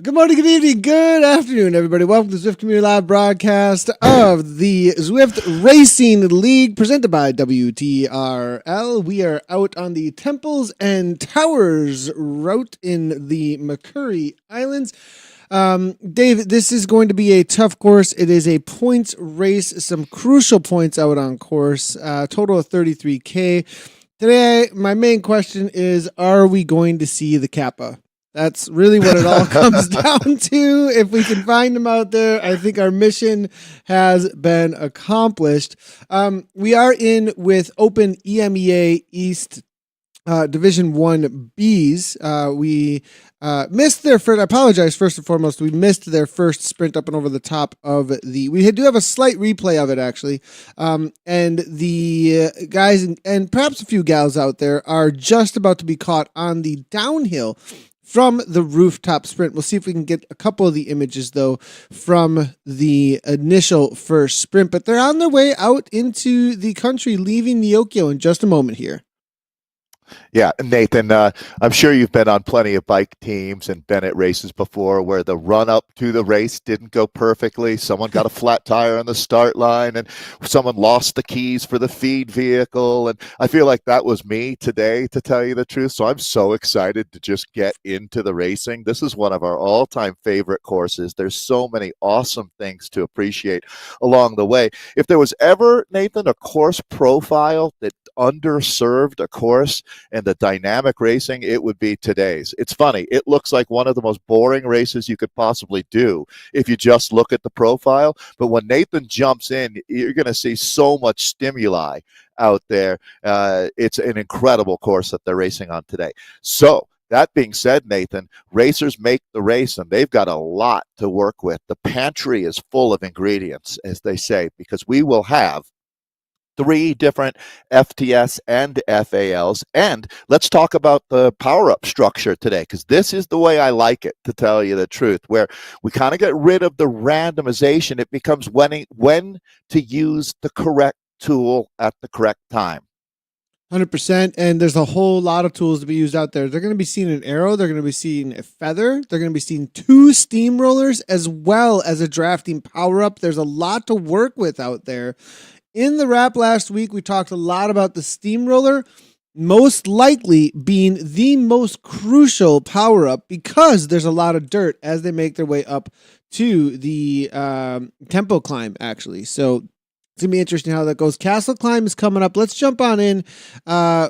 Good morning, good evening, good afternoon, everybody. Welcome to Zwift Community Live broadcast of the Zwift Racing League presented by WTRL. We are out on the Temples and Towers route in the McCurry Islands. Dave, this is going to be a tough course. It is a points race, some crucial points out on course, total of 33K. Today, my main question is, are we going to see the Kappa? That's really what it all comes down to. If we can find them out there, I think our mission has been accomplished. We are in with Open EMEA East Division 1 Bs. We missed their first, I apologize first and foremost, we missed their first sprint up and over the top of we do have a slight replay of it actually. And the guys and perhaps a few gals out there are just about to be caught on the downhill from the rooftop sprint. We'll see if we can get a couple of the images, though, from the initial first sprint. But they're on their way out into the country, leaving Neokyo in just a moment here. Yeah, Nathan, I'm sure you've been on plenty of bike teams and been at races before where the run up to the race didn't go perfectly. Someone got a flat tire on the start line and someone lost the keys for the feed vehicle. And I feel like that was me today, to tell you the truth. So I'm so excited to just get into the racing. This is one of our all-time favorite courses. There's so many awesome things to appreciate along the way. If there was ever, Nathan, a course profile that underserved a course and the dynamic racing, it would be today's. It's funny. It looks like one of the most boring races you could possibly do if you just look at the profile. But when Nathan jumps in, you're going to see so much stimuli out there. It's an incredible course that they're racing on today. So that being said, Nathan, racers make the race, and they've got a lot to work with. The pantry is full of ingredients, as they say, because we will have 3 different FTS and FALs. And let's talk about the power-up structure today, because this is the way I like it, to tell you the truth, where we kind of get rid of the randomization. It becomes when to use the correct tool at the correct time. 100%. And there's a whole lot of tools to be used out there. They're going to be seeing an arrow. They're going to be seeing a feather. They're going to be seeing 2 steamrollers as well as a drafting power-up. There's a lot to work with out there. In the wrap last week, we talked a lot about the steamroller most likely being the most crucial power-up because there's a lot of dirt as they make their way up to the tempo climb, actually. So it's going to be interesting how that goes. Castle Climb is coming up. Let's jump on in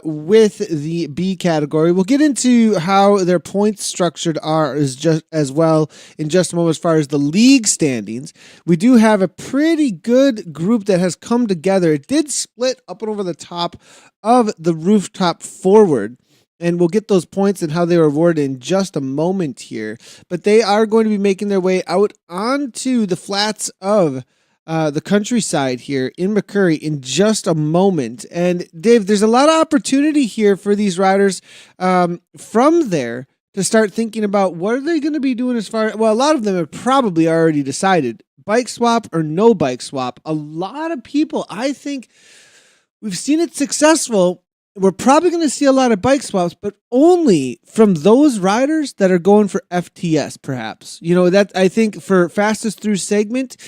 with the B category. We'll get into how their points structured are as well in just a moment as far as the league standings. We do have a pretty good group that has come together. It did split up and over the top of the rooftop forward. And we'll get those points and how they were awarded in just a moment here. But they are going to be making their way out onto the flats of the countryside here in McCurry in just a moment. And Dave, there's a lot of opportunity here for these riders from there to start thinking about what are they going to be doing as far, well, a lot of them have probably already decided bike swap or no bike swap. A lot of people, I think we've seen it successful. We're probably going to see a lot of bike swaps, but only from those riders that are going for FTS, perhaps. You know, that I think for fastest through segment,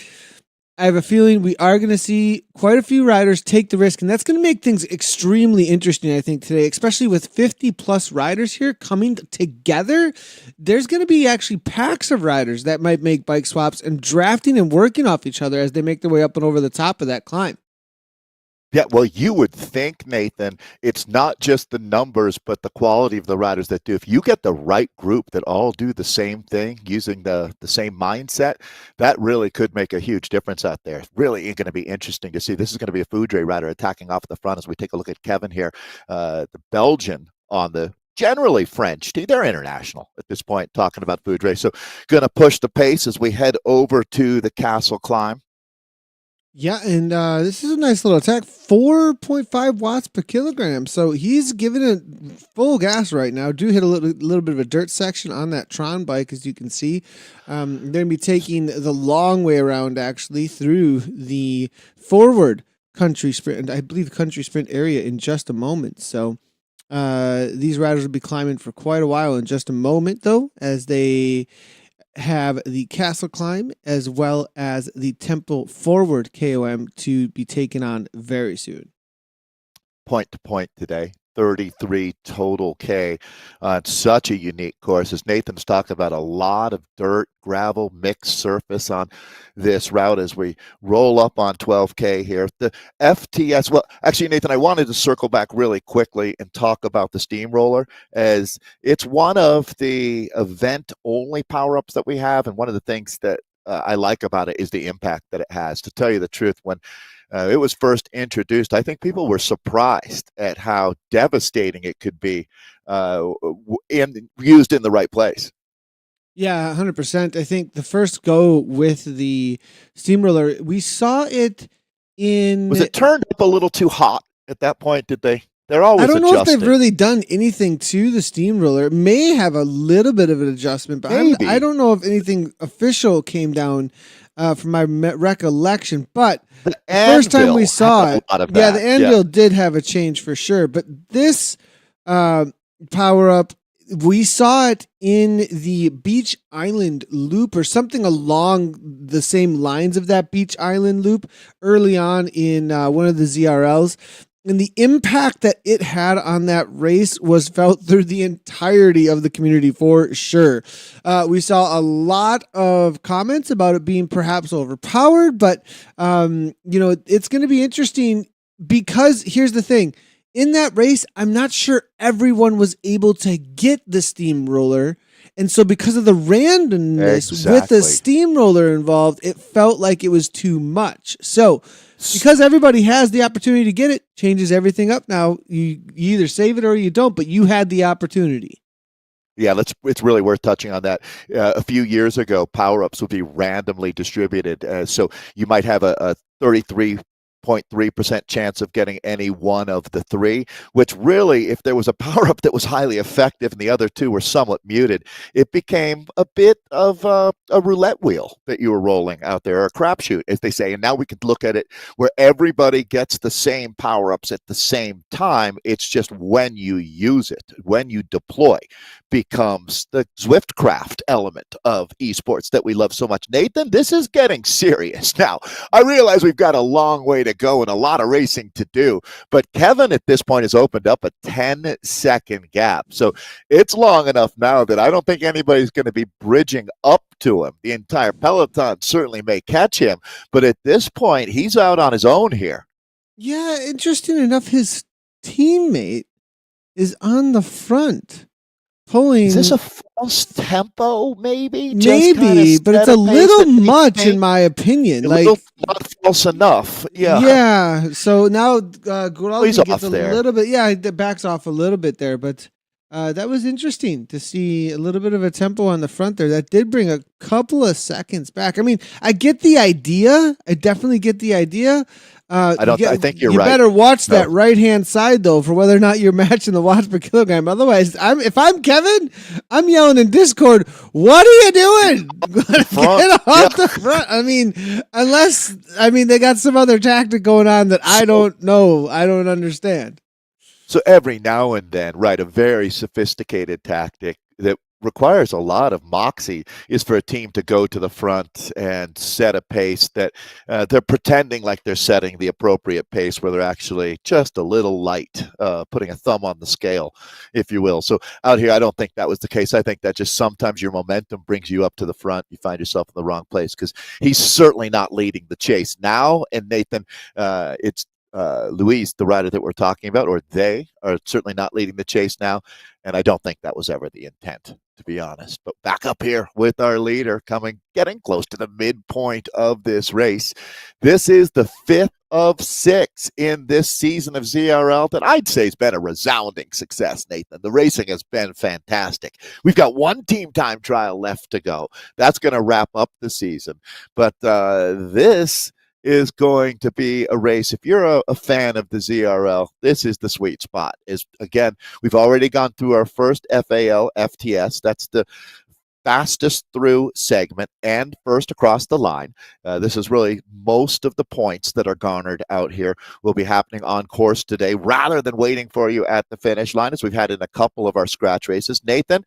I have a feeling we are going to see quite a few riders take the risk, and that's going to make things extremely interesting, I think, today, especially with 50-plus riders here coming together. There's going to be actually packs of riders that might make bike swaps and drafting and working off each other as they make their way up and over the top of that climb. Yeah, well, you would think, Nathan, it's not just the numbers, but the quality of the riders that do. If you get the right group that all do the same thing using the same mindset, that really could make a huge difference out there. It's really going to be interesting to see. This is going to be a Foudre rider attacking off the front as we take a look at Kevin here, the Belgian on the generally French team. They're international at this point, talking about Foudre. So going to push the pace as we head over to the Castle Climb. Yeah, and this is a nice little attack, 4.5 watts per kilogram. So he's giving it full gas right now. Do hit a little bit of a dirt section on that Tron bike, as you can see. They're going to be taking the long way around, actually, through the forward country sprint, I believe country sprint area in just a moment. So these riders will be climbing for quite a while in just a moment, though, as they have the Castle Climb as well as the Temple Forward KOM to be taken on very soon. Point to point today. 33 total K on such a unique course. As Nathan's talking about, a lot of dirt, gravel, mixed surface on this route as we roll up on 12K here. The FTS, well, actually, Nathan, I wanted to circle back really quickly and talk about the steamroller, as it's one of the event-only power-ups that we have, and one of the things that I like about it is the impact that it has. To tell you the truth, when it was first introduced, I think people were surprised at how devastating it could be and used in the right place. Yeah, 100%. I think the first go with the steamroller, we saw it in. Was it turned up a little too hot at that point? Did they? They're always I don't know adjusting. if they've really done anything to the steamroller. It may have a little bit of an adjustment, but I don't know if anything official came down from my recollection. But the first time we saw it, yeah, the anvil did have a change for sure. But this power up, we saw it in the Beach Island loop or something along the same lines of that Beach Island loop early on in one of the ZRLs. And the impact that it had on that race was felt through the entirety of the community for sure. We saw a lot of comments about it being perhaps overpowered, but it's going to be interesting because here's the thing. In that race, I'm not sure everyone was able to get the steamroller. And so because of the randomness with the steamroller involved, it felt like it was too much. So because everybody has the opportunity to get it, changes everything up. Now, you either save it or you don't, but you had the opportunity. Yeah, it's really worth touching on that. A few years ago, power-ups would be randomly distributed. So you might have a 33.3% chance of getting any one of the three, which really, if there was a power-up that was highly effective and the other two were somewhat muted, it became a bit of a roulette wheel that you were rolling out there, or a crapshoot, as they say. And now we could look at it where everybody gets the same power-ups at the same time. It's just when you use it, when you deploy, becomes the Zwift craft element of esports that we love so much. Nathan, this is getting serious. Now, I realize we've got a long way to go and a lot of racing to do, but Kevin at this point has opened up a 10-second gap. So it's long enough now that I don't think anybody's going to be bridging up to him. The entire peloton certainly may catch him, but at this point, he's out on his own here. Yeah, interesting enough, his teammate is on the front. Pulling. Is this a false tempo, maybe? Maybe, but it's a little much in my opinion. Like not false enough. Yeah. Yeah. So now Guerra gets a there. little bit. Yeah, it backs off a little bit there, but that was interesting to see a little bit of a tempo on the front there. That did bring a couple of seconds back. I mean, I get the idea. I definitely get the idea. I think you're right. You better watch that right-hand side, though, for whether or not you're matching the watts per kilogram. Otherwise, if I'm Kevin, I'm yelling in Discord, what are you doing? Get off the front. I mean, they got some other tactic going on that I don't know. I don't understand. So every now and then, right, a very sophisticated tactic that requires a lot of moxie is for a team to go to the front and set a pace that they're pretending like they're setting the appropriate pace where they're actually just a little light, putting a thumb on the scale, if you will. So out here, I don't think that was the case. I think that just sometimes your momentum brings you up to the front. You find yourself in the wrong place because he's certainly not leading the chase now. And Nathan, it's Luis, the rider that we're talking about, or they are certainly not leading the chase now. And I don't think that was ever the intent, to be honest. But back up here with our leader getting close to the midpoint of this race. This is the 5th of 6 in this season of ZRL that I'd say has been a resounding success, Nathan. The racing has been fantastic. We've got one team time trial left to go. That's going to wrap up the season. But this is going to be a race. If you're a fan of the ZRL, this is the sweet spot. Again, we've already gone through our first FAL FTS. That's the fastest through segment and first across the line. This is really most of the points that are garnered out here will be happening on course today rather than waiting for you at the finish line, as we've had in a couple of our scratch races. Nathan,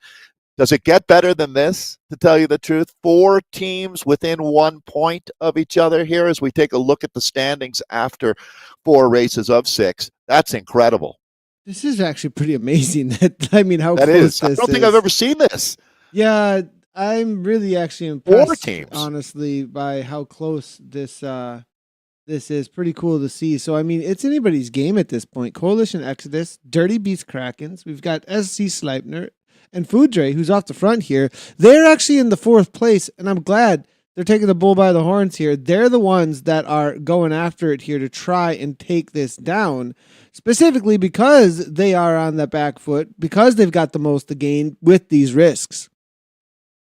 Does it get better than this, to tell you the truth? 4 teams within 1 point of each other here as we take a look at the standings after 4 races of 6. That's incredible. This is actually pretty amazing. I mean, how That close is. this I don't think is. I've ever seen this. Yeah, I'm really actually 4 impressed, teams. honestly, by how close this is. Pretty cool to see. So, I mean, it's anybody's game at this point. Coalition Exodus, Dirty Beast Krakens. We've got SC Sleipner and Foudre, who's off the front here. They're actually in the 4th place, and I'm glad they're taking the bull by the horns here. They're the ones that are going after it here to try and take this down, specifically because they are on the back foot, because they've got the most to gain with these risks.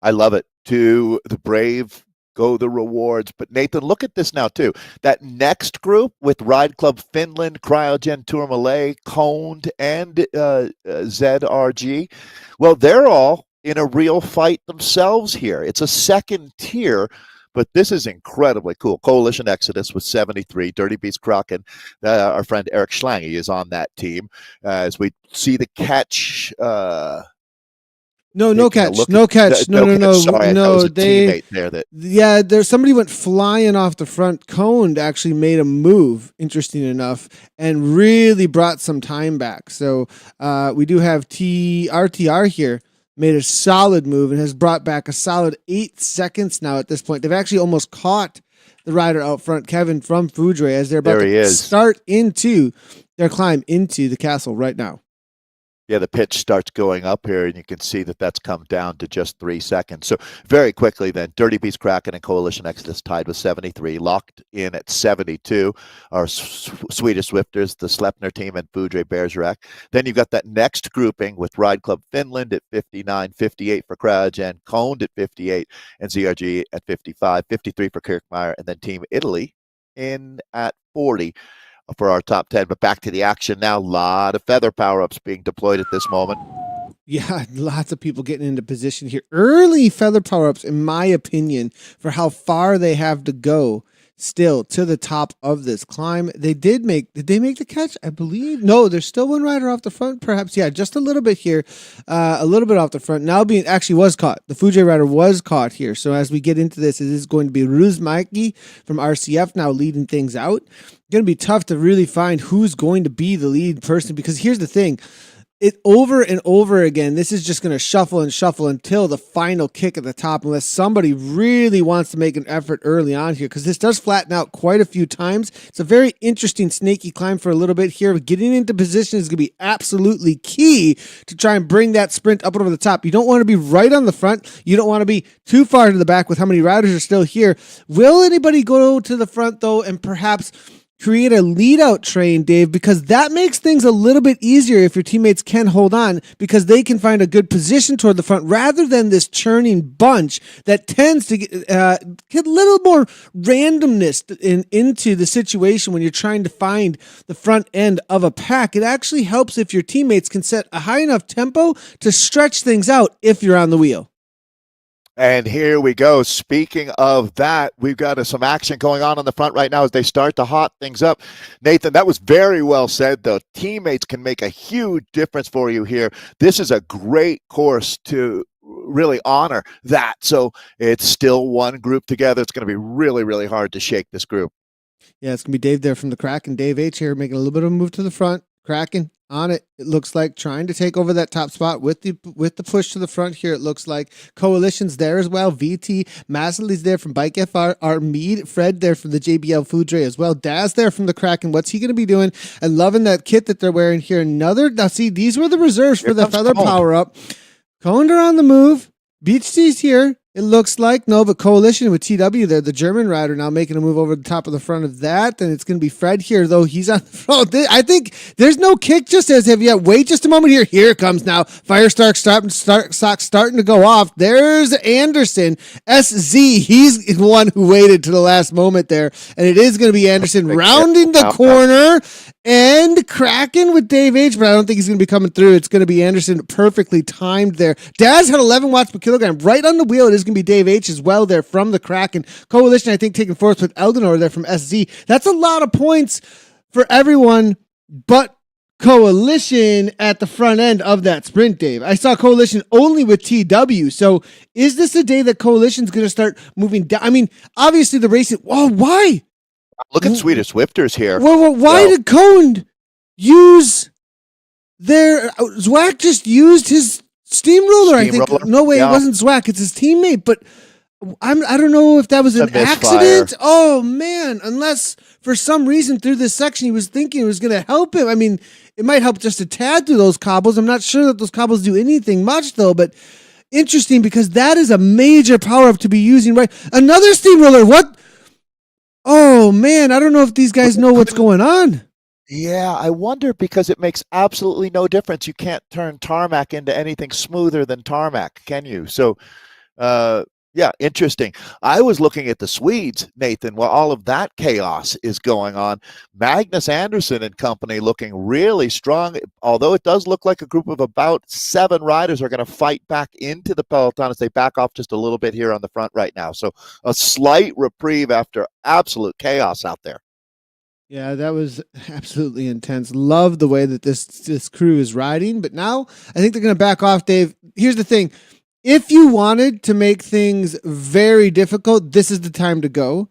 I love it. To the brave go the rewards. But Nathan, look at this now too. That next group with Ride Club Finland, Cryogen Tourmalet, Coned, and ZRG, well, they're all in a real fight themselves here. It's a second tier, but this is incredibly cool. Coalition Exodus with 73, Dirty Beast Kraken. Our friend Eric Schlange is on that team. As we see the catch. No catch. Sorry, no. They teammate there that. Yeah, there's somebody went flying off the front. Coned actually made a move, interesting enough, and really brought some time back. So we do have RTR here. Made a solid move and has brought back a solid 8 seconds now at this point. They've actually almost caught the rider out front, Kevin from Foudre, as they're about to start into their climb into the castle right now. Yeah, the pitch starts going up here, and you can see that that's come down to just 3 seconds. So very quickly then, Dirty Beast Kraken and Coalition Exodus tied with 73, locked in at 72. Our Swedish Swifters, the Sleipner team, and Foudre Bergerac. Then you've got that next grouping with Ride Club Finland at 59, 58 for Cryogen, Coned at 58, and ZRG at 55, 53 for Kirkmeyer, and then Team Italy in at 40. For our top 10, but back to the action now. A lot of feather power-ups being deployed at this moment. Yeah, lots of people getting into position here. Early feather power-ups, in my opinion, for how far they have to go still to the top of this climb. Did they make the catch? I believe. No, there's still one rider off the front, perhaps. Yeah, just a little bit here. A little bit off the front. Now was caught. The Foudre rider was caught here. So as we get into this, it is going to be Ruz Mikey from RCF now leading things out. Going to be tough to really find who's going to be the lead person, because here's the thing. It over and over again, this is just going to shuffle and shuffle until the final kick at the top, unless somebody really wants to make an effort early on here, because this does flatten out quite a few times. It's a very interesting snaky climb for a little bit here. Getting into position is going to be absolutely key to try and bring that sprint up over the top. You don't want to be right on the front. You don't want to be too far to the back with how many riders are still here. Will anybody go to the front, though, and perhaps create a lead out train, Dave, because that makes things a little bit easier if your teammates can hold on, because they can find a good position toward the front rather than this churning bunch that tends to get a little more randomness into the situation when you're trying to find the front end of a pack. It actually helps if your teammates can set a high enough tempo to stretch things out if you're on the wheel. And here we go. Speaking of that, we've got some action going on the front right now as they start to hot things up. Nathan, that was very well said, though. Teammates can make a huge difference for you here. This is a great course to really honor that. So it's still one group together. It's going to be really, really hard to shake this group. Yeah, it's going to be Dave there from the Kraken. Dave H here making a little bit of a move to the front. Kraken on it. It looks like trying to take over that top spot with the push to the front here. It looks like Coalition's there as well. VT Masley's there from Bike FR. Our Mead Fred there from the JBL Foudre as well. Daz there from the Kraken. What's he going to be doing? And loving that kit that they're wearing here. Now see, these were the reserves for the feather power up. Coned are on the move. Beach T's here. It looks like, no, but Coalition with TW there, the German rider now making a move over the top of the front of that. And it's going to be Fred here, though. He's on the front. I think there's no kick just as of yet. Wait just a moment here. Here it comes now. Firestark starting to go off. There's Anderson. SZ, he's the one who waited to the last moment there. And it is going to be Anderson rounding the corner. And Kraken with Dave H, but I don't think he's going to be coming through. It's going to be Anderson perfectly timed there. Daz had 11 watts per kilogram right on the wheel. It is going to be Dave H as well there from the Kraken. Coalition, I think, taking fourth with Eldenor there from SZ. That's a lot of points for everyone but Coalition at the front end of that sprint, Dave. I saw Coalition only with TW. So is this a day that Coalition's going to start moving down? I mean, obviously the racing. Oh, why? Look at Swedish Swifters here. Why did Cone use their Zwack just used his steamroller? I think. No way, it wasn't Zwack. It's his teammate. But I don't know if that was an accident. Oh man! Unless for some reason through this section he was thinking it was going to help him. I mean, it might help just a tad through those cobbles. I'm not sure that those cobbles do anything much though. But interesting because that is a major power up to be using. Right, another steamroller. What? Oh man! I don't know if these guys know what's going on. Yeah, I wonder because it makes absolutely no difference. You can't turn tarmac into anything smoother than tarmac, can you? So, yeah, interesting. I was looking at the Swedes, Nathan, while all of that chaos is going on. Magnus Anderson and company looking really strong, although it does look like a group of about 7 riders are going to fight back into the peloton as they back off just a little bit here on the front right now. So a slight reprieve after absolute chaos out there. Yeah, that was absolutely intense. Love the way that this crew is riding, but now I think they're going to back off, Dave. Here's the thing. If you wanted to make things very difficult, this is the time to go.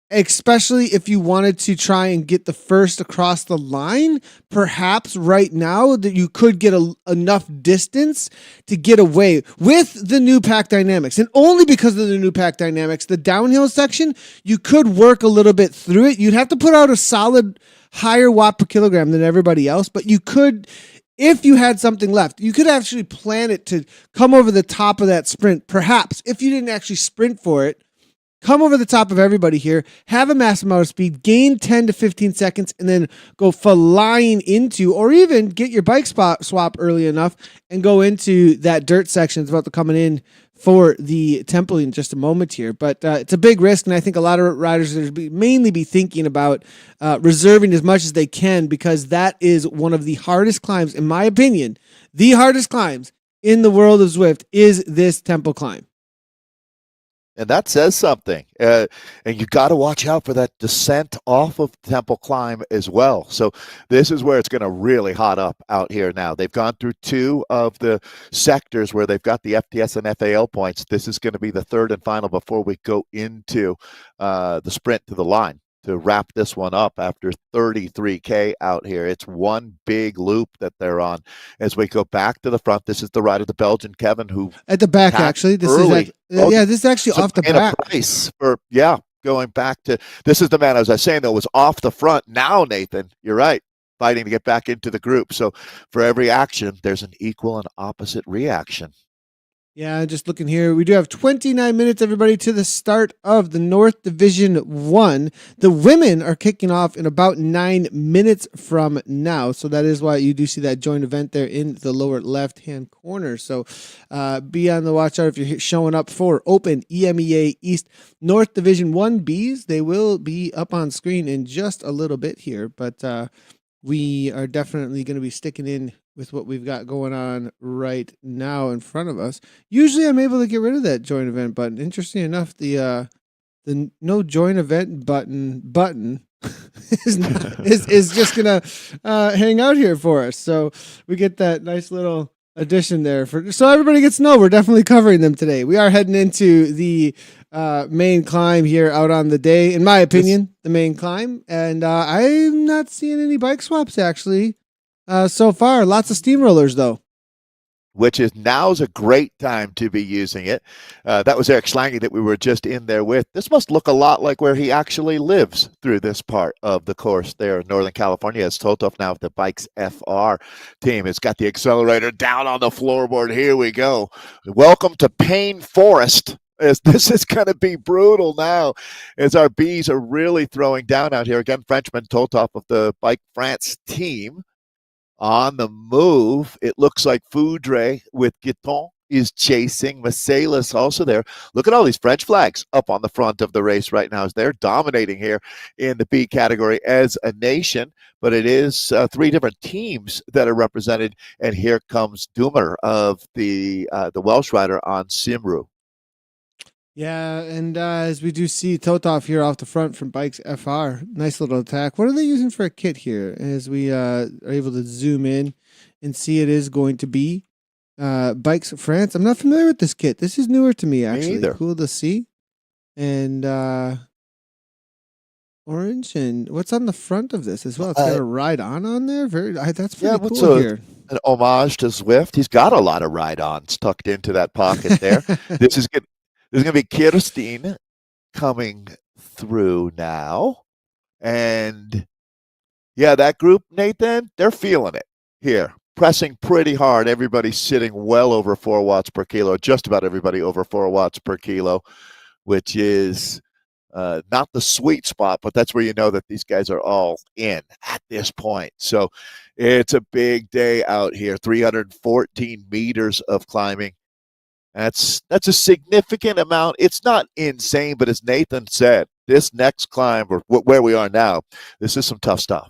Especially if you wanted to try and get the first across the line, perhaps right now that you could get enough distance to get away with the new pack dynamics. And only because of the new pack dynamics, the downhill section, you could work a little bit through it. You'd have to put out a solid higher watt per kilogram than everybody else, but you could, if you had something left, you could actually plan it to come over the top of that sprint. Perhaps if you didn't actually sprint for it, come over the top of everybody here, have a massive amount of speed, gain 10 to 15 seconds, and then go flying into, or even get your bike swap early enough and go into that dirt section. It's about to coming in for the temple in just a moment here. But it's a big risk, and I think a lot of riders are mainly be thinking about reserving as much as they can, because that is one of the hardest climbs, in my opinion. The hardest climbs in the world of Zwift is this temple climb. And that says something. And you got to watch out for that descent off of Temple Climb as well. So this is where it's going to really hot up out here now. They've gone through 2 of the sectors where they've got the FTS and FAL points. This is going to be the third and final before we go into the sprint to the line to wrap this one up after 33K out here. It's one big loop that they're on. As we go back to the front, this is the rider, the Belgian Kevin, who at the back actually. This is this is actually off the back. Price for going back to this is the man, as I was saying though, was off the front. Now, Nathan, you're right, fighting to get back into the group. So for every action, there's an equal and opposite reaction. Yeah, just looking here. We do have 29 minutes, everybody, to the start of the North Division 1. The women are kicking off in about 9 minutes from now. So that is why you do see that joint event there in the lower left-hand corner. So be on the watch out if you're showing up for Open EMEA East North Division 1Bs. They will be up on screen in just a little bit here. But we are definitely going to be sticking in with what we've got going on right now in front of us. Usually I'm able to get rid of that join event button. Interesting enough, the no join event button is just gonna hang out here for us. So we get that nice little addition there so everybody gets to know we're definitely covering them today. We are heading into the main climb here out on the day, in my opinion, the main climb, and I'm not seeing any bike swaps actually. So far, lots of steamrollers though. Which is now's a great time to be using it. That was Eric Schlange that we were just in there with. This must look a lot like where he actually lives through this part of the course there in Northern California. It's Toltoff now with the Bikes FR team. It's got the accelerator down on the floorboard. Here we go. Welcome to Payne Forest. As this is going to be brutal now, as our bees are really throwing down out here. Again, Frenchman Toltoff of the Bike France team. On the move, it looks like Foudre with Guiton is chasing. Masalis also there. Look at all these French flags up on the front of the race right now as they're dominating here in the B category as a nation. But it is 3 different teams that are represented. And here comes Doomer of the Welsh rider on Simru. Yeah, and as we do see Totov here off the front from Bikes FR, nice little attack. What are they using for a kit here? As we are able to zoom in and see, it is going to be Bikes France. I'm not familiar with this kit. This is newer to me, actually. either. Cool to see. And orange, and what's on the front of this as well? It's got a ride on there. That's pretty cool here. An homage to Zwift. He's got a lot of ride-ons tucked into that pocket there. This is good. There's going to be Kirsten coming through now. And yeah, that group, Nathan, they're feeling it here. Pressing pretty hard. Everybody's sitting well over 4 watts per kilo. Just about everybody over 4 watts per kilo, which is not the sweet spot, but that's where you know that these guys are all in at this point. So it's a big day out here. 314 meters of climbing. That's a significant amount. It's not insane, but as Nathan said, this next climb, or where we are now, this is some tough stuff.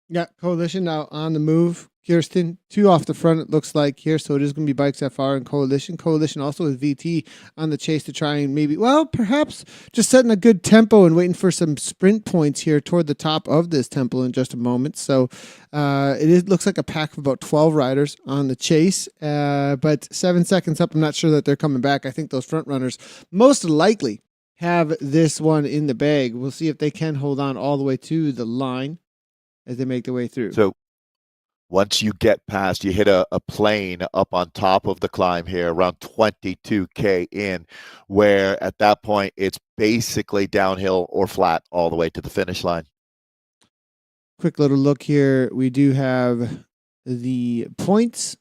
Yeah, Coalition now on the move. Kirsten, 2 off the front, it looks like here. So it is going to be Bikes FR and Coalition. Coalition also with VT on the chase to try and maybe, well, perhaps just setting a good tempo and waiting for some sprint points here toward the top of this temple in just a moment. So looks like a pack of about 12 riders on the chase. But 7 seconds up, I'm not sure that they're coming back. I think those front runners most likely have this one in the bag. We'll see if they can hold on all the way to the line as they make their way through. So once you get past, you hit a plane up on top of the climb here, around 22K in, where at that point it's basically downhill or flat all the way to the finish line. Quick little look here. We do have the points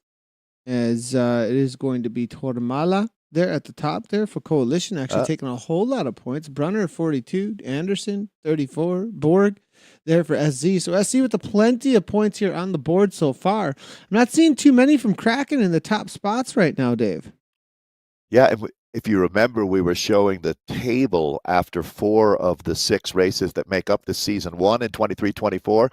as it is going to be Tormala there at the top there for Coalition, actually taking a whole lot of points. Brunner 42, Anderson 34, Borg there for SZ. So SZ with plenty of points here on the board so far. I'm not seeing too many from Kraken in the top spots right now, Dave. Yeah, and if you remember, we were showing the table after 4 of the 6 races that make up the season 1 in 23-24.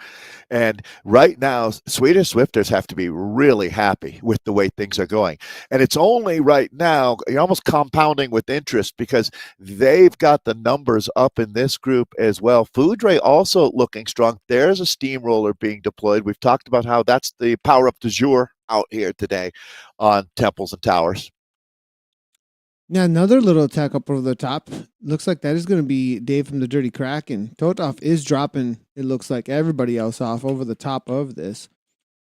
And right now, Swedish Swifters have to be really happy with the way things are going. And it's only right now, you're almost compounding with interest because they've got the numbers up in this group as well. Foudre also looking strong. There's a steamroller being deployed. We've talked about how that's the power-up du jour out here today on Temples and Towers. Now, another little attack up over the top. Looks like that is going to be Dave from the Dirty Kraken. Totov is dropping, it looks like, everybody else off over the top of this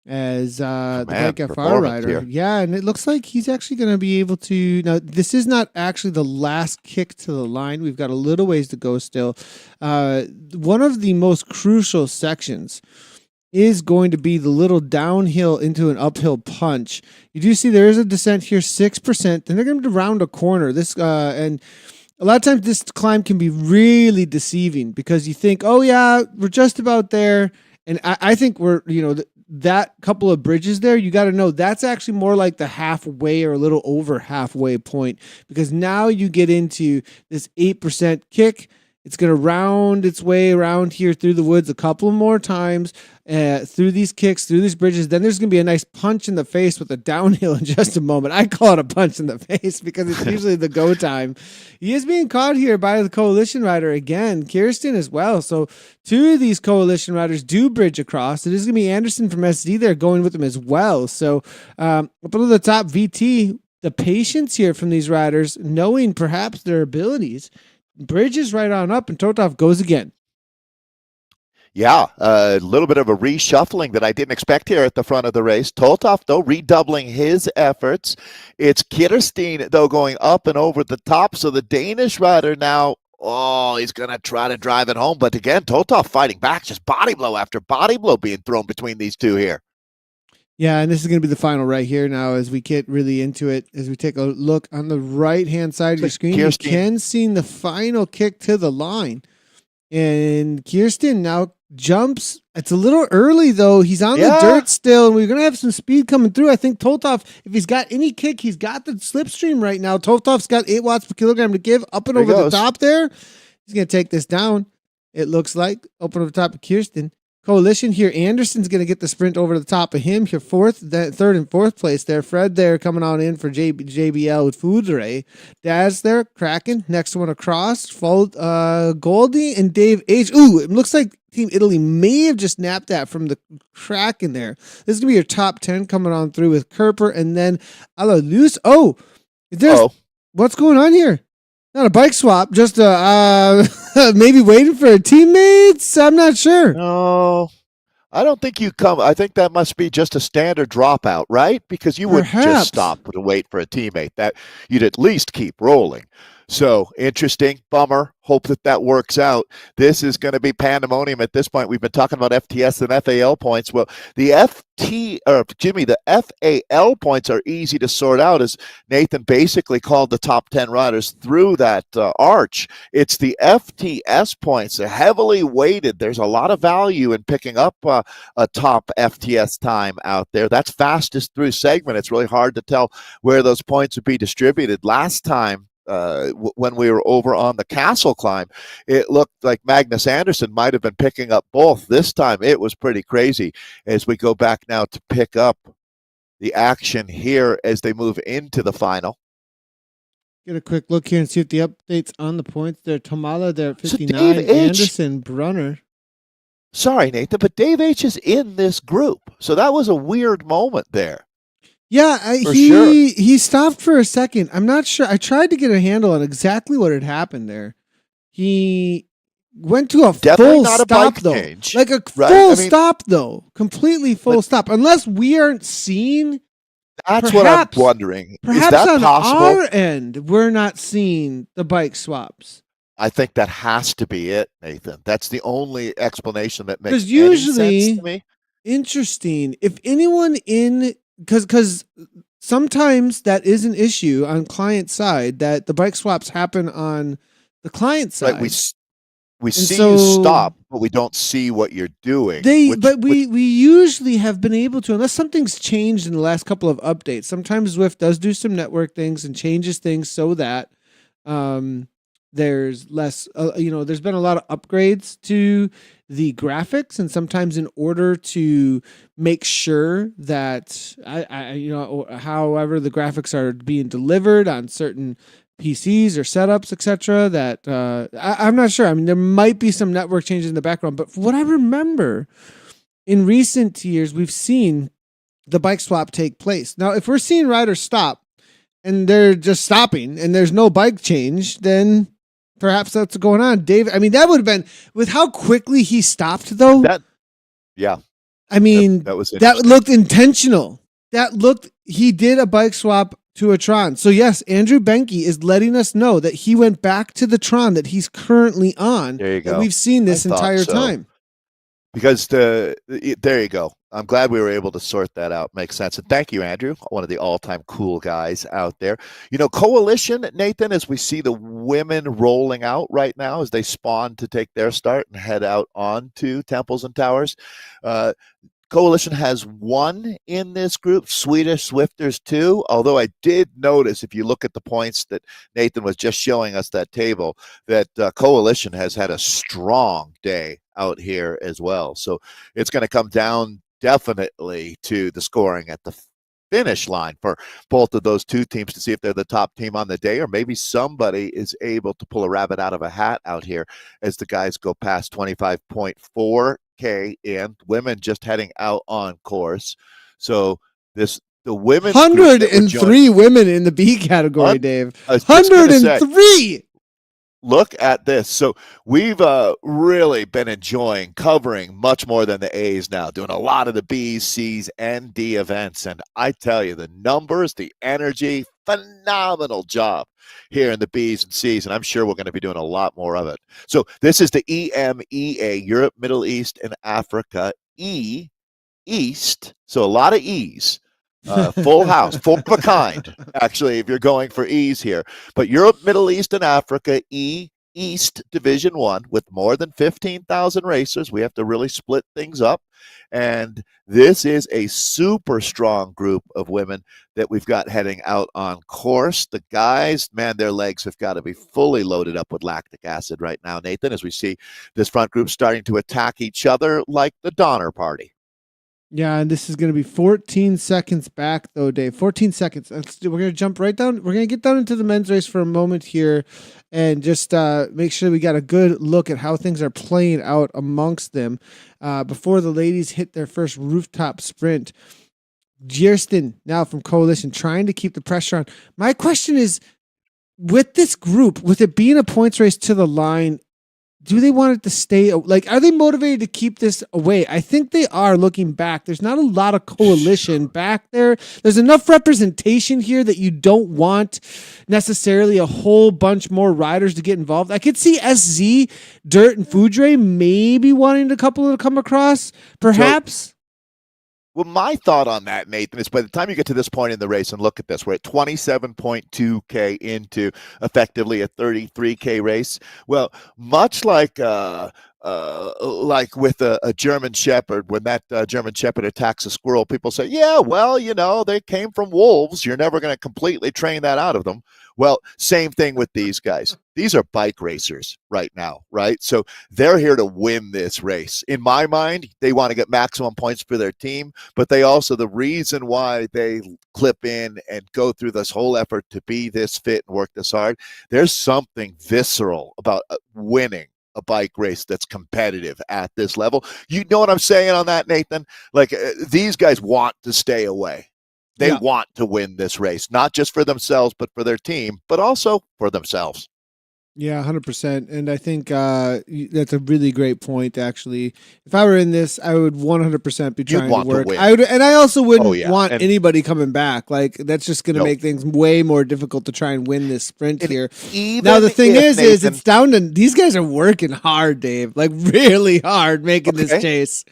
as the Bike FR rider. Here. Yeah, and it looks like he's actually going to be able to... Now, this is not actually the last kick to the line. We've got a little ways to go still. One of the most crucial sections is going to be the little downhill into an uphill punch. You do see there is a descent here, 6%. Then they're going to round a corner. This and a lot of times this climb can be really deceiving because you think, oh yeah, we're just about there. And I think we're, that couple of bridges there, you got to know that's actually more like the halfway or a little over halfway point because now you get into this 8% kick. It's going to round its way around here through the woods a couple more times, through these kicks, through these bridges. Then there's going to be a nice punch in the face with a downhill in just a moment. I call it a punch in the face because it's usually the go time. He is being caught here by the Coalition rider again, Kirsten as well. So 2 of these Coalition riders do bridge across. It is going to be Anderson from SD there going with them as well. So up to the top, VT, the patience here from these riders, knowing perhaps their abilities, bridges right on up, and Totov goes again. Yeah, a little bit of a reshuffling that I didn't expect here at the front of the race. Totov, though, redoubling his efforts. It's Kirsten, though, going up and over the top. So the Danish rider now, he's going to try to drive it home. But again, Totov fighting back, just body blow after body blow being thrown between these two here. Yeah, and this is going to be the final right here now as we get really into it. As we take a look on the right-hand side of your screen, Kirsten. You can see the final kick to the line. And Kirsten now jumps. It's a little early, though. He's on the dirt still, and we're going to have some speed coming through. I think Totov, if he's got any kick, he's got the slipstream right now. Totov's got 8 watts per kilogram to give up and over the top there. He's going to take this down, it looks like. Open over the top of Kirsten. Coalition here. Anderson's going to get the sprint over the top of him here. Third and fourth place there. Fred there coming on in for JBL with Foudre. Daz there, Kraken. Next one across. Followed Goldie and Dave H. Ooh, it looks like Team Italy may have just napped that from the Kraken there. This is going to be your top 10 coming on through with Kerper and then Alaluz. Oh, what's going on here? Not a bike swap, just maybe waiting for teammates. I'm not sure. No, I don't think you come. I think that must be just a standard dropout, right? Because you wouldn't just stop to wait for a teammate. That you'd at least keep rolling. So interesting, bummer. Hope that works out. This is going to be pandemonium at this point. We've been talking about FTS and FAL points. Well, the the FAL points are easy to sort out, as Nathan basically called the top 10 riders through that arch. It's the FTS points. They're heavily weighted. There's a lot of value in picking up a top FTS time out there. That's fastest through segment. It's really hard to tell where those points would be distributed. Last time, when we were over on the castle climb, it looked like Magnus Andersson might have been picking up both. This time it was pretty crazy as we go back now to pick up the action here as they move into the final. Get a quick look here and see what the updates on the points there. Tomala there at 59, Anderson, Brunner. Sorry, Nathan, but Dave H is in this group. So that was a weird moment there. Yeah, he stopped for a second. I'm not sure. I tried to get a handle on exactly what had happened there. He went to a full stop, though. Like a full stop, though. Completely full stop. Unless we aren't seeing. That's what I'm wondering. Perhaps is that on possible? Our end, we're not seeing the bike swaps. I think that has to be it, Nathan. That's the only explanation that makes any sense to me. Interesting. If anyone in... Because sometimes that is an issue on client side, that the bike swaps happen on the client side. Right, we see you stop, but we don't see what you're doing. We usually have been able to, unless something's changed in the last couple of updates. Sometimes Zwift does do some network things and changes things so that there's less, there's been a lot of upgrades to the graphics, and sometimes in order to make sure that however the graphics are being delivered on certain PCs or setups, etc., that I'm not sure. I mean, there might be some network changes in the background, but what I remember in recent years, we've seen the bike swap take place. Now, if we're seeing riders stop and they're just stopping and there's no bike change, then perhaps that's what's going on. Dave, I mean, that would have been, with how quickly he stopped, though. I mean, that looked intentional. He did a bike swap to a Tron. So yes, Andrew Benke is letting us know that he went back to the Tron that he's currently on. There you go. And we've seen this entire time. Because there you go. I'm glad we were able to sort that out. Makes sense. And thank you, Andrew, one of the all-time cool guys out there. Coalition, Nathan, as we see the women rolling out right now as they spawn to take their start and head out onto Temples and Towers. Coalition has one in this group, Swedish Swifters 2, although I did notice, if you look at the points that Nathan was just showing us that table, that Coalition has had a strong day out here as well. So it's going to come down definitely to the scoring at the finish line for both of those two teams to see if they're the top team on the day, or maybe somebody is able to pull a rabbit out of a hat out here as the guys go past 25.4K in. Women just heading out on course. So the women's 103 women in the B category, Dave. 103. Look at this. So we've really been enjoying covering much more than the A's now, doing a lot of the B's, C's, and D events. And I tell you, the numbers, the energy, phenomenal job here in the B's and C's. And I'm sure we're going to be doing a lot more of it. So this is the EMEA, Europe, Middle East, and Africa, East. So a lot of E's. Full house, full of a kind, actually, if you're going for E's here. But Europe, Middle East, and Africa, East Division One with more than 15,000 racers. We have to really split things up. And this is a super strong group of women that we've got heading out on course. The guys, man, their legs have got to be fully loaded up with lactic acid right now, Nathan, as we see this front group starting to attack each other like the Donner Party. Yeah, and this is going to be 14 seconds back, though, Dave. 14 seconds. We're going to jump right down. We're going to get down into the men's race for a moment here and just make sure we got a good look at how things are playing out amongst them before the ladies hit their first rooftop sprint. Jersten, now from Coalition, trying to keep the pressure on. My question is, with this group, with it being a points race to the line, do they want it to stay? Like, are they motivated to keep this away? I think they are. Looking back, there's not a lot of coalition back there. There's enough representation here that you don't want necessarily a whole bunch more riders to get involved. I could see SZ, Dirt, and Foudre maybe wanting a couple to come across, perhaps. Well, my thought on that, Nathan, is by the time you get to this point in the race and look at this, we're at 27.2K into effectively a 33K race. Well, much like with a German Shepherd, when that German Shepherd attacks a squirrel, people say, yeah, well, they came from wolves. You're never going to completely train that out of them. Well, same thing with these guys. These are bike racers right now, right? So they're here to win this race. In my mind, they want to get maximum points for their team, but they also, the reason why they clip in and go through this whole effort to be this fit and work this hard, there's something visceral about winning a bike race that's competitive at this level. You know what I'm saying on that, Nathan? Like these guys want to stay away. They want to win this race, not just for themselves, but for their team, but also for themselves. Yeah, 100%. And I think that's a really great point, actually. If I were in this, I would 100% be trying to work. I also wouldn't want anybody coming back. Like, that's just going to make things way more difficult to try and win this sprint here. Now, the thing is it's down to, these guys are working hard, Dave, like really hard making this chase.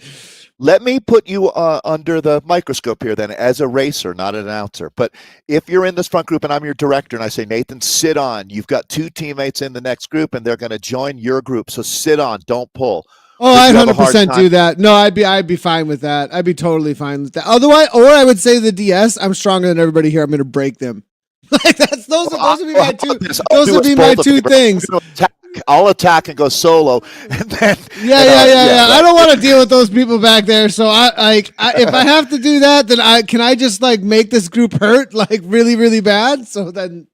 Let me put you under the microscope here then as a racer, not an announcer. But if you're in this front group and I'm your director and I say, Nathan, sit on. You've got two teammates in the next group and they're going to join your group. So sit on, don't pull. Oh, I'd 100% do that. No, I'd be fine with that. I'd be totally fine with that. Otherwise, or I would say the DS, I'm stronger than everybody here. I'm going to break them. Like those would be my two. Those would be my two things. I'll attack and go solo, and then yeah. I don't want to deal with those people back there. So if I have to do that, then can I just like make this group hurt like really really bad? So then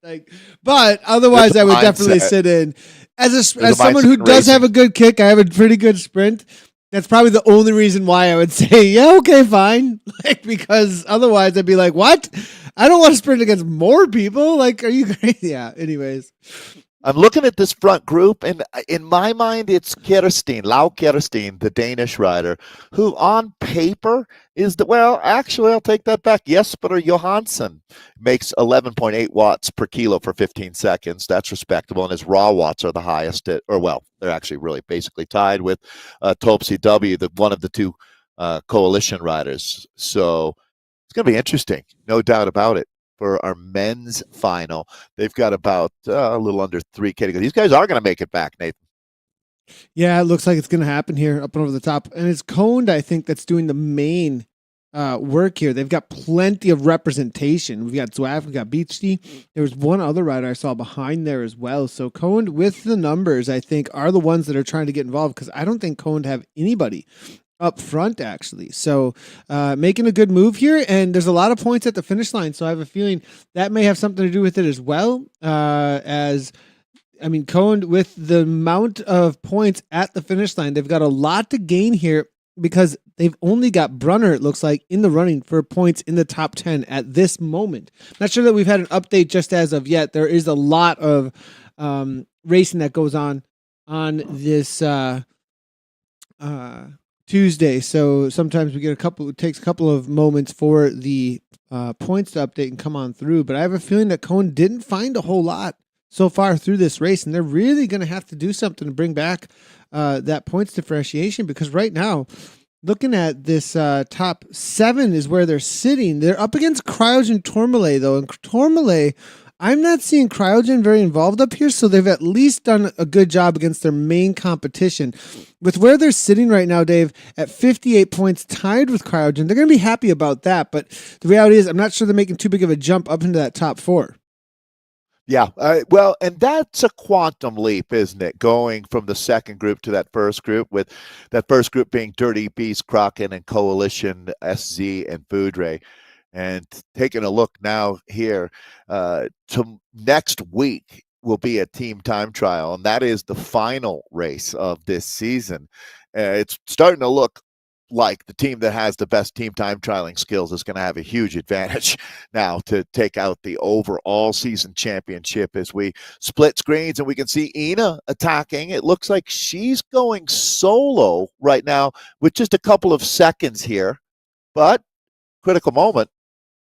but otherwise I would definitely sit in as someone who does have a good kick. I have a pretty good sprint. That's probably the only reason why I would say, yeah, okay, fine. Like, because otherwise I'd be like, what? I don't want to sprint against more people. Like, are you crazy? Yeah. Anyways. I'm looking at this front group, and in my mind, it's Lau Kjersten, the Danish rider, who on paper is actually, I'll take that back. Jesper Johansson makes 11.8 watts per kilo for 15 seconds. That's respectable, and his raw watts are the highest they're actually really basically tied with Towle, one of the two coalition riders. So it's going to be interesting, no doubt about it. For our men's final, they've got about a little under 3K to go. These guys are going to make it back, Nathan. Yeah, it looks like it's going to happen here up and over the top. And it's Coned, I think, that's doing the main work here. They've got plenty of representation. We've got Zwift, we've got Beachty. There was one other rider I saw behind there as well. So Coned with the numbers, I think, are the ones that are trying to get involved because I don't think Coned have anybody up front, actually. So making a good move here, and there's a lot of points at the finish line, so I have a feeling that may have something to do with it as well. Coned with the amount of points at the finish line, they've got a lot to gain here because they've only got Brunner, it looks like, in the running for points in the top 10 at this moment. Not sure that we've had an update just as of yet. There is a lot of racing that goes on this Tuesday, so sometimes we get it takes a couple of moments for the points to update and come on through, but I have a feeling that Cohen didn't find a whole lot so far through this race, and they're really going to have to do something to bring back that points differentiation, because right now, looking at this top 7 is where they're sitting. They're up against Cryogen Tourmalet, though, and Tourmalet, I'm not seeing Cryogen very involved up here, so they've at least done a good job against their main competition. With where they're sitting right now, Dave, at 58 points, tied with Cryogen, they're going to be happy about that. But the reality is, I'm not sure they're making too big of a jump up into that top 4. Yeah, well, and that's a quantum leap, isn't it? Going from the second group to that first group, with that first group being Dirty Beast, Kraken, and Coalition, SZ, and Foudre. And taking a look now here, to next week will be a team time trial, and that is the final race of this season. It's starting to look like the team that has the best team time trialing skills is going to have a huge advantage now to take out the overall season championship as we split screens and we can see Ina attacking. It looks like she's going solo right now with just a couple of seconds here, but critical moment.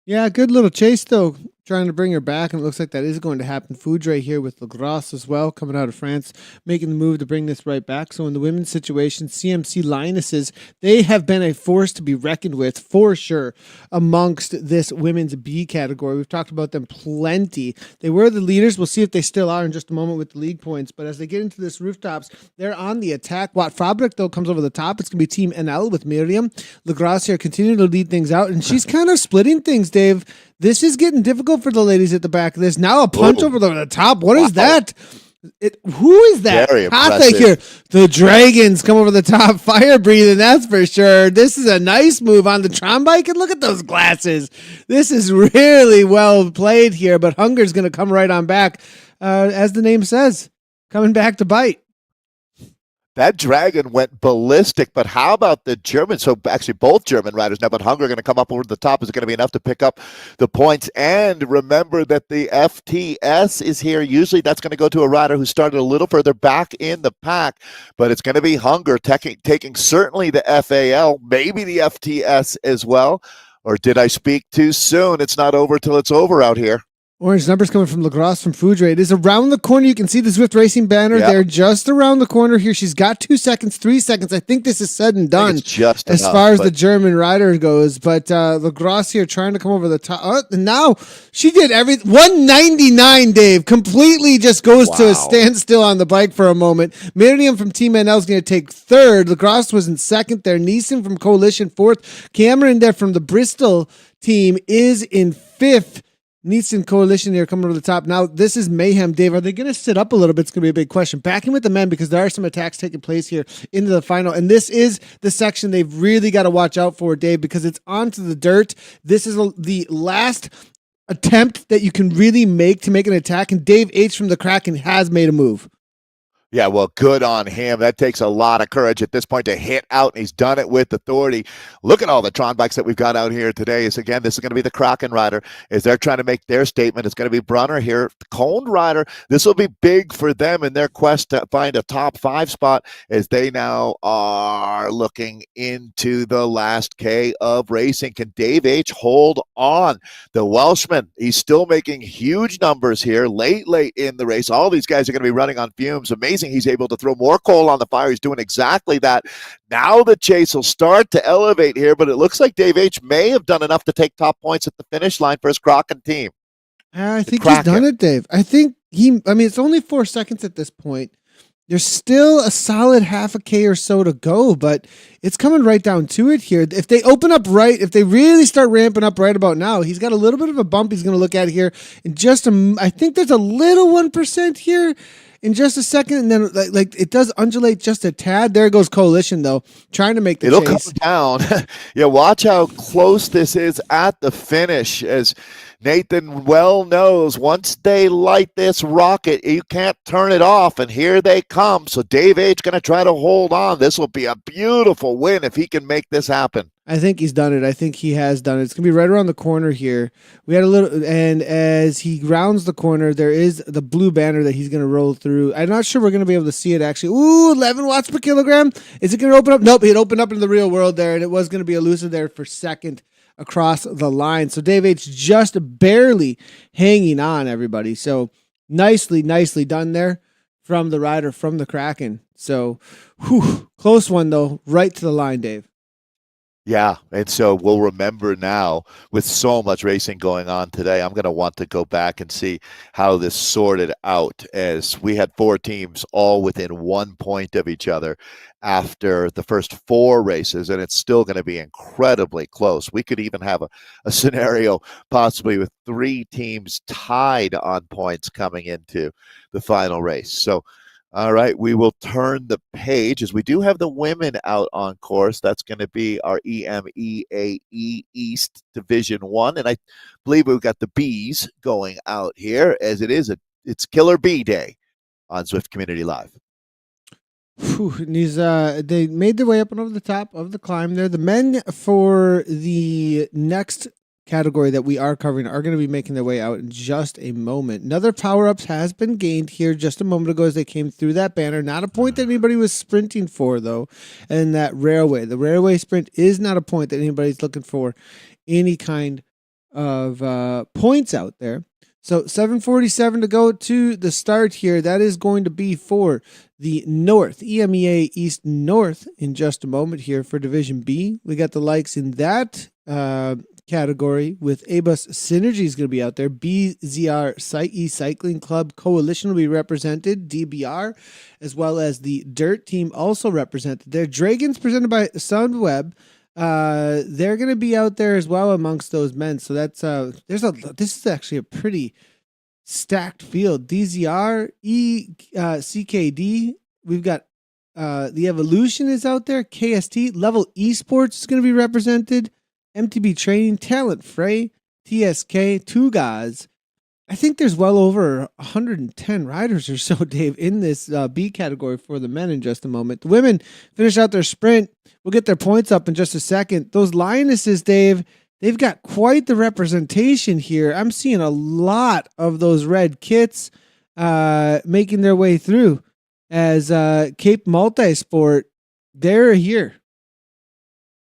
Yeah, good little chase, though, trying to bring her back, and it looks like that is going to happen. Foudre here with Lagras as well, coming out of France, making the move to bring this right back. So in the women's situation, CMC Lionesses, they have been a force to be reckoned with for sure amongst this women's B category. We've talked about them plenty. They were the leaders. We'll see if they still are in just a moment with the league points. But as they get into this rooftops, they're on the attack. Watt Fabric, though, comes over the top. It's going to be Team NL with Miriam. Lagras here continuing to lead things out, and she's kind of splitting things, Dave. This is getting difficult for the ladies at the back of this. Now a punch over the top. What is that? Who is that? Very Katha impressive. here. The Dragons come over the top. Fire breathing, that's for sure. This is a nice move on the Tron bike. And look at those glasses. This is really well played here. But Hunger's going to come right on back. As the name says, coming back to bite. That dragon went ballistic, but how about the Germans? So actually both German riders now, but Hunger are going to come up over the top. Is it going to be enough to pick up the points? And remember that the FTS is here. Usually that's going to go to a rider who started a little further back in the pack, but it's going to be Hunger taking certainly the FAL, maybe the FTS as well. Or did I speak too soon? It's not over till it's over out here. Orange numbers coming from Lagras from Foudre. It is around the corner. You can see the Zwift Racing banner there just around the corner here. She's got 2 seconds, 3 seconds. I think this is said and done just as enough, far as the German rider goes. But Lagras here trying to come over the top. Oh, and now she did everything. 199, Dave. Completely just goes to a standstill on the bike for a moment. Miriam from Team NL is going to take third. Lagras was in second there. Neeson from Coalition fourth. Cameron there from the Bristol team is in fifth. Neeson Coalition here coming over the top. Now, this is mayhem, Dave. Are they going to sit up a little bit? It's going to be a big question. Back in with the men because there are some attacks taking place here into the final. And this is the section they've really got to watch out for, Dave, because it's onto the dirt. This is the last attempt that you can really make to make an attack. And Dave H. from the Kraken has made a move. Yeah, well, good on him. That takes a lot of courage at this point to hit out, and he's done it with authority. Look at all the Tron bikes that we've got out here today. This is going to be the Kraken rider as they're trying to make their statement. It's going to be Brunner here, the Coned rider. This will be big for them in their quest to find a top 5 spot as they now are looking into the last K of racing. Can Dave H. hold on? The Welshman, he's still making huge numbers here late in the race. All these guys are going to be running on fumes. Amazing. He's able to throw more coal on the fire. He's doing exactly that. Now the chase will start to elevate here, but it looks like Dave H. may have done enough to take top points at the finish line for his Kraken team. I think he's done it, Dave. It's only 4 seconds at this point. There's still a solid half a K or so to go, but it's coming right down to it here. If they open up right, if they really start ramping up right about now, he's got a little bit of a bump he's going to look at here. I think there's a little 1% here in just a second, and then like it does undulate just a tad. There goes Coalition, though, trying to make the chase. It'll come down. Yeah, watch how close this is at the finish, as Nathan well knows once they light this rocket, you can't turn it off, and here they come. So Dave H. going to try to hold on. This will be a beautiful win if he can make this happen. I think he's done it. I think he has done it. It's going to be right around the corner here. We had a little, and as he rounds the corner, there is the blue banner that he's going to roll through. I'm not sure we're going to be able to see it actually. Ooh, 11 watts per kilogram. Is it going to open up? Nope, it opened up in the real world there, and it was going to be elusive there for second across the line. So Dave H. just barely hanging on, everybody. So nicely done there from the rider from the Kraken. So, close one, though, right to the line, Dave. Yeah, and so we'll remember now with so much racing going on today, I'm going to want to go back and see how this sorted out as we had four teams all within 1 point of each other after the first four races, and it's still going to be incredibly close. We could even have a scenario possibly with three teams tied on points coming into the final race. So all right, we will turn the page as we do have the women out on course. That's going to be our EMEAE East Division One, and I believe we've got the bees going out here as it's Killer Bee Day on Zwift Community Live. Whew, they made their way up and over the top of the climb there. The men for the next category that we are covering are going to be making their way out in just a moment. Another power-ups has been gained here just a moment ago as they came through that banner. Not a point that anybody was sprinting for, though, and that railway. The railway sprint is not a point that anybody's looking for any kind of points out there. So 7:47 to go to the start here. That is going to be for the North, EMEA East North in just a moment here for Division B. We got the likes in that category with ABUS Synergy is going to be out there. BZR Cycling Club Coalition will be represented, DBR, as well as the Dirt Team also represented there. Dragons presented by Soundweb. They're going to be out there as well amongst those men. So that's this is actually a pretty stacked field. DZR, CKD. We've got the Evolution is out there. KST Level Esports is going to be represented. MTB Training, Talent Fray, TSK, Two Guys. I think there's well over 110 riders or so, Dave, in this B category for the men in just a moment. The women finish out their sprint. We'll get their points up in just a second. Those Lionesses, Dave, they've got quite the representation here. I'm seeing a lot of those red kits making their way through as Cape Multisport. They're here.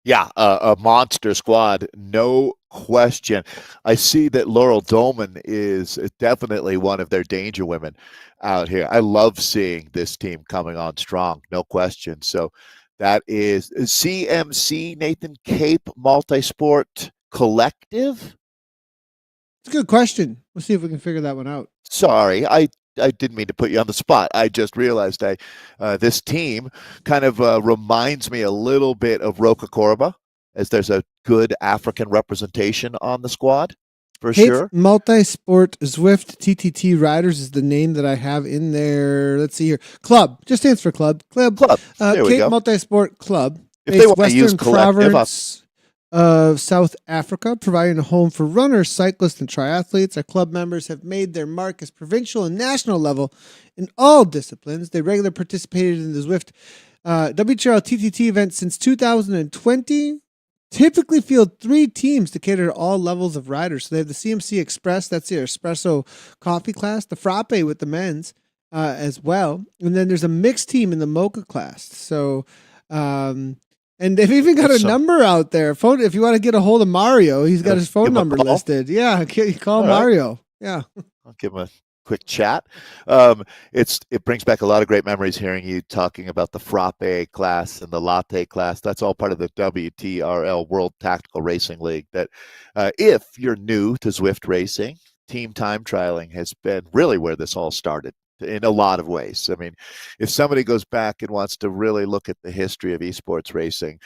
Yeah, a monster squad, no question. I see that Laurel Dolman is definitely one of their danger women out here. I love seeing this team coming on strong, no question. So that is CMC, Nathan, Cape Multisport Collective. It's a good question. We'll see if we can figure that one out. Sorry, I didn't mean to put you on the spot. I just realized this team kind of reminds me a little bit of Roca Corba, as there's a good African representation on the squad, for Cape sure. Multisport Zwift TTT Riders is the name that I have in there. Let's see here. Club. Just stands for club. Club. There we Cape go. Multisport Club. If they want to Western use collective, Province of South Africa, providing a home for runners, cyclists, and triathletes. Our club members have made their mark as provincial and national level in all disciplines. They regularly participated in the Zwift WTRL TTT event since 2020. Typically field 3 teams to cater to all levels of riders. So they have the CMC Express, that's their espresso coffee class, the Frappe with the men's as well. And then there's a mixed team in the Mocha class. So, and they've even got a number out there. Phone, if you want to get a hold of Mario, he's got his phone number listed. Yeah, call Mario. Yeah. I'll give him a quick chat. It brings back a lot of great memories hearing you talking about the Frappe class and the Latte class. That's all part of the WTRL World Tactical Racing League. That if you're new to Zwift racing, team time trialing has been really where this all started in a lot of ways. I mean, if somebody goes back and wants to really look at the history of esports racing,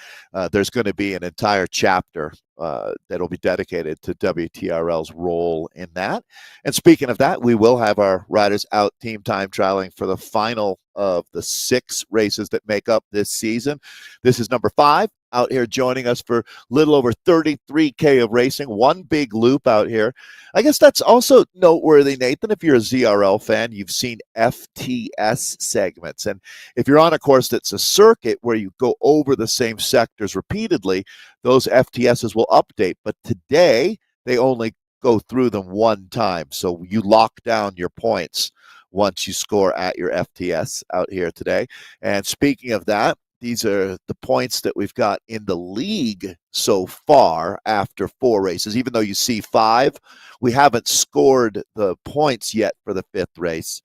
there's going to be an entire chapter that'll be dedicated to WTRL's role in that. And speaking of that, we will have our riders out team time trialing for the final of the 6 races that make up this season. This is number 5 out here joining us for a little over 33K of racing. One big loop out here. I guess that's also noteworthy, Nathan. If you're a ZRL fan, you've seen FTS segments. And if you're on a course that's a circuit where you go over the same sectors repeatedly, those FTSs will update. But today, they only go through them one time. So you lock down your points once you score at your FTS out here today. And speaking of that, these are the points that we've got in the league so far after 4 races. Even though you see 5, we haven't scored the points yet for the 5th race.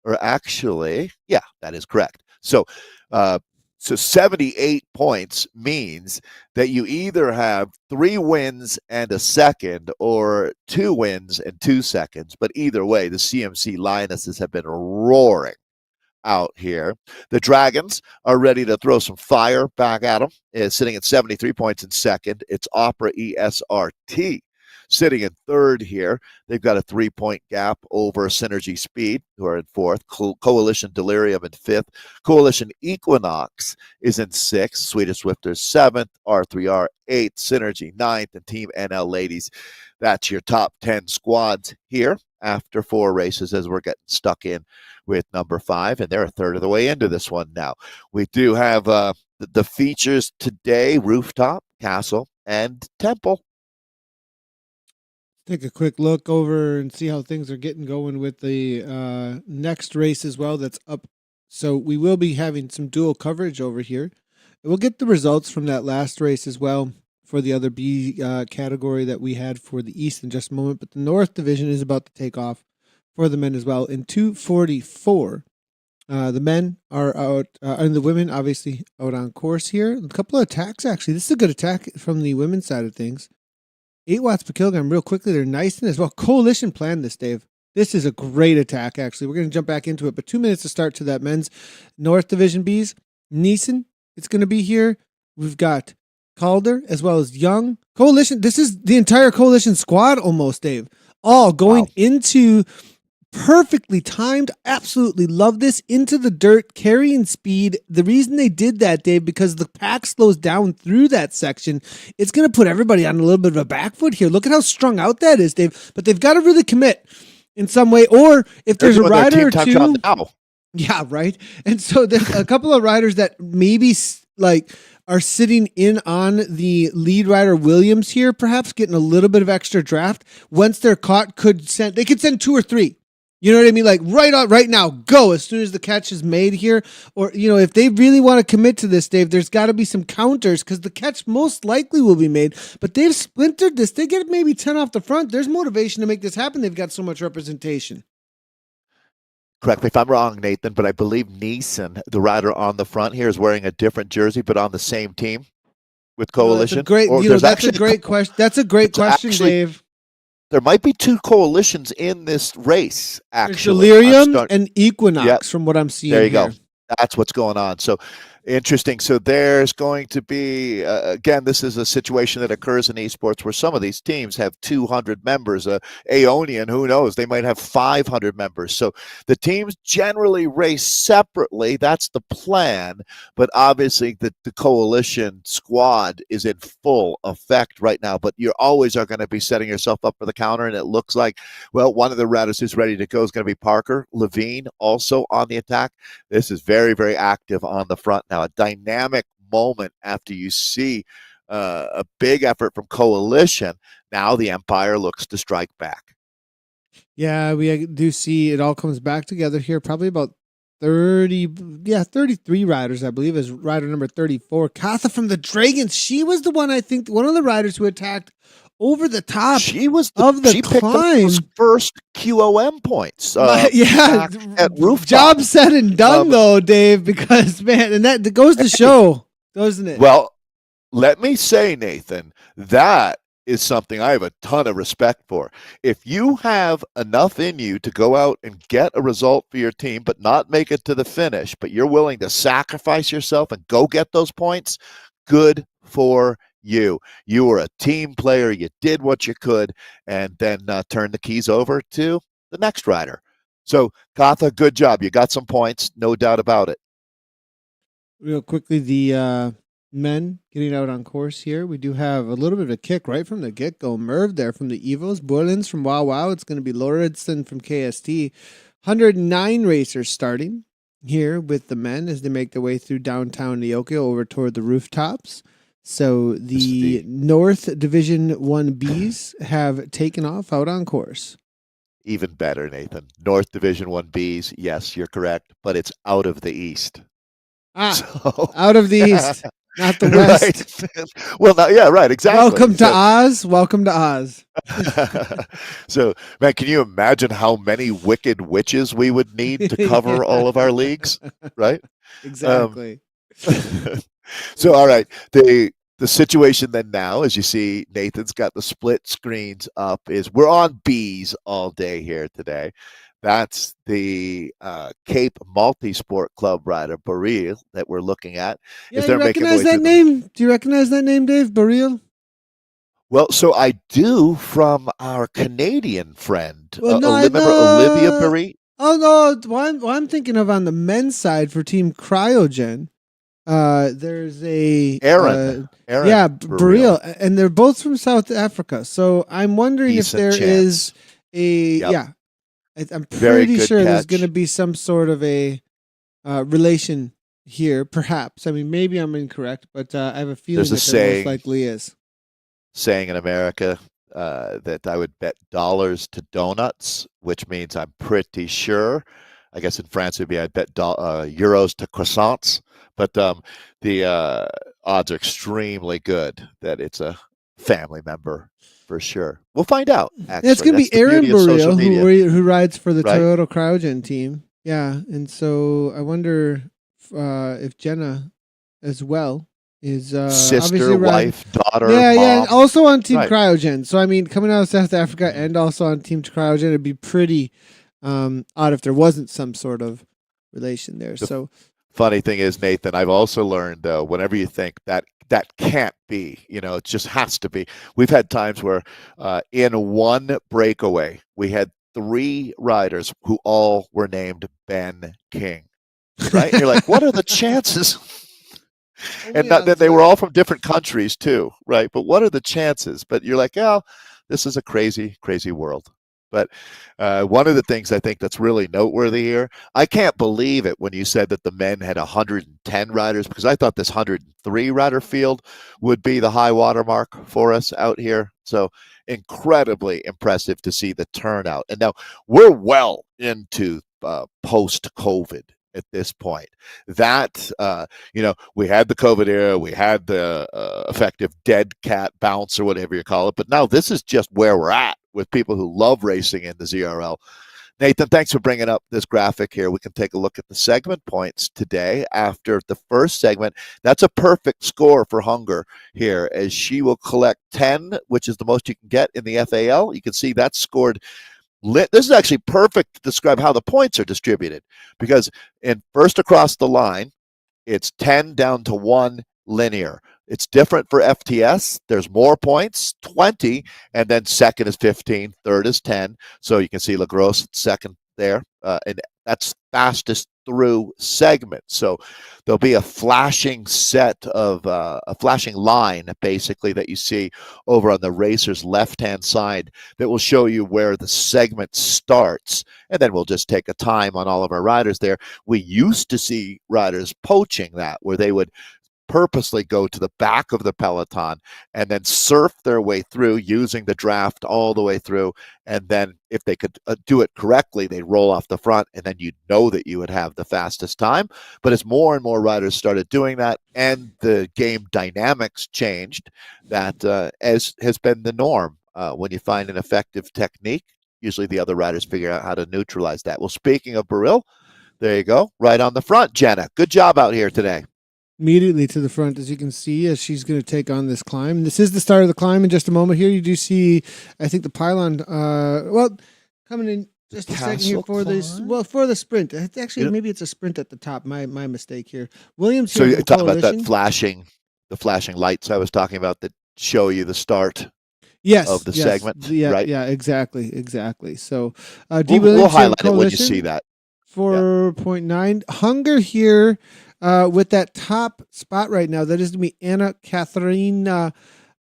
Or actually, yeah, that is correct. So So 78 points means that you either have 3 wins and a second or 2 wins and 2 seconds. But either way, the CMC Lionesses have been roaring out here. The Dragons are ready to throw some fire back at them. Is sitting at 73 points in second. It's Opera ESRT sitting in third here. They've got a 3-point gap over Synergy Speed, who are in fourth. Coalition Delirium in fifth. Coalition Equinox is in sixth. Swedish Swifters seventh. R3R eighth. Synergy ninth. And Team NL Ladies. That's your top 10 squads here after 4 races as we're getting stuck in with number 5. And they're a third of the way into this one now. We do have the features today: Rooftop, Castle, and Temple. Take a quick look over and see how things are getting going with the next race as well that's up. So we will be having some dual coverage over here. We'll get the results from that last race as well for the other B category that we had for the East in just a moment. But the North Division is about to take off for the men as well. In 2:44, the men are out, and the women obviously out on course here. A couple of attacks, actually. This is a good attack from the women's side of things. 8 watts per kilogram real quickly. They're nice and as well. Coalition planned this, Dave. This is a great attack, actually. We're going to jump back into it, but 2 minutes to start to that men's North Division Bs. Neeson, it's going to be here. We've got Calder as well as Young. Coalition, this is the entire Coalition squad almost, Dave. All going into perfectly timed. Absolutely love this. Into the dirt, carrying speed. The reason they did that, Dave, because the pack slows down through that section. It's going to put everybody on a little bit of a back foot here. Look at how strung out that is, Dave. But they've got to really commit in some way. Or if there's a rider or two. Yeah, right. And so there's a couple of riders that maybe like are sitting in on the lead rider Williams here, perhaps getting a little bit of extra draft. Once they're caught, they could send 2 or 3. You know what I mean? Like right now, go as soon as the catch is made here. Or, if they really want to commit to this, Dave, there's got to be some counters because the catch most likely will be made. But they've splintered this. They get maybe 10 off the front. There's motivation to make this happen. They've got so much representation. Correct me if I'm wrong, Nathan, but I believe Neeson, the rider on the front here, is wearing a different jersey, but on the same team with Coalition. That's a great question. That's a great question, Dave. There might be 2 coalitions in this race, actually. Delirium and Equinox, from what I'm seeing. There you go. That's what's going on. So interesting. So there's going to be, again, this is a situation that occurs in esports where some of these teams have 200 members. Aeonian, who knows? They might have 500 members. So the teams generally race separately. That's the plan. But obviously the coalition squad is in full effect right now. But you always are going to be setting yourself up for the counter. And it looks like, well, one of the riders who's ready to go is going to be Parker. Levine also on the attack. This is very, very active on the front. Now, a dynamic moment after you see a big effort from Coalition. Now the Empire looks to strike back. Yeah, we do see it all comes back together here. Probably about 33 riders, I believe, is rider number 34. Katha from the Dragons. She was the one, I think, one of the riders who attacked over the top. She was of the she climb. Picked up those first QOM points. At Rooftop. Job said and done, though, Dave, because, man, and that goes to show, doesn't it? Well, let me say, Nathan, that is something I have a ton of respect for. If you have enough in you to go out and get a result for your team, but not make it to the finish, but you're willing to sacrifice yourself and go get those points, good for you. You were a team player. You did what you could, and then turn the keys over to the next rider. So, Katha, good job. You got some points, no doubt about it. Real quickly, the men getting out on course here. We do have a little bit of a kick right from the get-go. Merv there from the Evos. Borlins from Wow Wow. It's going to be Lauritsen from KST. 109 racers starting here with the men as they make their way through downtown Neokia over toward the rooftops. So the North Division 1Bs have taken off out on course. Even better, Nathan. North Division 1Bs, yes, you're correct, but it's out of the East. Out of the East, not the West. Right. Well, right, exactly. Welcome to Oz. Welcome to Oz. So, man, can you imagine how many wicked witches we would need to cover all of our leagues, right? Exactly. So, all right, the situation then now, as you see, Nathan's got the split screens up. Is we're on bees all day here today. That's the Cape Multi-Sport Club rider, Baril, that we're looking at. Yeah, Is you they're making their recognize way that through the. name? Do you recognize that name, Dave? Baril? Well, so I do from our Canadian friend. Well, no, Remember Olivia no. Baril? Oh no, what I'm thinking of on the men's side for Team Cryogen. There's a Aaron Baril, Baril. and they're both from South Africa. So I'm wondering if Decent there is chance. a Yep. I'm Very pretty good sure there's going to catch. be some sort of a relation here. Perhaps. I mean, maybe I'm incorrect, but I have a feeling There's a that there most saying likely is. in America that I would bet dollars to donuts, which means I'm pretty sure. I guess in France it'd be I'd bet euros to croissants, but the odds are extremely good that it's a family member for sure. We'll find out. Yeah, it's Actually, gonna that's be the Aaron beauty of social Baril media, who rides for the right? Toyota Cryogen team. Yeah, and so I wonder if Jenna as well is obviously Sister, riding. wife, daughter, Yeah, yeah, and mom, also on Team right? Cryogen. So I mean, coming out of South Africa Mhm. and also on Team Cryogen, it'd be pretty odd if there wasn't some sort of relation there. The So funny thing is, Nathan, I've also learned though, whenever you think that can't be, it just has to be. We've had times where in one breakaway, we had three riders who all were named Ben King, right? And you're like, what are the chances? And only not on that they were Zwift. all from different countries too, right? But what are the chances? But you're like, oh, this is a crazy, crazy world. But one of the things I think that's really noteworthy here, I can't believe it when you said that the men had 110 riders, because I thought this 103 rider field would be the high water mark for us out here. So incredibly impressive to see the turnout. And now we're well into post COVID at this point. That we had the COVID era, we had the effective dead cat bounce or whatever you call it, but now this is just where we're at with people who love racing in the ZRL. Nathan, thanks for bringing up this graphic here. We can take a look at the segment points today after the first segment. That's a perfect score for Hunger here, as she will collect 10, which is the most you can get in the FAL. You can see that's scored. This is actually perfect to describe how the points are distributed, because in first across the line, it's 10 down to 1 linear. It's different for FTS. There's more points, 20, and then second is 15, third is 10. So you can see Lagros second there, and that's fastest through segment. So there'll be a flashing set of a flashing line, basically, that you see over on the racer's left-hand side that will show you where the segment starts, and then we'll just take a time on all of our riders there. We used to see riders poaching that, where they would purposely go to the back of the peloton and then surf their way through using the draft all the way through. And then if they could do it correctly, they'd roll off the front, and then you'd know that you would have the fastest time. But as more and more riders started doing that and the game dynamics changed, that as has been the norm, when you find an effective technique, usually the other riders figure out how to neutralize that. Well, speaking of Baril, there you go, right on the front, Jenna. Good job out here today. Immediately to the front, as you can see, as she's going to take on this climb. This is the start of the climb in just a moment here. You do see, I think, the pylon, coming in just a second here for this. Well, for the sprint. It's actually, maybe it's a sprint at the top. My mistake here. Williams So here you're from talking about that Coalition. the flashing lights I was talking about that show you the start of Yes, the yes, segment, yeah, right? yeah, exactly. So, D. We'll Williams here from highlight it when you see Coalition, that. Yeah. 4.9. Hunger here with that top spot right now. That is going to be Anna Katharina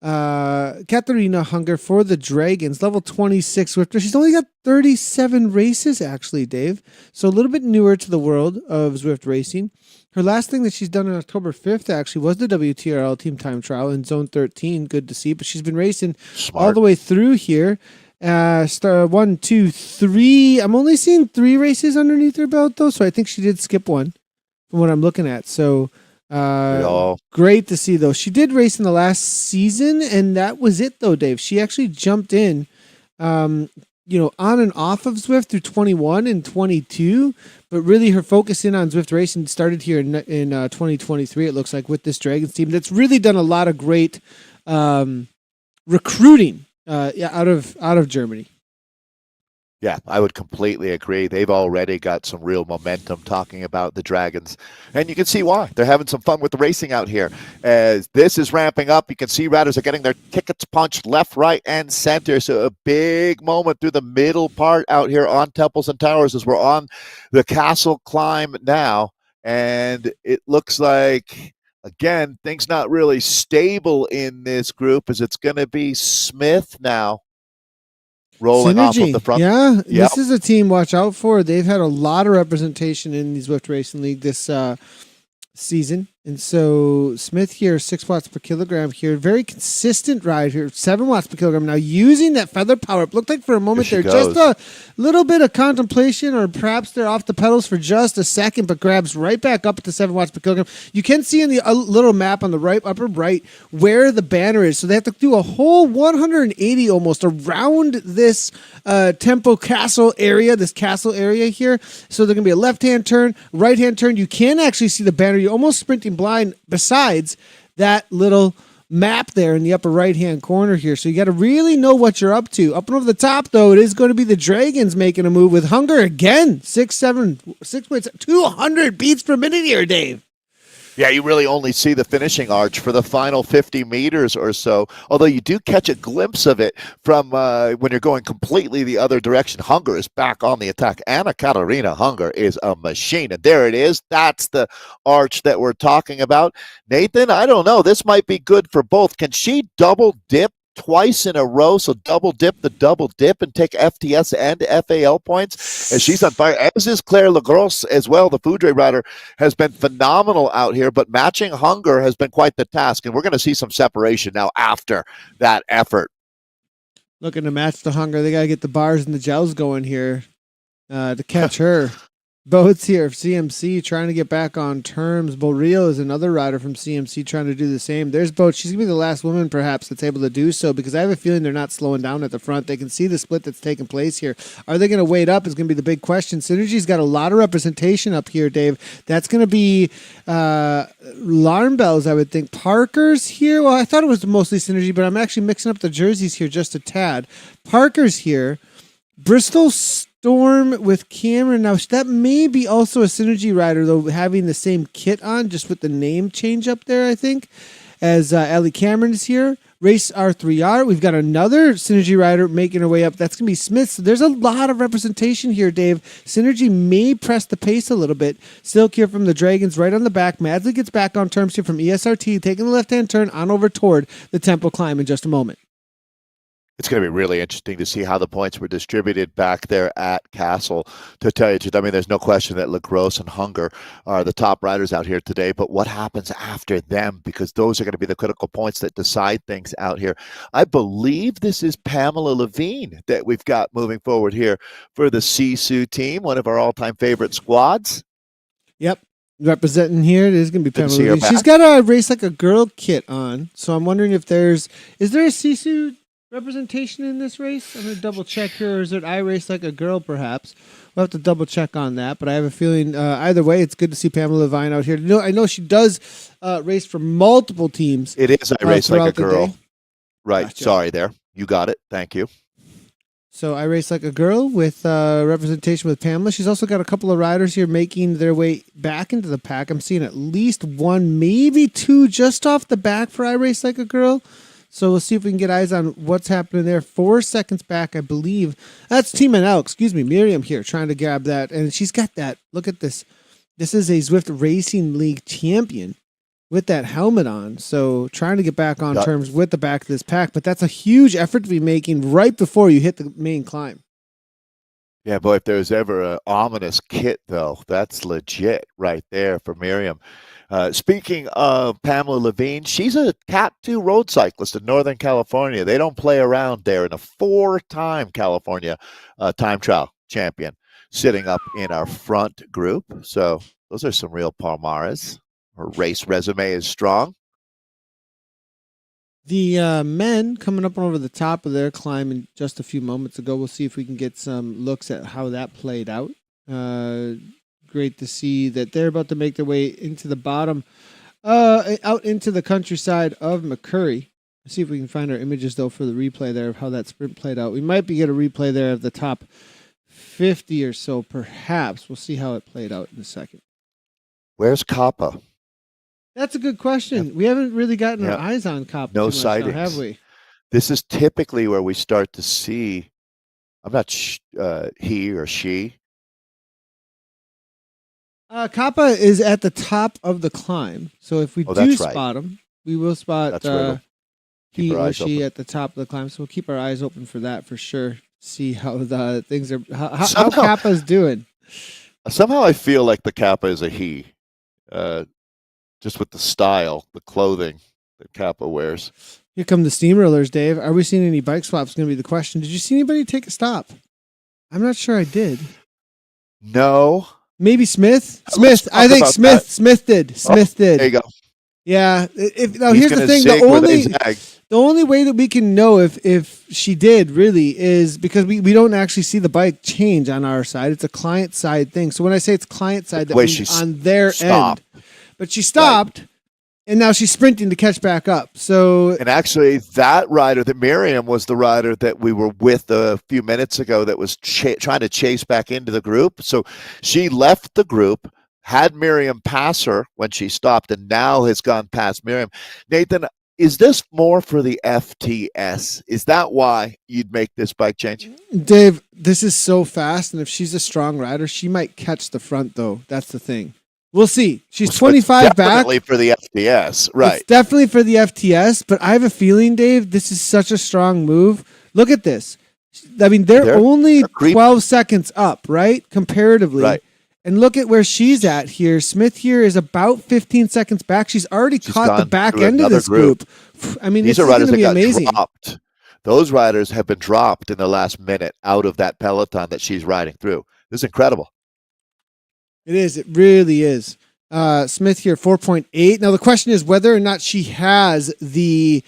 Hunger for the Dragons, level 26 Zwifter. She's only got 37 races, actually, Dave. So a little bit newer to the world of Zwift racing. Her last thing that she's done on October 5th, actually, was the WTRL team time trial in Zone 13. Good to see. But she's been racing all the way through here. Star 1, 2, 3. I'm only seeing 3 races underneath her belt, though. So I think she did skip one from what I'm looking at. So great to see, though. She did race in the last season, and that was it, though, Dave. She actually jumped in on and off of Zwift through 21 and 22, but really her focus in on Zwift racing started here in 2023. It looks like with this Dragons team that's really done a lot of great recruiting out of Germany. Yeah, I would completely agree. They've already got some real momentum talking about the Dragons. And you can see why. They're having some fun with the racing out here. As this is ramping up, you can see riders are getting their tickets punched left, right, and center. So a big moment through the middle part out here on Temples and Towers as we're on the castle climb now. And it looks like, again, things not really stable in this group as it's going to be Smith now. Rolling Synergy. off of the front. Yeah, This is a team watch out for. They've had a lot of representation in the Zwift Racing League this season. And so Smith here, 6 watts per kilogram here. Very consistent ride here, 7 watts per kilogram. Now using that feather power up. Looked like for a moment there, just a little bit of contemplation, or perhaps they're off the pedals for just a second, but grabs right back up to 7 watts per kilogram. You can see in the little map on the right, upper right, where the banner is. So they have to do a whole 180 almost around this Tempo Castle area, this castle area here. So they're going to be a left-hand turn, right-hand turn. You can actually see the banner. You're almost sprinting blind besides that little map there in the upper right hand corner here. So you got to really know what you're up to. Up and over the top, though, it is going to be the Dragons making a move with Hunger again. 200 beats per minute here, Dave. Yeah, you really only see the finishing arch for the final 50 meters or so, although you do catch a glimpse of it from when you're going completely the other direction. Hunger is back on the attack. Anna Katarina Hunger is a machine, and there it is. That's the arch that we're talking about. Nathan, I don't know. This might be good for both. Can she double dip twice in a row, so double dip and take FTS and FAL points, as she's on fire, as is Claire Lagros as well. The Foudre rider has been phenomenal out here, but matching Hunger has been quite the task, and we're going to see some separation now after that effort. Looking to match the Hunger. They got to get the bars and the gels going here to catch her. Boats here, CMC trying to get back on terms. Borrillo is another rider from CMC trying to do the same. There's Boat. She's going to be the last woman, perhaps, that's able to do so, because I have a feeling they're not slowing down at the front. They can see the split that's taking place here. Are they going to wait up is going to be the big question. Synergy's got a lot of representation up here, Dave. That's going to be alarm bells, I would think. Parker's here. Well, I thought it was mostly Synergy, but I'm actually mixing up the jerseys here just a tad. Parker's here. Bristol Storm with Cameron. Now, that may be also a Synergy rider, though, having the same kit on, just with the name change up there, I think, as Ellie Cameron is here. Race R3R. We've got another Synergy rider making her way up. That's going to be Smith. So there's a lot of representation here, Dave. Synergy may press the pace a little bit. Silk here from the Dragons right on the back. Madley gets back on terms here from ESRT, taking the left-hand turn on over toward the Temple climb in just a moment. It's going to be really interesting to see how the points were distributed back there at Castle. To tell you the truth, I mean, there's no question that Lagros and Hunger are the top riders out here today, but what happens after them? Because those are going to be the critical points that decide things out here. I believe this is Pamela Levine that we've got moving forward here for the Sisu team, one of our all-time favorite squads. Yep. Representing here, it is going to be Pamela Levine. She's got a Race Like a Girl kit on, so I'm wondering if is there a Sisu representation in this race? I'm going to double check here. Or is it I Race Like a Girl, perhaps? We'll have to double check on that, but I have a feeling either way, it's good to see Pamela Levine out here. I know she does race for multiple teams. It is I Race Like a Girl. Right. Gotcha. Sorry there. You got it. Thank you. So I Race Like a Girl with representation with Pamela. She's also got a couple of riders here making their way back into the pack. I'm seeing at least one, maybe two just off the back for I Race Like a Girl. So we'll see if we can get eyes on what's happening there. 4 seconds back, I believe. That's Team NL, excuse me. Miriam here trying to grab that. And she's got that. Look at this. This is a Zwift Racing League champion with that helmet on. So trying to get back on terms with the back of this pack. But that's a huge effort to be making right before you hit the main climb. Yeah, boy, if there's ever an ominous kit, though, that's legit right there for Miriam. Speaking of Pamela Levine, she's a Cat 2 road cyclist in Northern California. They don't play around there, and a 4-time California time trial champion sitting up in our front group. So those are some real palmares. Her race resume is strong. The men coming up over the top of their climb in just a few moments ago. We'll see if we can get some looks at how that played out. Great to see that they're about to make their way into the bottom, out into the countryside of McCurry. Let's see if we can find our images, though, for the replay there of how that sprint played out. We might be get a replay there of the top 50 or so, perhaps. We'll see how it played out in a second. Where's Kappa? That's a good question. Yep. We haven't really gotten our Yep. eyes on Kappa No too much now, sightings. have we? This is typically where we start to see, I'm not he or she. Kappa is at the top of the climb. So if we do that's right. spot him, we will spot That's right. Keep he our or eyes she open. at the top of the climb. So we'll keep our eyes open for that for sure. See how the things are, how Somehow- Kappa's doing. Somehow I feel like the Kappa is a he, just with the style, the clothing that Kappa wears. Here come the steamrollers, Dave. Are we seeing any bike swaps? Going to be the question. Did you see anybody take a stop? I'm not sure I did. No. Maybe Smith. Let's talk I think about Smith. that. Smith did. Smith did. There you go. Yeah. Now He's here's the gonna thing. zig where they zag. The only way that we can know if she did really is because we don't actually see the bike change on our side. It's a client side thing. So when I say it's client side, that Wait, means on their stopped. end. But she stopped, and now she's sprinting to catch back up. So And actually, that rider, that Miriam, was the rider that we were with a few minutes ago that was trying to chase back into the group. So she left the group, had Miriam pass her when she stopped, and now has gone past Miriam. Nathan, is this more for the FTS? Is that why you'd make this bike change? Dave, this is so fast, and if she's a strong rider, she might catch the front, though. That's the thing. We'll see. She's 25 back. Definitely for the FTS, right? It's definitely for the FTS, but I have a feeling, Dave, this is such a strong move. Look at this. I mean, they're only 12 seconds up, right? Comparatively. Right. And look at where she's at here. Smith here is about 15 seconds back. She's already caught the back end of this group. I mean, these this are is going riders to be that amazing. got dropped. Those riders have been dropped in the last minute out of that peloton that she's riding through. This is incredible. It is. It really is. Smith here, 4.8. Now, the question is whether or not she has the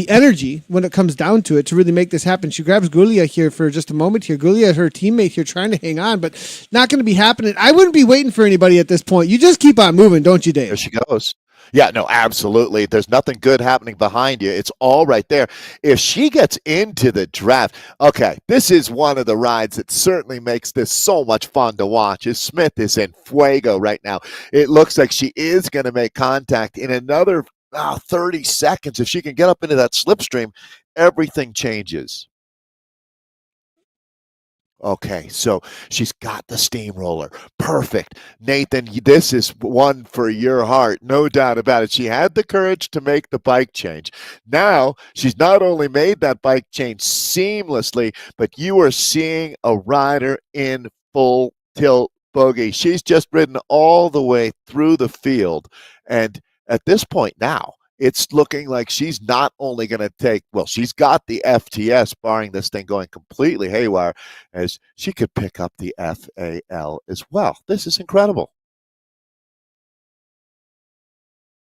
energy when it comes down to it to really make this happen. She grabs Gulia here for just a moment here. Gulia, her teammate here, trying to hang on, but not going to be happening. I wouldn't be waiting for anybody at this point. You just keep on moving, don't you, Dave? There she goes. Yeah, no, absolutely. There's nothing good happening behind you. It's all right there. If she gets into the draft, okay, this is one of the rides that certainly makes this so much fun to watch. Is Smith is in fuego right now. It looks like she is going to make contact in another 30 seconds. If she can get up into that slipstream, everything changes. Okay, so she's got the steamroller. Perfect. Nathan, this is one for your heart. No doubt about it. She had the courage to make the bike change. Now, she's not only made that bike change seamlessly, but you are seeing a rider in full tilt bogey. She's just ridden all the way through the field. And at this point now, it's looking like she's not only going to take, well, she's got the FTS, barring this thing going completely haywire, as she could pick up the FAL as well. This is incredible.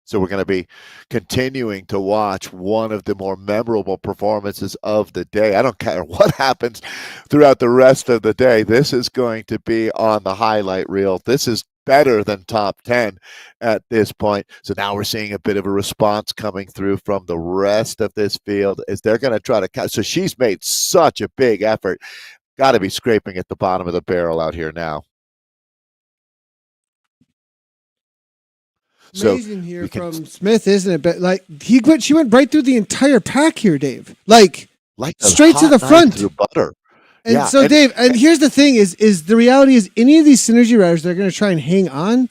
So we're going to be continuing to watch one of the more memorable performances of the day. I don't care what happens throughout the rest of the day. This is going to be on the highlight reel. This is better than top 10 at this point. So now we're seeing a bit of a response coming through from the rest of this field as they're going to try to catch. So she's made such a big effort. Got to be scraping at the bottom of the barrel out here now. Amazing here from Smith, isn't it? But like she went right through the entire pack here, Dave. Like straight to the front. Through butter. And yeah, so, Dave, and here's the thing: is the reality is any of these synergy riders that are going to try and hang on,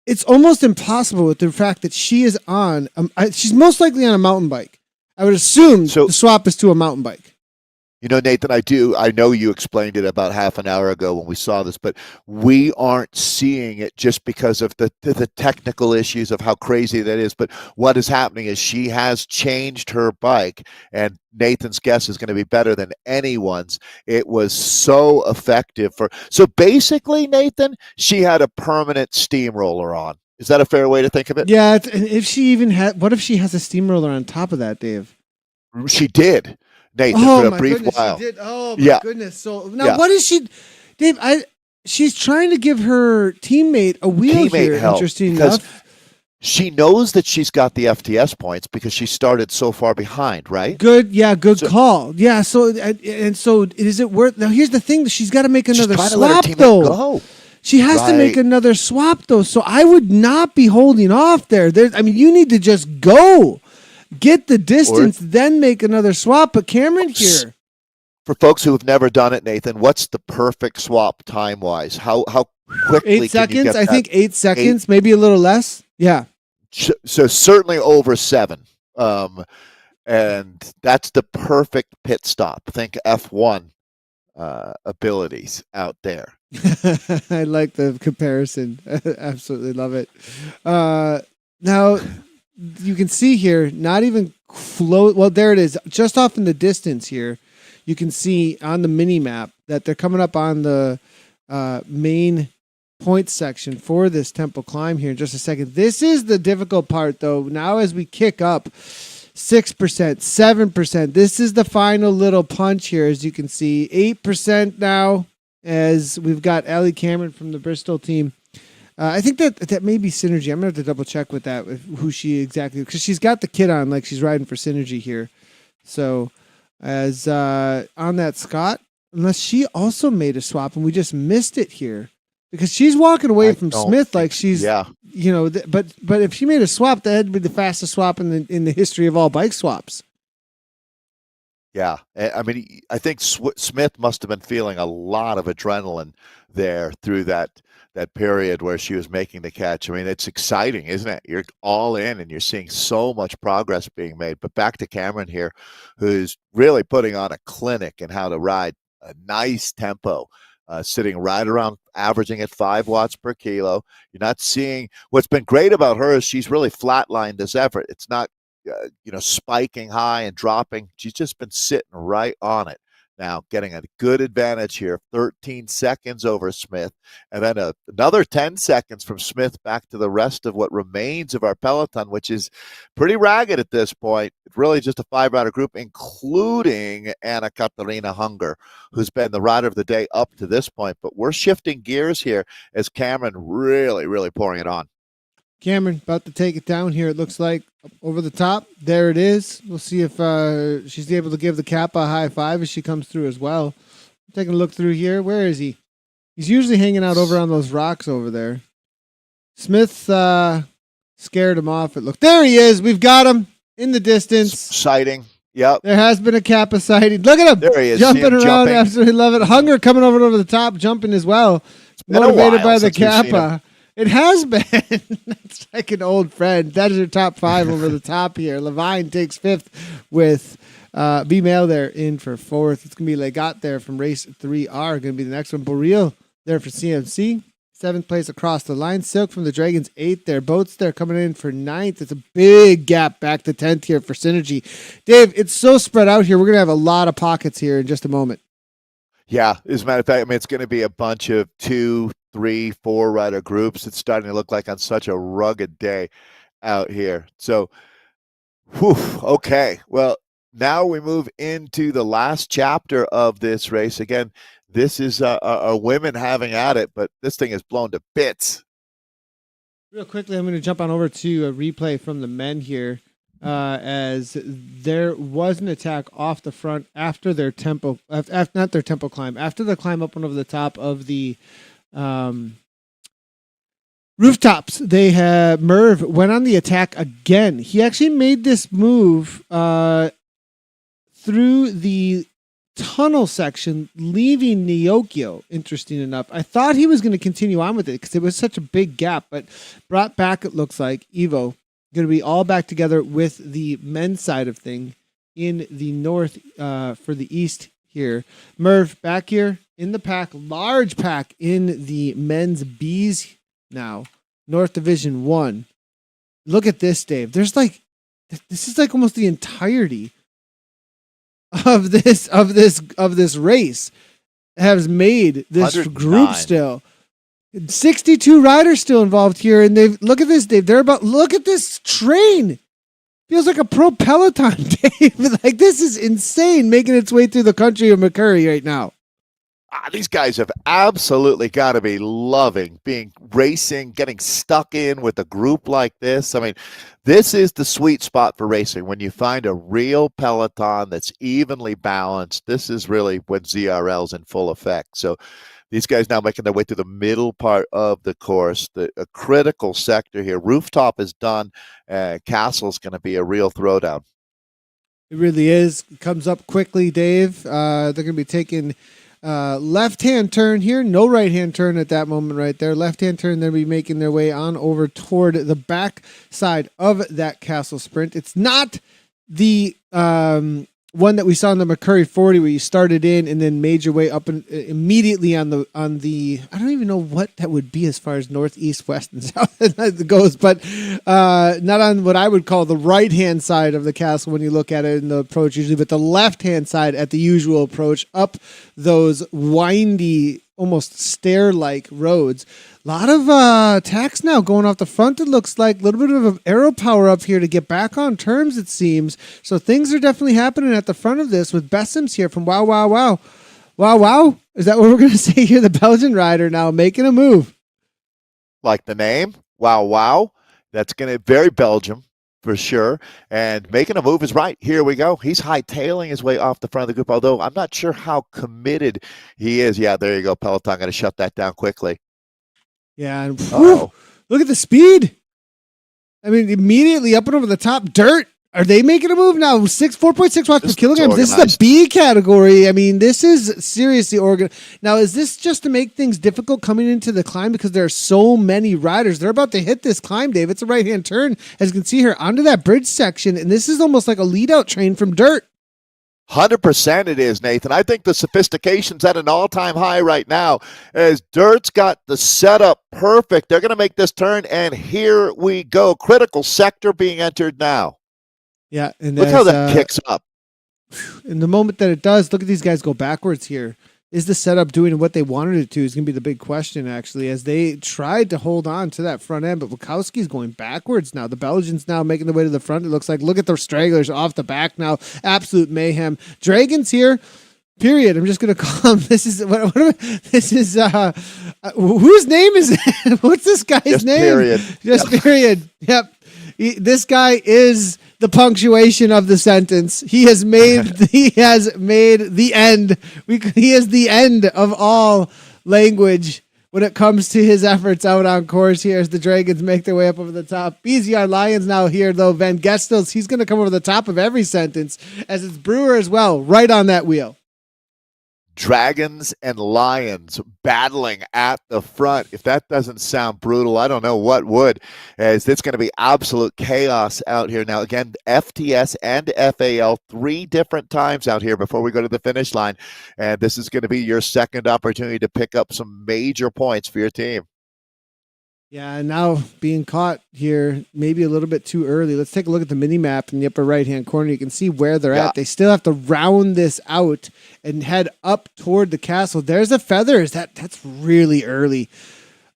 it's almost impossible with the fact that she is on. She's most likely on a mountain bike. I would assume the swap is to a mountain bike. You know, Nathan, I know you explained it about half an hour ago when we saw this, but we aren't seeing it just because of the technical issues of how crazy that is. But what is happening is she has changed her bike, and Nathan's guess is going to be better than anyone's. It was so effective so basically, Nathan, she had a permanent steamroller on. Is that a fair way to think of it? Yeah, and if she even had, what if she has a steamroller on top of that, Dave? She did, Nathan, Oh for a my brief goodness, while. she did. Oh my Yeah, goodness. So now, yeah. what is she, Dave? She's trying to give her teammate a wheel Teammate here. help, Interesting because enough. she knows that she's got the FTS points because she started so far behind, right? Good, yeah, good So call. Yeah, so and so is it worth? Now here's the thing: she's got to make she's another trying to let her swap teammate though. go. She has to make Right. another swap though. So I would not be holding off there. I mean, you need to just go, get the Or distance, then make another swap. But Cameron here, for folks who have never done it, Nathan, what's the perfect swap time wise? How quickly 8 can you seconds. get I that? think 8 seconds, maybe a little less. Yeah. So certainly over 7. And that's the perfect pit stop. Think F1 abilities out there. I like the comparison. Absolutely love it. Now you can see here, not even float. Well, there it is, just off in the distance here. You can see on the mini map that they're coming up on the main point section for this temple climb here in just a second. This is the difficult part, though. Now, as we kick up 6%, 7%, this is the final little punch here, as you can see. 8% now, as we've got Ellie Cameron from the Bristol team. I think that may be Synergy. I'm going to have to double check with that, with who she exactly, because she's got the kit on like she's riding for Synergy here. So, as on that Scott, unless she also made a swap and we just missed it here, because she's walking away from Smith like she's, you know, but if she made a swap, that had to be the fastest swap in the history of all bike swaps. Yeah, I mean, I think Smith must have been feeling a lot of adrenaline there through that period where she was making the catch. I mean, it's exciting, isn't it? You're all in and you're seeing so much progress being made. But back to Cameron here, who's really putting on a clinic in how to ride a nice tempo, sitting right around averaging at 5 watts per kilo. You're not seeing, what's been great about her is she's really flatlined this effort. It's not spiking high and dropping. She's just been sitting right on it. Now, getting a good advantage here, 13 seconds over Smith, and then another 10 seconds from Smith back to the rest of what remains of our peloton, which is pretty ragged at this point. It's really just a 5-rider group, including Anna Katarina Hunger, who's been the rider of the day up to this point. But we're shifting gears here as Cameron really, really pouring it on. Cameron about to take it down here. It looks like over the top. There it is. We'll see if she's able to give the Kappa a high five as she comes through as well. Taking a look through here. Where is he? He's usually hanging out over on those rocks over there. Smith scared him off. It looked. There he is. We've got him in the distance. Sighting. Yep. There has been a Kappa sighting. Look at him. There he is. Jumping around. Jumping. Absolutely love it. Hunger coming over the top, jumping as well. Motivated by the Kappa. It has been. That's like an old friend. That is your top 5 over the top here. Levine takes 5th with EMEAW there in for 4th. It's going to be Legat there from race 3R. Going to be the next one. Boreal there for CMC. 7th place across the line. Silk from the Dragons 8th there. Boats there coming in for 9th. It's a big gap back to 10th here for Synergy. Dave, it's so spread out here. We're going to have a lot of pockets here in just a moment. Yeah, as a matter of fact, I mean, it's going to be a bunch of 2, 3, 4 rider groups. It's starting to look like on such a rugged day out here. So, okay. Well, now we move into the last chapter of this race. Again, this is our women having at it, but this thing is blown to bits. Real quickly, I'm going to jump on over to a replay from the men here. As there was an attack off the front after their tempo, not their tempo climb, after the climb up and over the top of the rooftops. They had Merv went on the attack again. He actually made this move through the tunnel section, leaving Neokyo. Interesting enough, I thought he was going to continue on with it because it was such a big gap, but brought back. It looks like Evo. Going to be all back together with the men's side of thing in the north for the east here. Merv back here in the pack, large pack in the men's Bs now. North Division 1. Look at this, Dave. This is like almost the entirety of this race has made this group still. 62 riders still involved here, and look at this, Dave. Look at this train. Feels like a pro Peloton, Dave. Like, this is insane, making its way through the country of McCurry right now. These guys have absolutely got to be loving being racing, getting stuck in with a group like this. I mean, this is the sweet spot for racing. When you find a real peloton that's evenly balanced, this is really when ZRL's in full effect. So these guys now making their way to the middle part of the course, a critical sector here. Rooftop is done. Castle's going to be a real throwdown. It really is. It comes up quickly, Dave. They're going to be taking left-hand turn here. No right-hand turn at that moment right there. Left-hand turn, they'll be making their way on over toward the back side of that Castle Sprint. It's not the one that we saw in the McCurry 40 where you started in and then made your way up and immediately on the I don't even know what that would be as far as north, east, west, and south goes, but not on what I would call the right-hand side of the castle when you look at it in the approach usually, but the left-hand side at the usual approach up those windy, almost stair-like roads. A lot of attacks now going off the front, it looks like. A little bit of an aero power up here to get back on terms, it seems. So things are definitely happening at the front of this with Bessems here from Wow Wow Wow. Wow Wow? Is that what we're going to say here? The Belgian rider now making a move. Like the name, Wow Wow. That's going to be very Belgium for sure. And making a move is right. Here we go. He's hightailing his way off the front of the group, although I'm not sure how committed he is. Yeah, there you go. Peloton going to shut that down quickly. Yeah, and look at the speed. I mean, immediately up and over the top. Dirt. Are they making a move now? 4.6 watts per kilogram. This is the B category. I mean, this is seriously organized. Now, is this just to make things difficult coming into the climb because there are so many riders? They're about to hit this climb, Dave. It's a right-hand turn, as you can see here, onto that bridge section, and this is almost like a lead-out train from dirt. 100% it is, Nathan. I think the sophistication's at an all-time high right now as Dirt's got the setup perfect. They're going to make this turn, and here we go. Critical sector being entered now. Yeah. And look how that kicks up. In the moment that it does, look at these guys go backwards here. Is the setup doing what they wanted it to is going to be the big question, actually, as they tried to hold on to that front end, but Wachowski's going backwards now. The Belgians now making their way to the front, it looks like. Look at the stragglers off the back now. Absolute mayhem. Dragons here, period. I'm just going to call him. This is, whose name is it? What's this guy's just name? Period. Just period. Yep. This guy is the punctuation of the sentence. He has made the end. He is the end of all language when it comes to his efforts out on course here as the Dragons make their way up over the top. BZR Lions now here, though. Van Gestels, he's going to come over the top of every sentence, as it's Brewer as well, right on that wheel. Dragons and Lions battling at the front. If that doesn't sound brutal, I don't know what would, as it's going to be absolute chaos out here. Now, again, FTS and FAL, 3 different times out here before we go to the finish line, and this is going to be your second opportunity to pick up some major points for your team. Yeah, and now being caught here maybe a little bit too early. Let's take a look at the mini map in the upper right-hand corner. You can see where they're at. They still have to round this out and head up toward the castle. There's a feather. That's really early.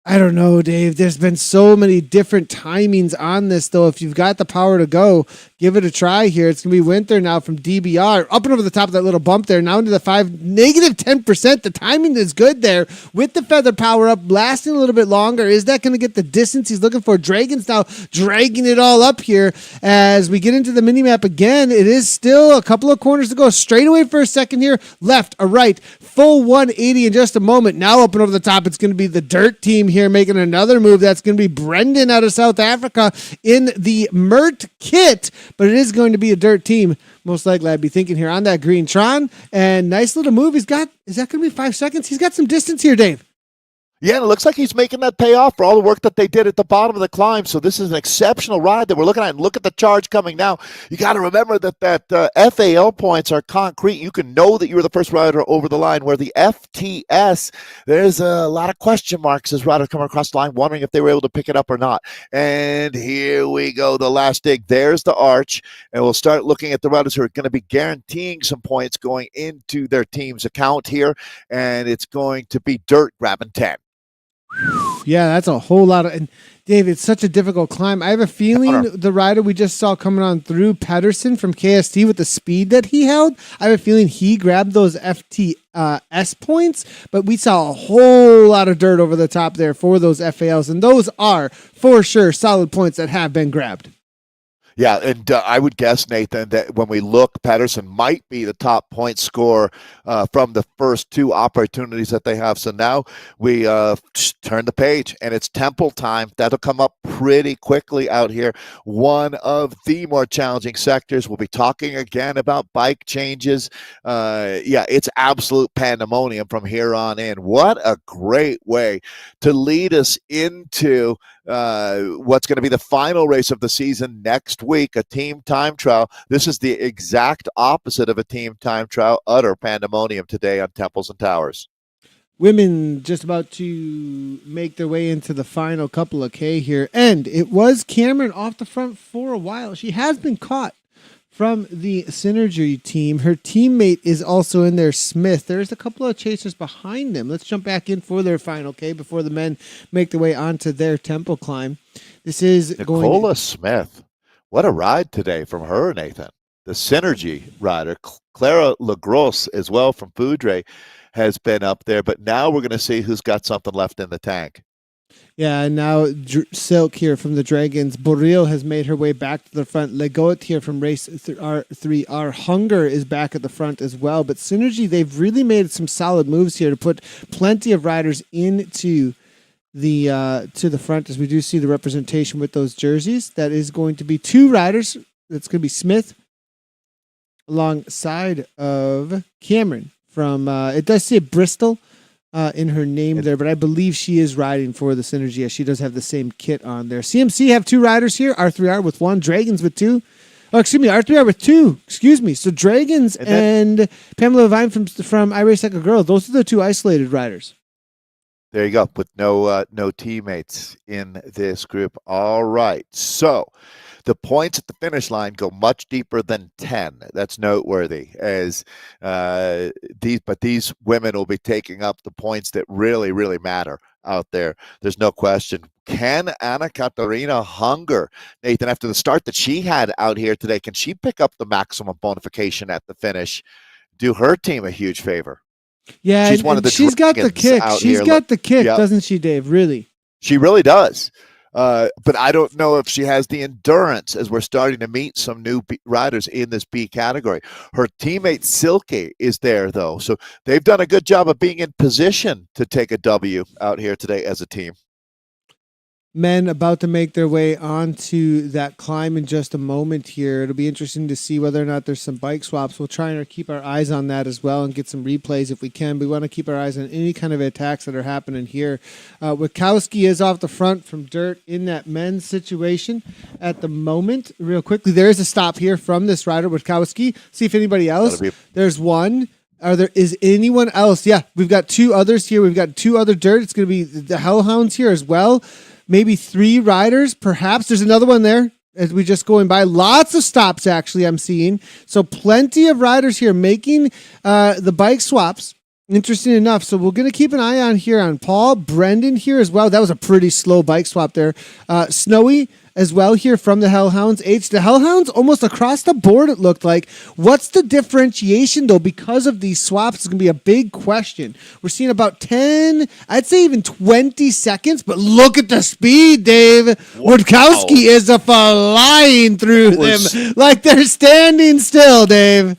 I don't know, Dave. There's been so many different timings on this, though. If you've got the power to go, give it a try here. It's going to be Winter now from DBR. Up and over the top of that little bump there. Now into the 5, negative 10%. The timing is good there with the feather power up, lasting a little bit longer. Is that going to get the distance he's looking for? Dragons now dragging it all up here as we get into the mini-map again. It is still a couple of corners to go. Straight away for a second here. Left, a right. Full 180 in just a moment. Now up and over the top, it's going to be the Dirt team here making another move. That's going to be Brendan out of South Africa in the Mert kit, but it is going to be a Dirt team. Most likely, I'd be thinking here on that green Tron. And nice little move. Is that going to be 5 seconds? He's got some distance here, Dave. Yeah, and it looks like he's making that pay off for all the work that they did at the bottom of the climb. So this is an exceptional ride that we're looking at. And look at the charge coming now. You got to remember that FAL points are concrete. You can know that you were the first rider over the line, where the FTS, there's a lot of question marks as riders come across the line, wondering if they were able to pick it up or not. And here we go, the last dig. There's the arch. And we'll start looking at the riders who are going to be guaranteeing some points going into their team's account here. And it's going to be Dirt grabbing 10. Yeah, that's a whole lot of. And Dave, it's such a difficult climb. I have a feeling the rider we just saw coming on through, Pedersen from KST, with the speed that he held, I have a feeling he grabbed those FTS points, but we saw a whole lot of dirt over the top there for those FALs, and those are for sure solid points that have been grabbed. Yeah, and I would guess, Nathan, that when we look, Pedersen might be the top point scorer from the first two opportunities that they have. So now we turn the page, and it's Temple time. That'll come up pretty quickly out here. One of the more challenging sectors. We'll be talking again about bike changes. Yeah, it's absolute pandemonium from here on in. What a great way to lead us into what's going to be the final race of the season next week, a team time trial. This is the exact opposite of a team time trial. Utter pandemonium today on Temples and Towers. Women just about to make their way into the final couple of K here. And it was Cameron off the front for a while. She has been caught from the Synergy team. Her teammate is also in there, Smith. There's a couple of chasers behind them. Let's jump back in for their final K before the men make their way onto their temple climb. This is Nicola Smith. What a ride today from her, Nathan. The Synergy rider. Clara Lagrosse as well from Foudre has been up there, but now we're going to see who's got something left in the tank. Yeah, and now Silk here from the Dragons. Boril has made her way back to the front. Legoet here from race R3. Our Hunger is back at the front as well. But Synergy, they've really made some solid moves here to put plenty of riders into the to the front, as we do see the representation with those jerseys. That is going to be two riders. That's going to be Smith alongside of Cameron from, it does say Bristol in her name there, but I believe she is riding for the Synergy. Yes, she does have the same kit on there. CMC have two riders here, R3R with one, Dragons with two. Oh, excuse me, R3R with two. Excuse me. So Dragons and Pamela Vine from I Race Like a Girl, those are the two isolated riders. There you go, with no teammates in this group. All right, so the points at the finish line go much deeper than 10. That's noteworthy, as these women will be taking up the points that really, really matter out there. There's no question. Can Anna Katarina Hunger, Nathan, after the start that she had out here today, can she pick up the maximum bonification at the finish, do her team a huge favor? Yeah, she's one of the she's got the kick. She's got the kick, doesn't she, Dave? Really? She really does. But I don't know if she has the endurance, as we're starting to meet some new riders in this B category. Her teammate Silke is there, though. So they've done a good job of being in position to take a W out here today as a team. Men about to make their way onto that climb in just a moment here. It'll be interesting to see whether or not there's some bike swaps. We'll try and keep our eyes on that as well and get some replays if we can. We want to keep our eyes on any kind of attacks that are happening here. Witkowski is off the front from dirt in that men's situation at the moment. Real quickly, there is a stop here from this rider, Witkowski. See if anybody else. There's one. Is anyone else? Yeah, we've got two others here. We've got two other dirt. It's going to be the Hellhounds here as well. Maybe three riders, perhaps. There's another one there as we just going by. Lots of stops, actually, I'm seeing. So plenty of riders here making the bike swaps. Interesting enough. So we're going to keep an eye on here on Paul. Brendan here as well. That was a pretty slow bike swap there. Snowy as well here from the Hellhounds. The Hellhounds almost across the board, it looked like. What's the differentiation, though, because of these swaps? It's going to be a big question. We're seeing about 10, I'd say even 20 seconds, but look at the speed, Dave. Wow. Witkowski is flying through them like they're standing still, Dave.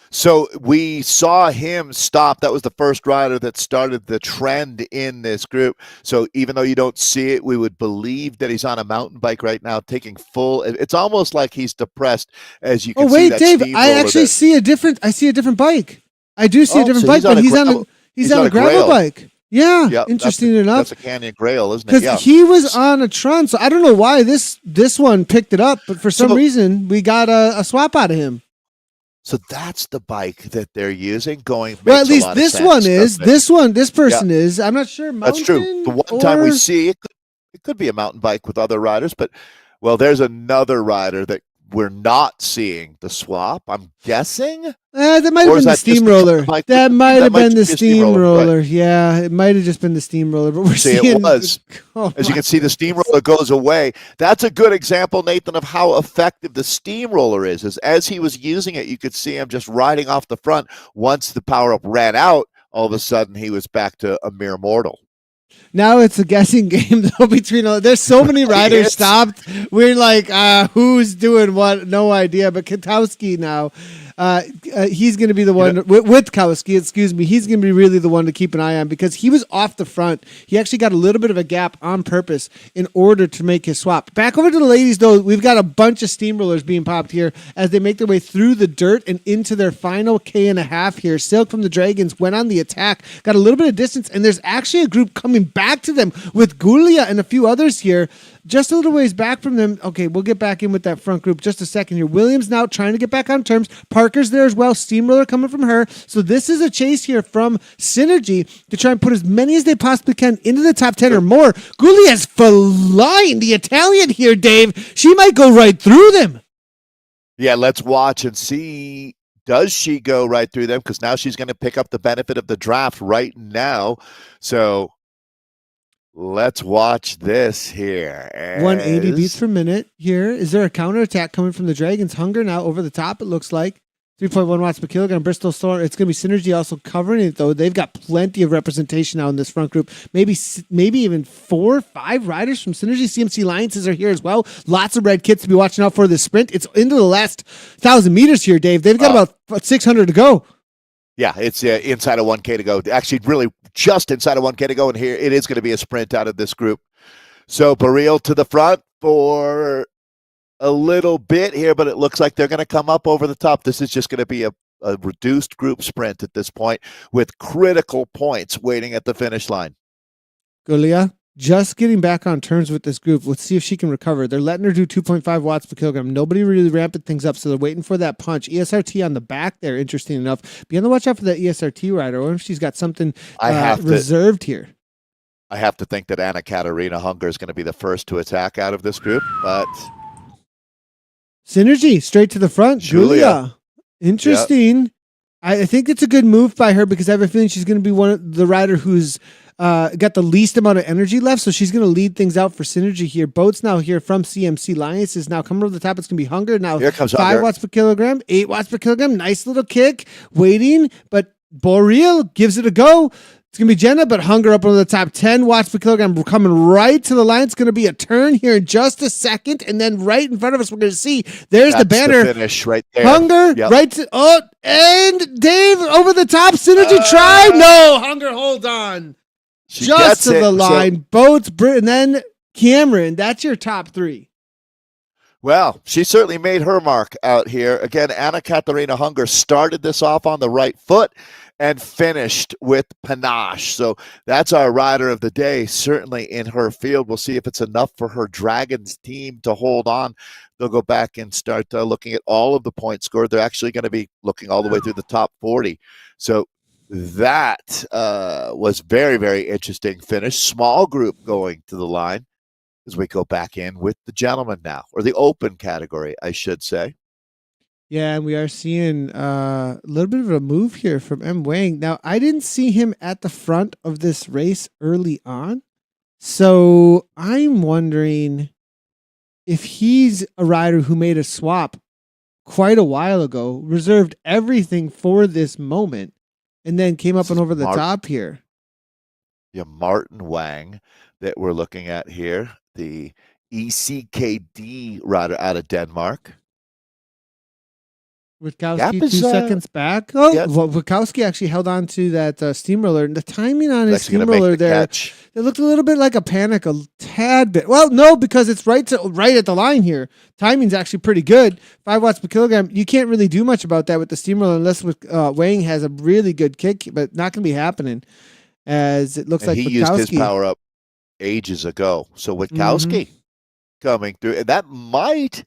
So we saw him stop. That was the first rider that started the trend in this group. So even though you don't see it, we would believe that he's on a mountain bike right now, taking full. It's almost like he's depressed, as you can see. Oh wait, Dave! I actually see a different. I see a different bike. I do see a different bike, but he's on a gravel bike. Yeah, yep, interesting enough. That's a Canyon Grail, isn't it? Because he was on a Tron, so I don't know why this one picked it up, but for some reason we got a swap out of him. So that's the bike that they're using. Well, at least this one is. This person is. I'm not sure. That's true. The one time we see it could be a mountain bike with other riders, but well, there's another rider that we're not seeing the swap, I'm guessing. That might have Or been is the that just because steamroller. of Mike? That might have been the just be a steamroller, steamroller. Yeah, it might have just been the steamroller. But we're See, it seeing. was. Oh As you my can see, the goodness. steamroller goes away. That's a good example, Nathan, of how effective the steamroller is. As he was using it, you could see him just riding off the front. Once the power-up ran out, all of a sudden he was back to a mere mortal. Now it's a guessing game though between all. There's so many riders stopped. We're like, who's doing what? No idea. But Katowski now, he's going to be the one with Kowski. Excuse me. He's going to be really the one to keep an eye on because he was off the front. He actually got a little bit of a gap on purpose in order to make his swap. Back over to the ladies though. We've got a bunch of steamrollers being popped here as they make their way through the dirt and into their final K.5 here. Silk from the Dragons went on the attack, got a little bit of distance, and there's actually a group coming back to them with Gulia and a few others here, just a little ways back from them. Okay, we'll get back in with that front group just a second here. Williams now trying to get back on terms. Parker's there as well. Steamroller coming from her. So this is a chase here from Synergy to try and put as many as they possibly can into the top 10 or more. Gulia's flying the Italian here, Dave. She might go right through them. Yeah, let's watch and see. Does she go right through them? Because now she's going to pick up the benefit of the draft right now. So let's watch this here. 180 beats per minute here. Is there a counterattack coming from the Dragons? Hunger now over the top, it looks like. 3.1 watts per kilogram. Bristol Storm. It's going to be Synergy also covering it, though. They've got plenty of representation now in this front group. Maybe even 4 or 5 riders from Synergy. CMC Alliances are here as well. Lots of red kits to be watching out for this sprint. It's into the last 1,000 meters here, Dave. They've got about 600 to go. Yeah, it's inside of 1K to go. Actually, really just inside of 1K to go. And here it is going to be a sprint out of this group. So Baril to the front for a little bit here, but it looks like they're going to come up over the top. This is just going to be a reduced group sprint at this point with critical points waiting at the finish line. Gulia just getting back on terms with this group. Let's see if she can recover. They're letting her do 2.5 watts per kilogram. Nobody really ramping things up, so they're waiting for that punch. ESRT on the back there, interesting enough. Be on the watch out for that ESRT rider. I wonder if she's got something reserved here. I have to think that Anna Katarina Hunger is going to be the first to attack out of this group, but Synergy straight to the front. Julia. Interesting. Yep. I think it's a good move by her because I have a feeling she's going to be one of the rider who's got the least amount of energy left, so she's going to lead things out for Synergy here. Boats now here from CMC Alliance is now coming over the top. It's going to be Hunger now. Here comes 5 Hunger. Watts per kilogram, 8 watts per kilogram. Nice little kick. Waiting, but Boreal gives it a go. It's going to be Jenna, but Hunger up on the top. 10 watts per kilogram. We're coming right to the line. It's going to be a turn here in just a second. And then right in front of us, we're going to see there's the banner. The finish right there. Hunger, right to, and Dave over the top. Synergy try. No, Hunger, hold on. Just to the line. So, Boats, and then Cameron. That's your top 3. Well, she certainly made her mark out here. Again, Anna Katarina Hunger started this off on the right foot and finished with panache. So that's our rider of the day, certainly in her field. We'll see if it's enough for her Dragons team to hold on. They'll go back and start looking at all of the points scored. They're actually going to be looking all the way through the top 40. So that was very, very interesting finish. Small group going to the line as we go back in with the gentlemen now, or the open category, I should say. Yeah, and we are seeing a little bit of a move here from M. Wang. Now, I didn't see him at the front of this race early on, so I'm wondering if he's a rider who made a swap quite a while ago, reserved everything for this moment, and then came up and over the top here. Yeah, Martin Wang that we're looking at here, the ECKD rider out of Denmark. Witkowski 2 seconds back. Oh, yeah. Well, Witkowski actually held on to that steamroller. The timing on his steamroller there, it looked a little bit like a panic, a tad bit. Well, no, because it's right at the line here. Timing's actually pretty good. 5 watts per kilogram. You can't really do much about that with the steamroller unless Wang has a really good kick, but not going to be happening as it looks like he used his power up ages ago. So Witkowski coming through, and that might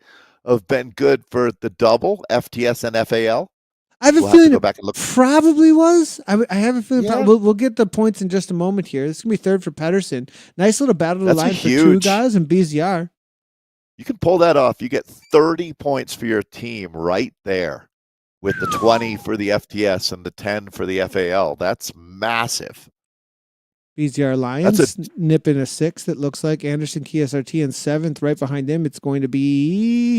have been good for the double FTS and FAL. I have a feeling it probably was. I have a feeling we'll get the points in just a moment here. This is going to be third for Pedersen. Nice little battle of the line for True Guys and BZR. You can pull that off. You get 30 points for your team right there with the 20 for the FTS and the 10 for the FAL. That's massive. BZR Lions nipping a 6th, it looks like. Anderson KSRT in 7th. Right behind him, it's going to be,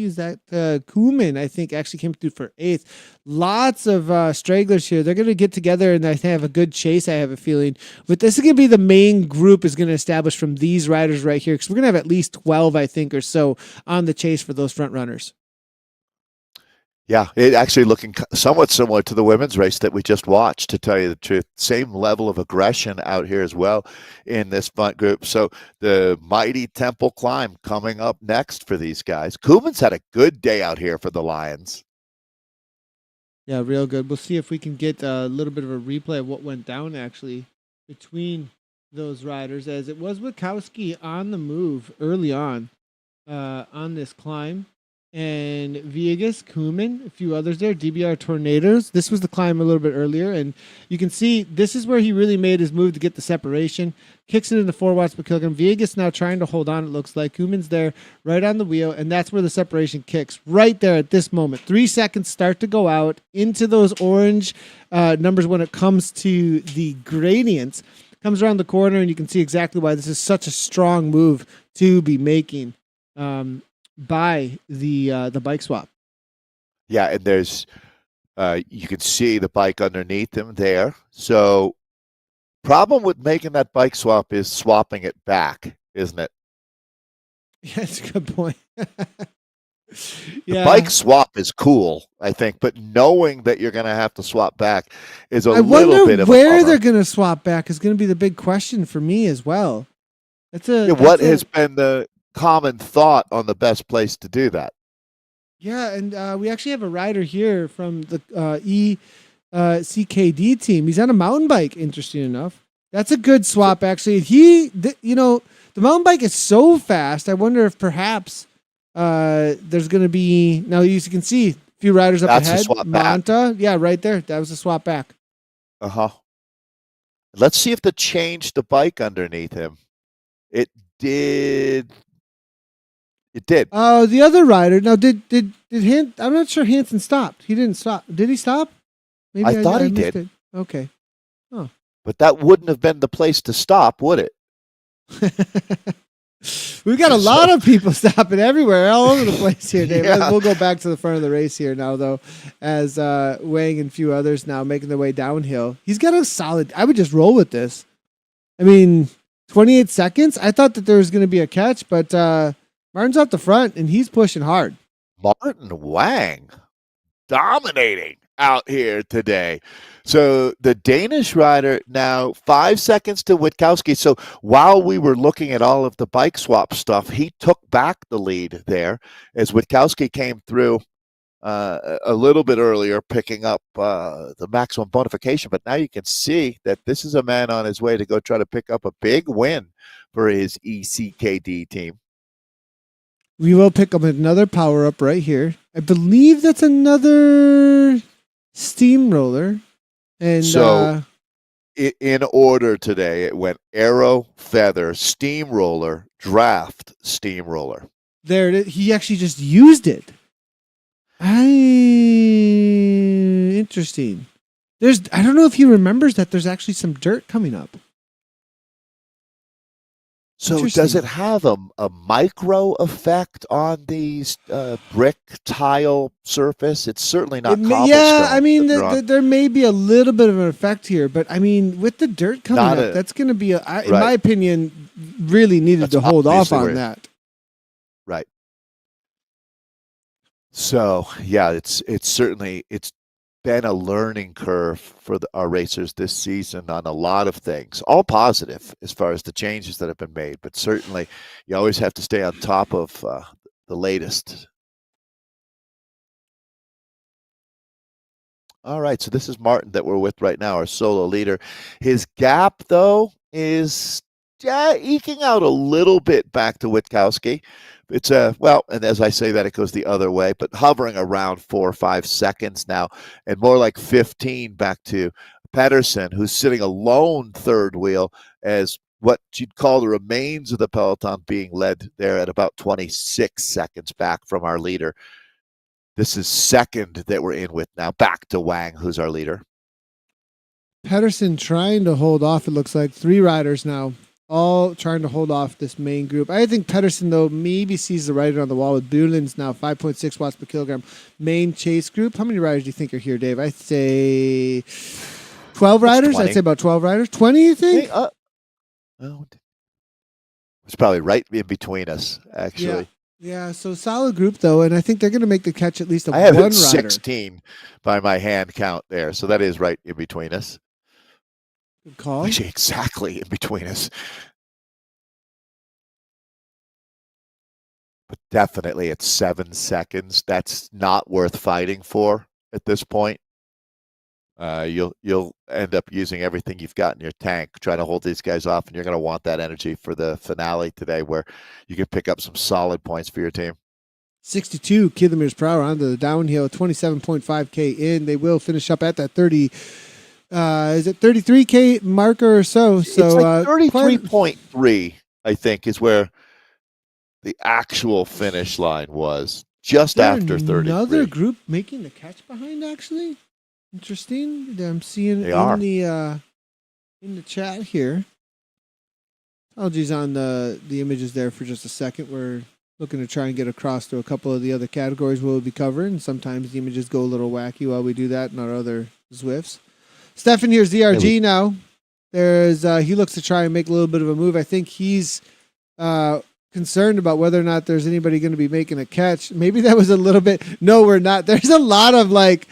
is that Kuhlman, I think, actually came through for 8th. Lots of stragglers here. They're going to get together and I have a good chase, I have a feeling. But this is going to be the main group is going to establish from these riders right here, because we're going to have at least 12, I think, or so on the chase for those front runners. Yeah, it actually looking somewhat similar to the women's race that we just watched, to tell you the truth. Same level of aggression out here as well in this front group. So the mighty Temple climb coming up next for these guys. Kuhlman's had a good day out here for the Lions. Yeah, real good. We'll see if we can get a little bit of a replay of what went down actually between those riders, as it was Witkowski on the move early on this climb. And Viegas, Kuhlman, a few others there, DBR Tornadoes. This was the climb a little bit earlier, and you can see this is where he really made his move to get the separation. Kicks it into 4 watts per kilogram. Viegas now trying to hold on, it looks like. Kuhlman's there right on the wheel, and that's where the separation kicks, right there at this moment. 3 seconds start to go out into those orange numbers when it comes to the gradients. Comes around the corner, and you can see exactly why this is such a strong move to be making. By the bike swap. Yeah, and there's you can see the bike underneath him there. So problem with making that bike swap is swapping it back, isn't it? Yeah, that's a good point. The bike swap is cool, I think, but knowing that you're going to have to swap back is a little bit of a where they're going to swap back is going to be the big question for me as well. What has been the common thought on the best place to do that? Yeah, and we actually have a rider here from the ECKD team. He's on a mountain bike, interesting enough. That's a good swap, actually. The mountain bike is so fast, I wonder if perhaps there's going to be, now you can see a few riders up ahead. Manta, yeah, right there. That was a swap back. Uh-huh. Let's see if they changed the bike underneath him. It did. Oh, the other rider. Now, did I'm not sure Hansen stopped. He didn't stop. Did he stop? Maybe I thought he did. It. Okay. Oh. But that wouldn't have been the place to stop, would it? We've got a lot of people stopping everywhere, all over the place here, Dave. Yeah. We'll go back to the front of the race here now, though, as Wang and a few others now making their way downhill. He's got a solid. I would just roll with this. I mean, 28 seconds. I thought that there was going to be a catch, but Martin's up the front, and he's pushing hard. Martin Wang dominating out here today. So the Danish rider now 5 seconds to Witkowski. So while we were looking at all of the bike swap stuff, he took back the lead there as Witkowski came through a little bit earlier, picking up the maximum bonification. But now you can see that this is a man on his way to go try to pick up a big win for his ECKD team. We will pick up another power up right here. I believe that's another steamroller. And so in order today, it went arrow, feather, steamroller, draft, steamroller. There it is. He actually just used it. Interesting. I don't know if he remembers that there's actually some dirt coming up. So does it have a micro effect on these brick tile surface? It's certainly not cobblestone. Yeah, I mean, there may be a little bit of an effect here, but I mean, with the dirt coming up, that's going to be, in my opinion, really needed to hold off on that. Right. So, yeah, it's certainly been a learning curve for our racers this season on a lot of things, all positive as far as the changes that have been made, but certainly you always have to stay on top of the latest. All right, so this is Martin that we're with right now, our solo leader. His gap, though, is eking out a little bit back to Witkowski. It's and as I say that, it goes the other way, but hovering around 4 or 5 seconds now, and more like 15 back to Pedersen, who's sitting alone third wheel, as what you'd call the remains of the peloton being led there at about 26 seconds back from our leader. This is second that we're in with now. Back to Wang, who's our leader. Pedersen trying to hold off. It looks like 3 riders now, all trying to hold off this main group. I think Pedersen, though, maybe sees the writer on the wall with Buelen's now 5.6 watts per kilogram. Main chase group. How many riders do you think are here, Dave? I'd say 12 riders. 20. I'd say about 12 riders. 20, you think? It's probably right in between us, actually. Yeah, so solid group, though, and I think they're going to make the catch at least of I have one rider. 16 by my hand count there, so that is right in between us. Good call. Actually, exactly in between us. But definitely at 7 seconds, that's not worth fighting for at this point. You'll end up using everything you've got in your tank, trying to hold these guys off, and you're going to want that energy for the finale today, where you can pick up some solid points for your team. 62 kilometers per hour onto the downhill, 27.5K in. They will finish up at that 30. Is it 33K marker or so? So it's like 33.3, I think, is where the actual finish line was, just after 33. Another group making the catch behind, actually. Interesting. I'm seeing they in the chat here. Apologies on the images there for just a second. We're looking to try and get across to a couple of the other categories we'll be covering. Sometimes the images go a little wacky while we do that in our other Zwifts. Stefan here's ZRG now. There's he looks to try and make a little bit of a move. I think he's concerned about whether or not there's anybody going to be making a catch. Maybe that was a little bit. No, we're not. There's a lot of like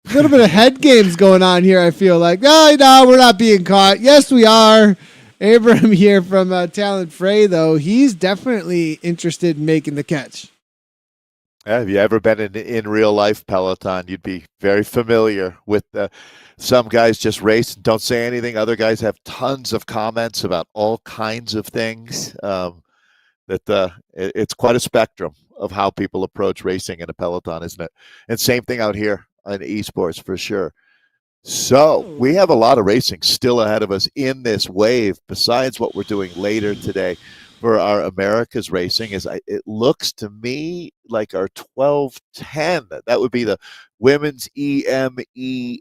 a little bit of head games going on here. I feel like, no, we're not being caught. Yes, we are. Abram here from Talent Frey, though, he's definitely interested in making the catch. Have you ever been in real life Peloton? You'd be very familiar with some guys just race and don't say anything. Other guys have tons of comments about all kinds of things. It's quite a spectrum of how people approach racing in a Peloton, isn't it? And same thing out here on esports for sure. So we have a lot of racing still ahead of us in this wave, besides what we're doing later today for our Americas racing. It looks to me like our 12-10, that would be the women's EMEA.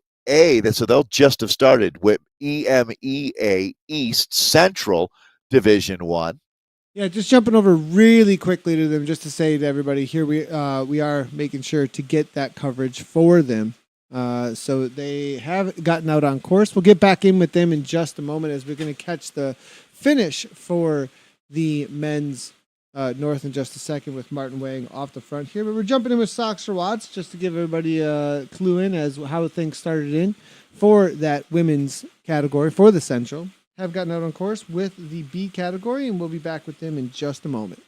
So they'll just have started with EMEA East Central Division 1. Yeah, just jumping over really quickly to them just to say to everybody here, we are making sure to get that coverage for them. So they have gotten out on course. We'll get back in with them in just a moment as we're going to catch the finish for the men's north in just a second with Martin Wang off the front here. But we're jumping in with Socks or Watts just to give everybody a clue in as how things started in for that women's category for the Central. Have gotten out on course with the B category, and we'll be back with them in just a moment.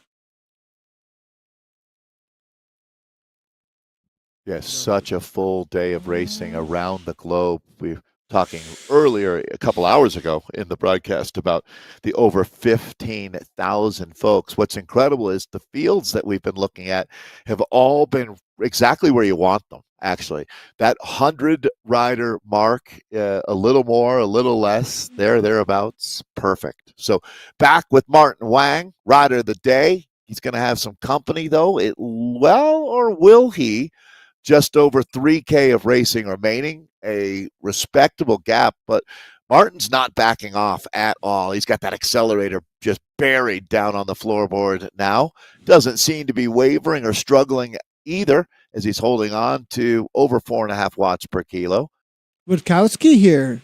Yes, such a full day of racing around the globe. We were talking earlier, a couple hours ago in the broadcast, about the over 15,000 folks. What's incredible is the fields that we've been looking at have all been exactly where you want them, actually. That 100-rider mark, a little more, a little less, thereabouts, perfect. So back with Martin Wang, rider of the day. He's going to have some company, though. Or will he? Just over 3K of racing remaining, a respectable gap, but Martin's not backing off at all. He's got that accelerator just buried down on the floorboard now. Doesn't seem to be wavering or struggling either, as he's holding on to over 4.5 watts per kilo. Witkowski here.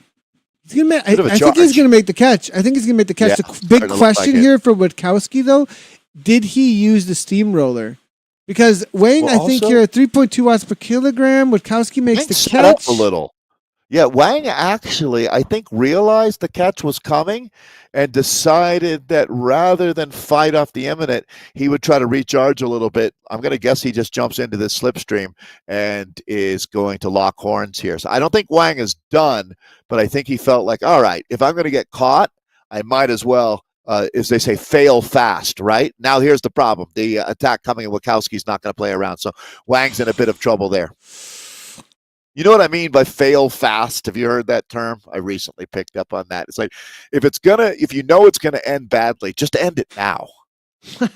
I think he's going to make the catch. Yeah, the big question here for Witkowski, though, did he use the steamroller? Because Wang, I think you're at 3.2 watts per kilogram. Witkowski makes the catch a little. Yeah, Wang actually, I think, realized the catch was coming and decided that rather than fight off the imminent, he would try to recharge a little bit. I'm going to guess he just jumps into this slipstream and is going to lock horns here. So I don't think Wang is done, but I think he felt like, all right, if I'm going to get caught, I might as well, as they say, fail fast, right? Now here's the problem. The attack coming in, Witkowski's not going to play around. So Wang's in a bit of trouble there. You know what I mean by fail fast? Have you heard that term? I recently picked up on that. It's like if you know it's gonna end badly, just end it now. I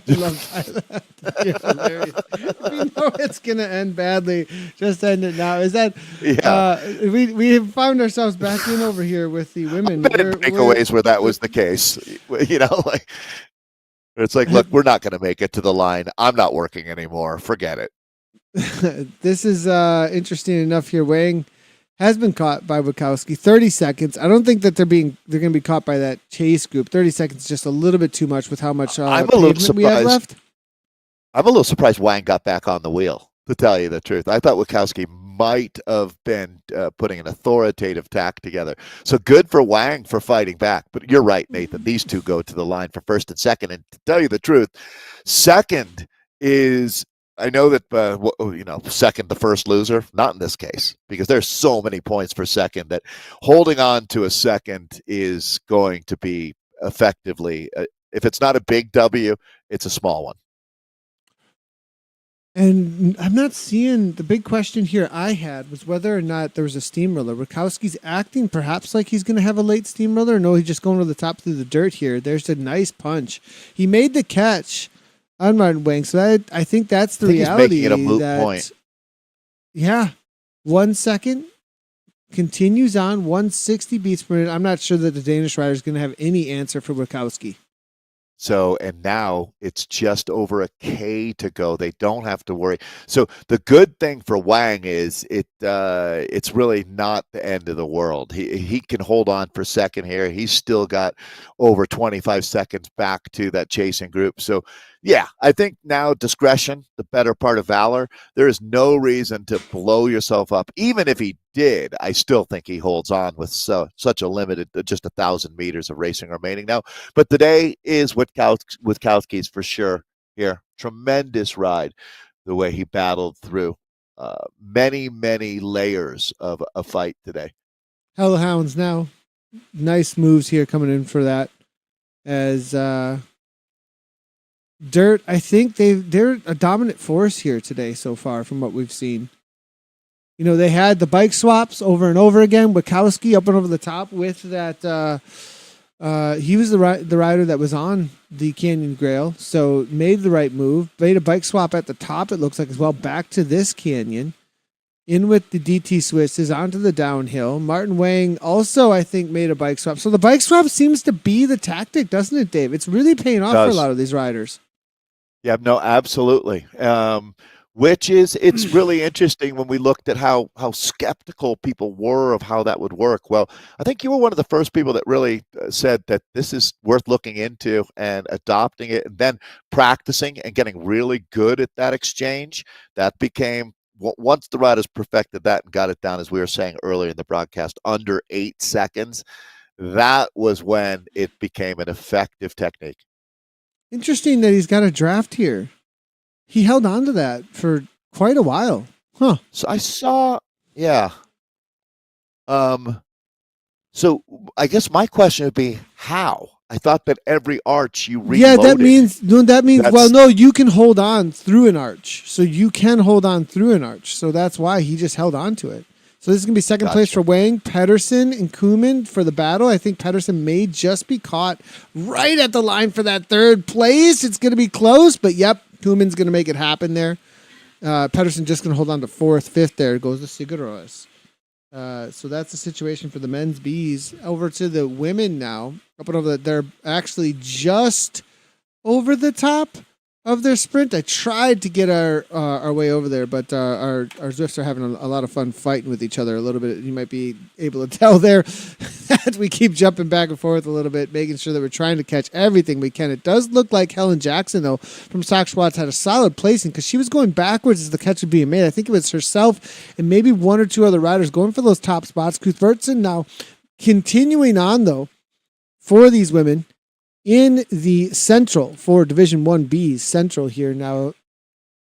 love that. You're hilarious. If you know it's gonna end badly, just end it now. Is that? Yeah. We have found ourselves back in over here with the women. I've been in takeaways where that was the case. You know, like it's like, look, we're not going to make it to the line. I'm not working anymore. Forget it. This is interesting enough here. Wang has been caught by Wachowski. 30 seconds. I don't think that they're going to be caught by that chase group. 30 seconds is just a little bit too much with how much I'm a little surprised. we have left. I'm a little surprised Wang got back on the wheel, to tell you the truth. I thought Wachowski might have been putting an authoritative tack together. So good for Wang for fighting back. But you're right, Nathan. These two go to the line for first and second. And to tell you the truth, second is, I know that, second, the first loser. Not in this case, because there's so many points for second that holding on to a second is going to be effectively, if it's not a big W, it's a small one. And I'm not seeing, the big question here I had was whether or not there was a steamroller. Rakowski's acting perhaps like he's going to have a late steamroller. No, he's just going to the top through the dirt here. There's a nice punch. He made the catch on Martin Wang. So I think that's the reality. He's making it a moot point. Yeah. 1 second. Continues on. 160 beats per minute. I'm not sure that the Danish rider is going to have any answer for Rakowski. So, and now it's just over a K to go. They don't have to worry. So the good thing for Wang is it's really not the end of the world. He can hold on for second here. He's still got over 25 seconds back to that chasing group. So yeah, I think now discretion, the better part of valor. There is no reason to blow yourself up. Even if he did, I still think he holds on with such a limited, just 1,000 meters of racing remaining now. But today is Wachowski's for sure here. Tremendous ride, the way he battled through many, many layers of a fight today. Hellhounds now. Nice moves here coming in for that. As Dirt, I think they're a dominant force here today so far from what we've seen. You know, they had the bike swaps over and over again. Wachowski up and over the top with that. He was the rider that was on the Canyon Grail, so made the right move. Made a bike swap at the top, it looks like, as well, back to this canyon. In with the DT Swisses onto the downhill. Martin Wang also, I think, made a bike swap. So the bike swap seems to be the tactic, doesn't it, Dave? It's really paying off for a lot of these riders. Yeah, no, absolutely. It's really interesting when we looked at how skeptical people were of how that would work. Well, I think you were one of the first people that really said that this is worth looking into and adopting it, and then practicing and getting really good at that exchange. That became, once the riders perfected that and got it down, as we were saying earlier in the broadcast, under 8 seconds, that was when it became an effective technique. Interesting that he's got a draft here. He held on to that for quite a while. Huh. So I saw, yeah. So I guess my question would be, how? I thought that every arch you reloaded. Yeah, that means well, no, you can hold on through an arch. So you can hold on through an arch. So that's why he just held on to it. So this is going to be second place for Wang, Pedersen, and Koeman for the battle. I think Pedersen may just be caught right at the line for that third place. It's going to be close, but yep, Koeman's going to make it happen there. Pedersen just going to hold on to fourth, fifth there. Goes to Sigurðs. So that's the situation for the men's bees. Over to the women now. Up and over, they're actually just over the top of their sprint. I tried to get our way over there, but our Zwifts are having a lot of fun fighting with each other a little bit. You might be able to tell there that we keep jumping back and forth a little bit, making sure that we're trying to catch everything we can. It does look like Helen Jackson, though, from Sock Schwartz had a solid placing because she was going backwards as the catch was being made. I think it was herself and maybe one or two other riders going for those top spots. Cuthbertson now continuing on, though, for these women in the Central for Division 1B's Central here now.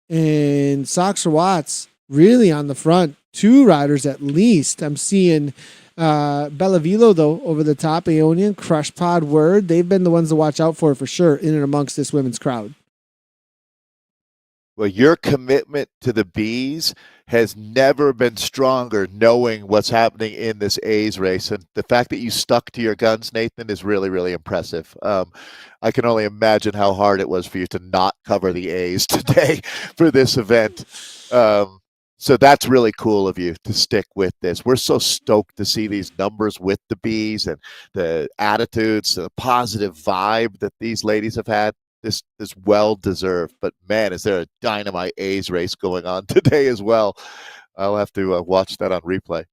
And Sox Watts really on the front. 2 riders at least. I'm seeing Bellavilo, though, over the top. Aeonian, Crush Pod, Word. They've been the ones to watch out for sure in and amongst this women's crowd. Well, your commitment to the bees has never been stronger knowing what's happening in this A's race. And the fact that you stuck to your guns, Nathan, is really, really impressive. I can only imagine how hard it was for you to not cover the A's today for this event. So that's really cool of you to stick with this. We're so stoked to see these numbers with the bees and the attitudes, the positive vibe that these ladies have had. This is well deserved. But man, is there a dynamite A's race going on today as well? I'll have to watch that on replay.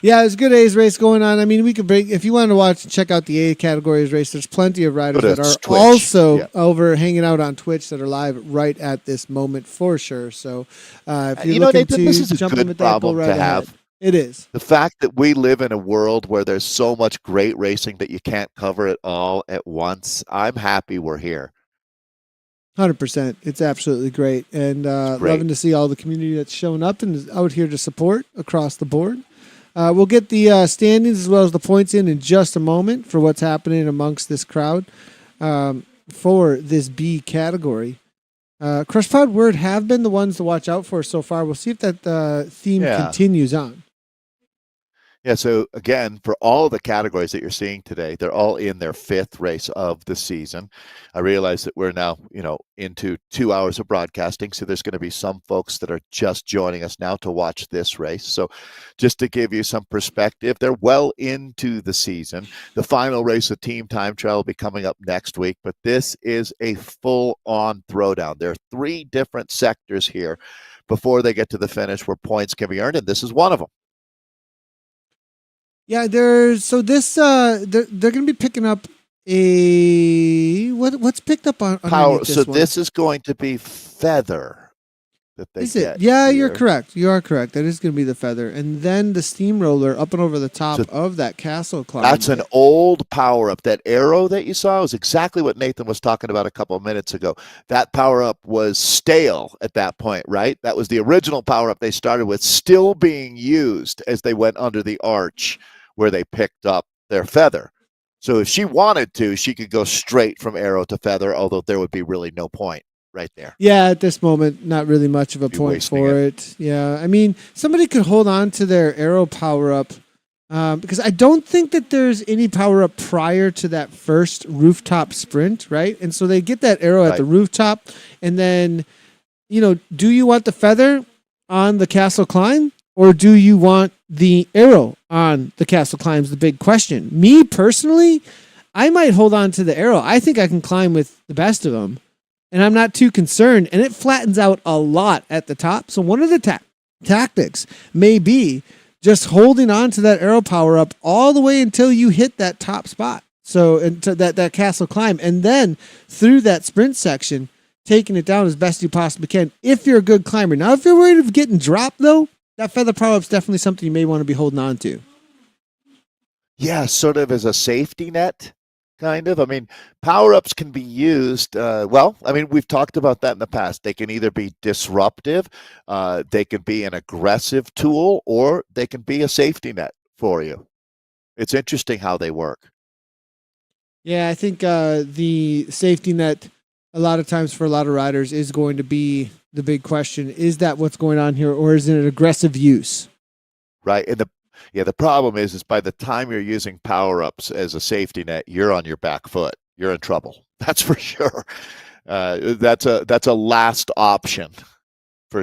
Yeah, there's a good A's race going on. I mean, we could break if you want to watch and check out the A categories race. There's plenty of riders that are Twitch. Also over hanging out on Twitch that are live right at this moment for sure. So if you're looking Nathan, to this is jump a in good with that, problem go right to ahead. have. It is. The fact that we live in a world where there's so much great racing that you can't cover it all at once. I'm happy we're here. 100%. It's absolutely great. And loving to see all the community that's showing up and is out here to support across the board. We'll get the standings as well as the points in just a moment for what's happening amongst this crowd for this B category. Crush Pod Word have been the ones to watch out for so far. We'll see if that theme continues on. Yeah, so again, for all the categories that you're seeing today, they're all in their 5th race of the season. I realize that we're now, into 2 hours of broadcasting, so there's going to be some folks that are just joining us now to watch this race. So just to give you some perspective, they're well into the season. The final race of Team Time Trial will be coming up next week, but this is a full-on throwdown. There are 3 different sectors here before they get to the finish where points can be earned, and this is one of them. Yeah, they're going to be picking up what's picked up on power. This so one? This is going to be feather that they is get. It? Yeah, here. you're correct. You are correct. That is going to be the feather, and then the steamroller up and over the top of that castle climb. That's an old power up. That arrow that you saw was exactly what Nathan was talking about a couple of minutes ago. That power up was stale at that point, right? That was the original power up they started with, still being used as they went under the arch where they picked up their feather. So if she wanted to, she could go straight from arrow to feather, although there would be really no point right there. Yeah, at this moment, not really much of a point for it. Yeah, I mean, somebody could hold on to their arrow power up because I don't think that there's any power up prior to that first rooftop sprint, right? And so they get that arrow at the rooftop, and then, do you want the feather on the castle climb? Or do you want the arrow on the castle climb is the big question. Me personally, I might hold on to the arrow. I think I can climb with the best of them. And I'm not too concerned. And it flattens out a lot at the top. So one of the tactics may be just holding on to that arrow power up all the way until you hit that top spot. So into that castle climb. And then through that sprint section, taking it down as best you possibly can if you're a good climber. Now, if you're worried of getting dropped, though, that feather power up is definitely something you may want to be holding on to. Yeah, sort of as a safety net, kind of. I mean, power ups can be used. We've talked about that in the past. They can either be disruptive, they can be an aggressive tool, or they can be a safety net for you. It's interesting how they work. Yeah, I think the safety net, a lot of times for a lot of riders, is going to be the big question. Is that what's going on here, or is it an aggressive use? Right. And the problem is by the time you're using power-ups as a safety net, you're on your back foot. You're in trouble. That's for sure. That's a last option for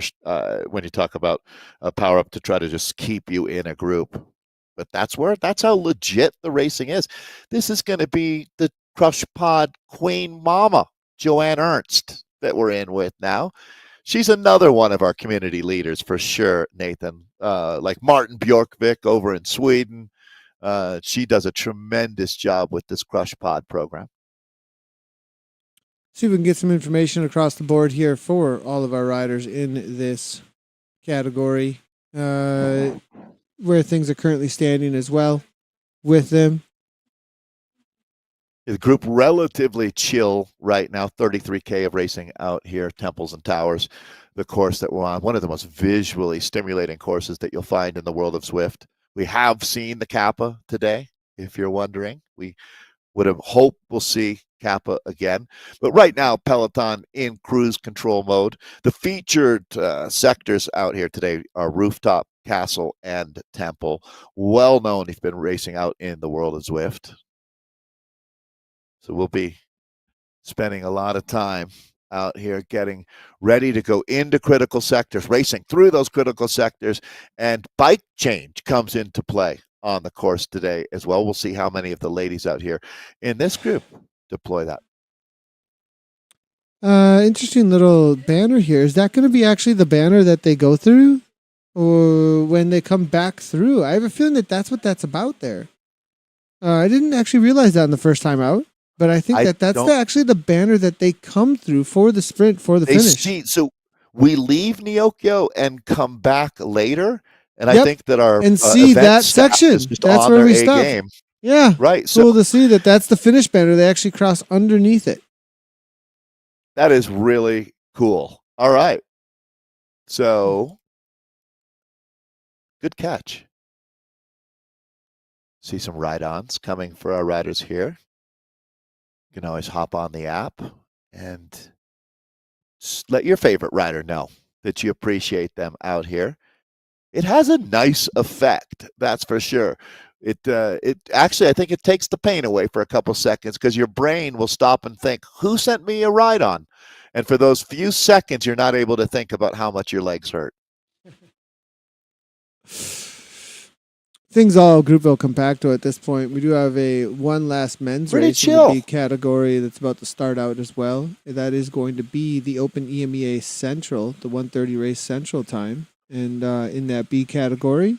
when you talk about a power-up to try to just keep you in a group. But that's how legit the racing is. This is going to be the Crush Pod Queen Mama, Joanne Ernst, that we're in with now. She's another one of our community leaders for sure, Nathan. Like Martin Bjorkvik over in Sweden. She does a tremendous job with this Crush Pod program. See if we can get some information across the board here for all of our riders in this category, where things are currently standing as well with them. The group relatively chill right now, 33K of racing out here, Temples and Towers, the course that we're on, one of the most visually stimulating courses that you'll find in the world of Zwift. We have seen the Kappa today, if you're wondering. We would have hoped we'll see Kappa again. But right now, Peloton in cruise control mode. The featured sectors out here today are Rooftop, Castle, and Temple. Well known if you've been racing out in the world of Zwift. So we'll be spending a lot of time out here getting ready to go into critical sectors, racing through those critical sectors, and bike change comes into play on the course today as well. We'll see how many of the ladies out here in this group deploy that. Interesting little banner here. Is that going to be actually the banner that they go through, or when they come back through? I have a feeling that that's what that's about there. I didn't actually realize that in the first time out, but I think that's actually the banner that they come through for the sprint, for the finish. So we leave Neokyo and come back later, and I think that our and see that section. That's where we stop. Game. Yeah, right. So cool to see that that's the finish banner. They actually cross underneath it. That is really cool. All right. So, good catch. See some ride-ons coming for our riders here. You can always hop on the app and let your favorite rider know that you appreciate them out here. It has a nice effect, that's for sure. It actually, I think it takes the pain away for a couple seconds, because your brain will stop and think, who sent me a ride on? And for those few seconds, you're not able to think about how much your legs hurt. Things all Groupville compacto at this point. We do have one last men's race in the B category that's about to start out as well. That is going to be the Open EMEA Central, the 1:30 race Central time. And in that B category,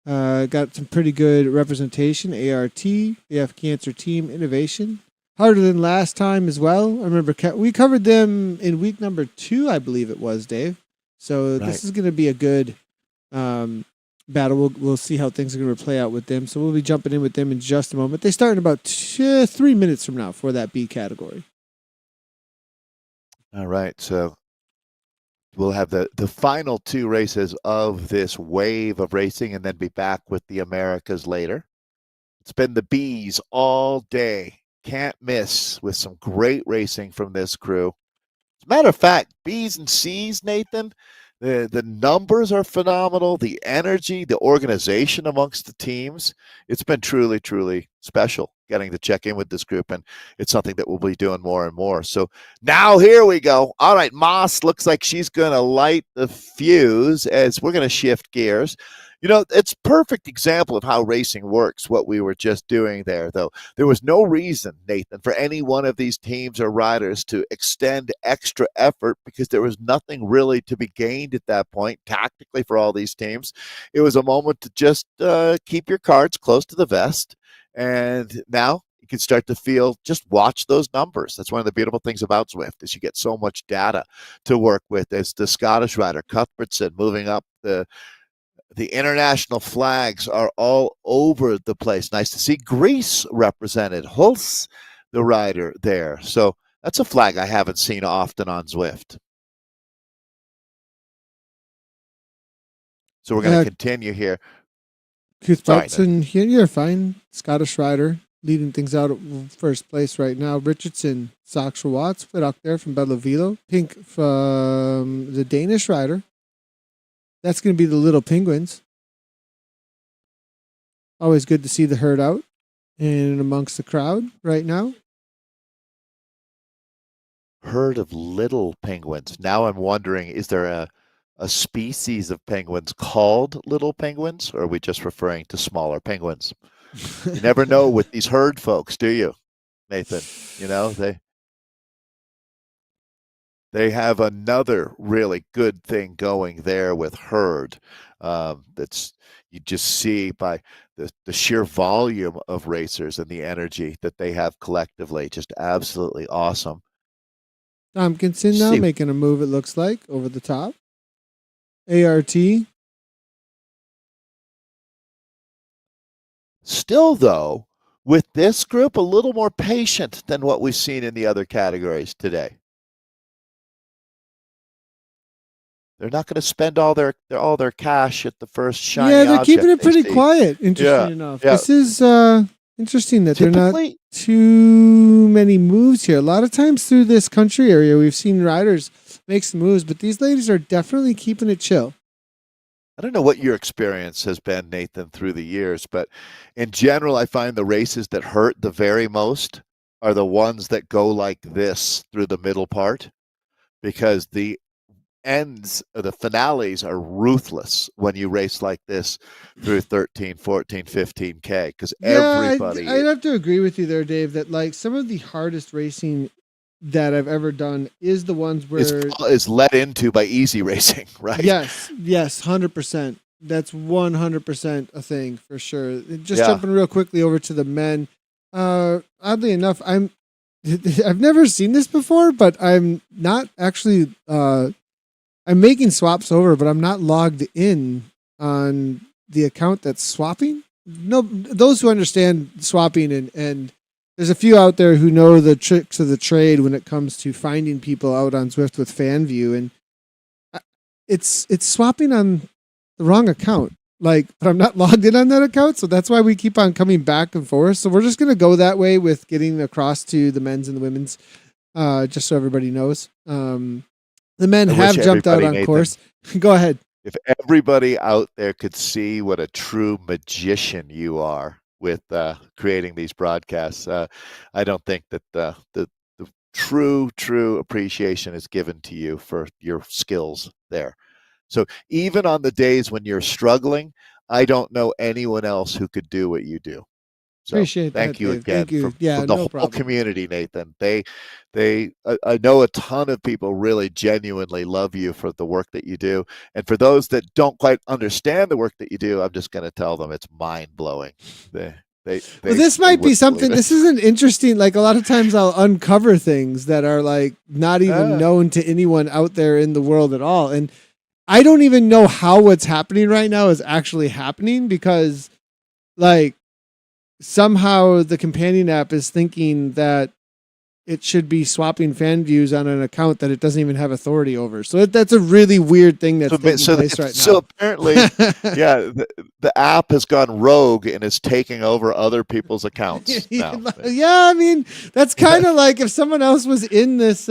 got some pretty good representation. ART, AF Cancer Team, Innovation. Harder than last time as well. I remember we covered them in week number 2, I believe it was, Dave. So This is going to be a good battle. We'll see how things are going to play out with them. So we'll be jumping in with them in just a moment. They start in about 3 minutes from now for that B category. All right. So we'll have the final 2 races of this wave of racing, and then be back with the Americas later. It's been the Bs all day. Can't miss with some great racing from this crew. As a matter of fact, Bs and Cs, Nathan, the numbers are phenomenal. The energy, the organization amongst the teams, it's been truly, truly special getting to check in with this group, and it's something that we'll be doing more and more. So now here we go. All right, Moss looks like she's going to light the fuse as we're going to shift gears. You know, it's a perfect example of how racing works, what we were just doing there, though. There was no reason, Nathan, for any one of these teams or riders to extend extra effort, because there was nothing really to be gained at that point tactically for all these teams. It was a moment to just keep your cards close to the vest. And now you can start to feel, just watch those numbers. That's one of the beautiful things about Zwift, is you get so much data to work with. As the Scottish rider Cuthbertson moving up the international flags are all over the place. Nice to see Greece represented. Hulse, the rider there. So that's a flag I haven't seen often on Zwift. So we're going to continue here. Cuthbertson here, you're fine. Scottish rider leading things out at first place right now. Richardson, Saksha Watts, Fidok there from Belavilo. Pink from the Danish rider. That's going to be the Little Penguins. Always good to see the herd out and amongst the crowd right now. Herd of little penguins. Now I'm wondering, is there a species of penguins called little penguins, or are we just referring to smaller penguins? You never know with these herd folks, do you, Nathan? You know, they have another really good thing going there with herd. That's, you just see by the sheer volume of racers and the energy that they have collectively. Just absolutely awesome. Tompkinson now making a move, it looks like, over the top. ART. Still, though, with this group, a little more patient than what we've seen in the other categories today. They're not going to spend all their cash at the first shiny Yeah, they're object keeping it pretty quiet, interesting enough. Yeah. This is Interesting that they're not Typically, too many moves here. A lot of times through this country area, we've seen riders make some moves, but these ladies are definitely keeping it chill. I don't know what your experience has been, Nathan, through the years, but in general, I find the races that hurt the very most are the ones that go like this through the middle part, because the ends or the finales are ruthless when you race like this through 13, 14, 15K, because Yeah, everybody I'd have to agree with you there, Dave, that like some of the hardest racing that I've ever done is the ones where is led into by easy racing, right? yes, 100%. That's 100% a thing for sure. Just Yeah. jumping real quickly over to the men. Oddly enough, I've never seen this before, but I'm not actually I'm making swaps over, but I'm not logged in on the account that's swapping. No, those who understand swapping and there's a few out there who know the tricks of the trade when it comes to finding people out on Zwift with fan view, and it's swapping on the wrong account. Like, but I'm not logged in on that account, so that's why we keep on coming back and forth. So we're just gonna go that way with getting across to the men's and the women's, just so everybody knows. The men have jumped out on Nathan, course. Go ahead. If everybody out there could see what a true magician you are with creating these broadcasts, I don't think that the true appreciation is given to you for your skills there. So even on the days when you're struggling, I don't know anyone else who could do what you do. So Appreciate thank that, you Dave. again Thank you. from Yeah, the no whole problem. community, Nathan. I know a ton of people really genuinely love you for the work that you do. And for those that don't quite understand the work that you do, I'm just going to tell them it's mind blowing. Well, this might be wouldn't something. believe it. This is an interesting. Like a lot of times, I'll uncover things that are like not even known to anyone out there in the world at all, and I don't even know how what's happening right now is actually happening because, like, somehow the companion app is thinking that it should be swapping fan views on an account that it doesn't even have authority over. So that's a really weird thing that's taking place right now. So apparently, yeah, the app has gone rogue and is taking over other people's accounts now. Yeah, I mean, that's kind of like if someone else was in this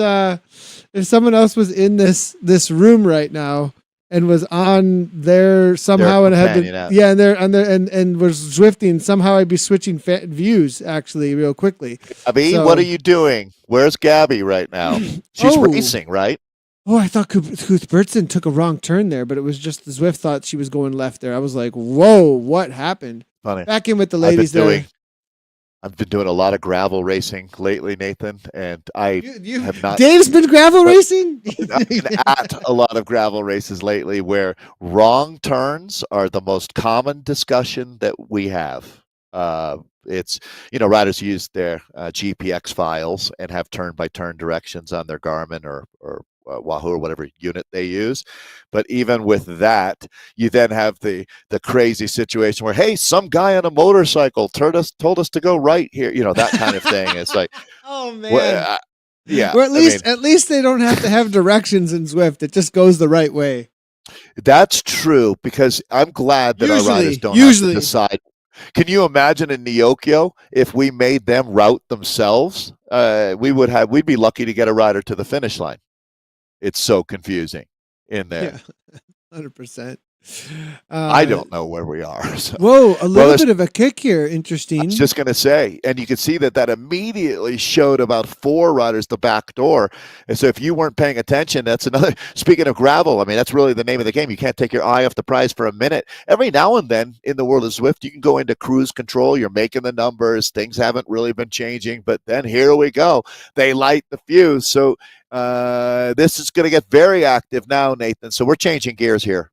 this room right now and was on there somehow and had been and was Zwifting, somehow I'd be switching views actually real quickly. Gabby, what are you doing? Where's Gabby right now? She's racing, right? Oh, I thought Cuthbertson took a wrong turn there, but it was just the Zwift thought she was going left there. I was like, whoa, what happened? Funny. Back in with the ladies there. I've been doing a lot of gravel racing lately, Nathan, and I have not. Dave's been gravel racing? I've been at a lot of gravel races lately where wrong turns are the most common discussion that we have. It's, riders use their GPX files and have turn-by-turn directions on their Garmin or Wahoo or whatever unit they use. But even with that, you then have the crazy situation where, hey, some guy on a motorcycle told us to go right here, that kind of thing. It's like, oh man, yeah. Or at least they don't have to have directions in Zwift. It just goes the right way. That's true, because I'm glad that our riders don't have to decide. Can you imagine in Neokyo if we made them route themselves? We'd be lucky to get a rider to the finish line. It's so confusing in there. Yeah, 100%. I don't know where we are. So. Whoa, a little bit of a kick here. Interesting. I was just going to say, and you can see that immediately showed about 4 riders the back door. And so if you weren't paying attention, that's another, speaking of gravel, I mean, that's really the name of the game. You can't take your eye off the prize for a minute. Every now and then in the world of Zwift, you can go into cruise control. You're making the numbers. Things haven't really been changing, but then here we go. They light the fuse. So this is going to get very active now, Nathan. So we're changing gears here.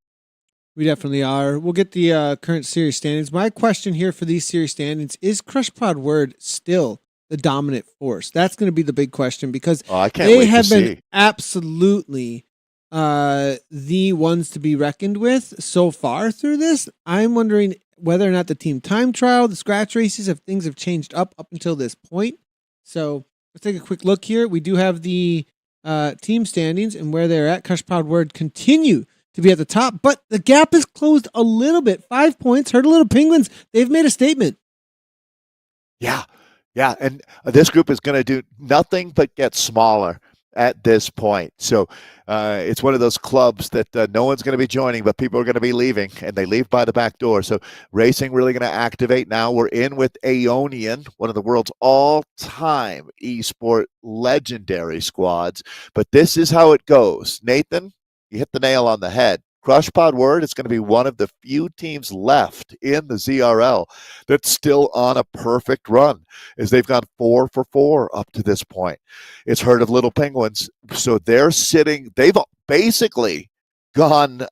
We definitely are. We'll get the current series standings. My question here for these series standings is CrushPod Word still the dominant force? That's going to be the big question because they have been absolutely the ones to be reckoned with so far through this. I'm wondering whether or not the team time trial, the scratch races, if things have changed up until this point. So let's take a quick look here. We do have the team standings and where they're at. CrushPod Word continue to be at the top, but the gap is closed a little bit. 5 points. Heard a little Penguins. They've made a statement. Yeah, yeah, and this group is going to do nothing but get smaller at this point. So it's one of those clubs that no one's going to be joining, but people are going to be leaving, and they leave by the back door. So racing really going to activate now. We're in with Aeonian, one of the world's all-time esport legendary squads. But this is how it goes. Nathan, you hit the nail on the head. Crush Pod Word is going to be one of the few teams left in the ZRL that's still on a perfect run, as they've gone 4 for 4 up to this point. It's Herd of Little Penguins, so they've basically gone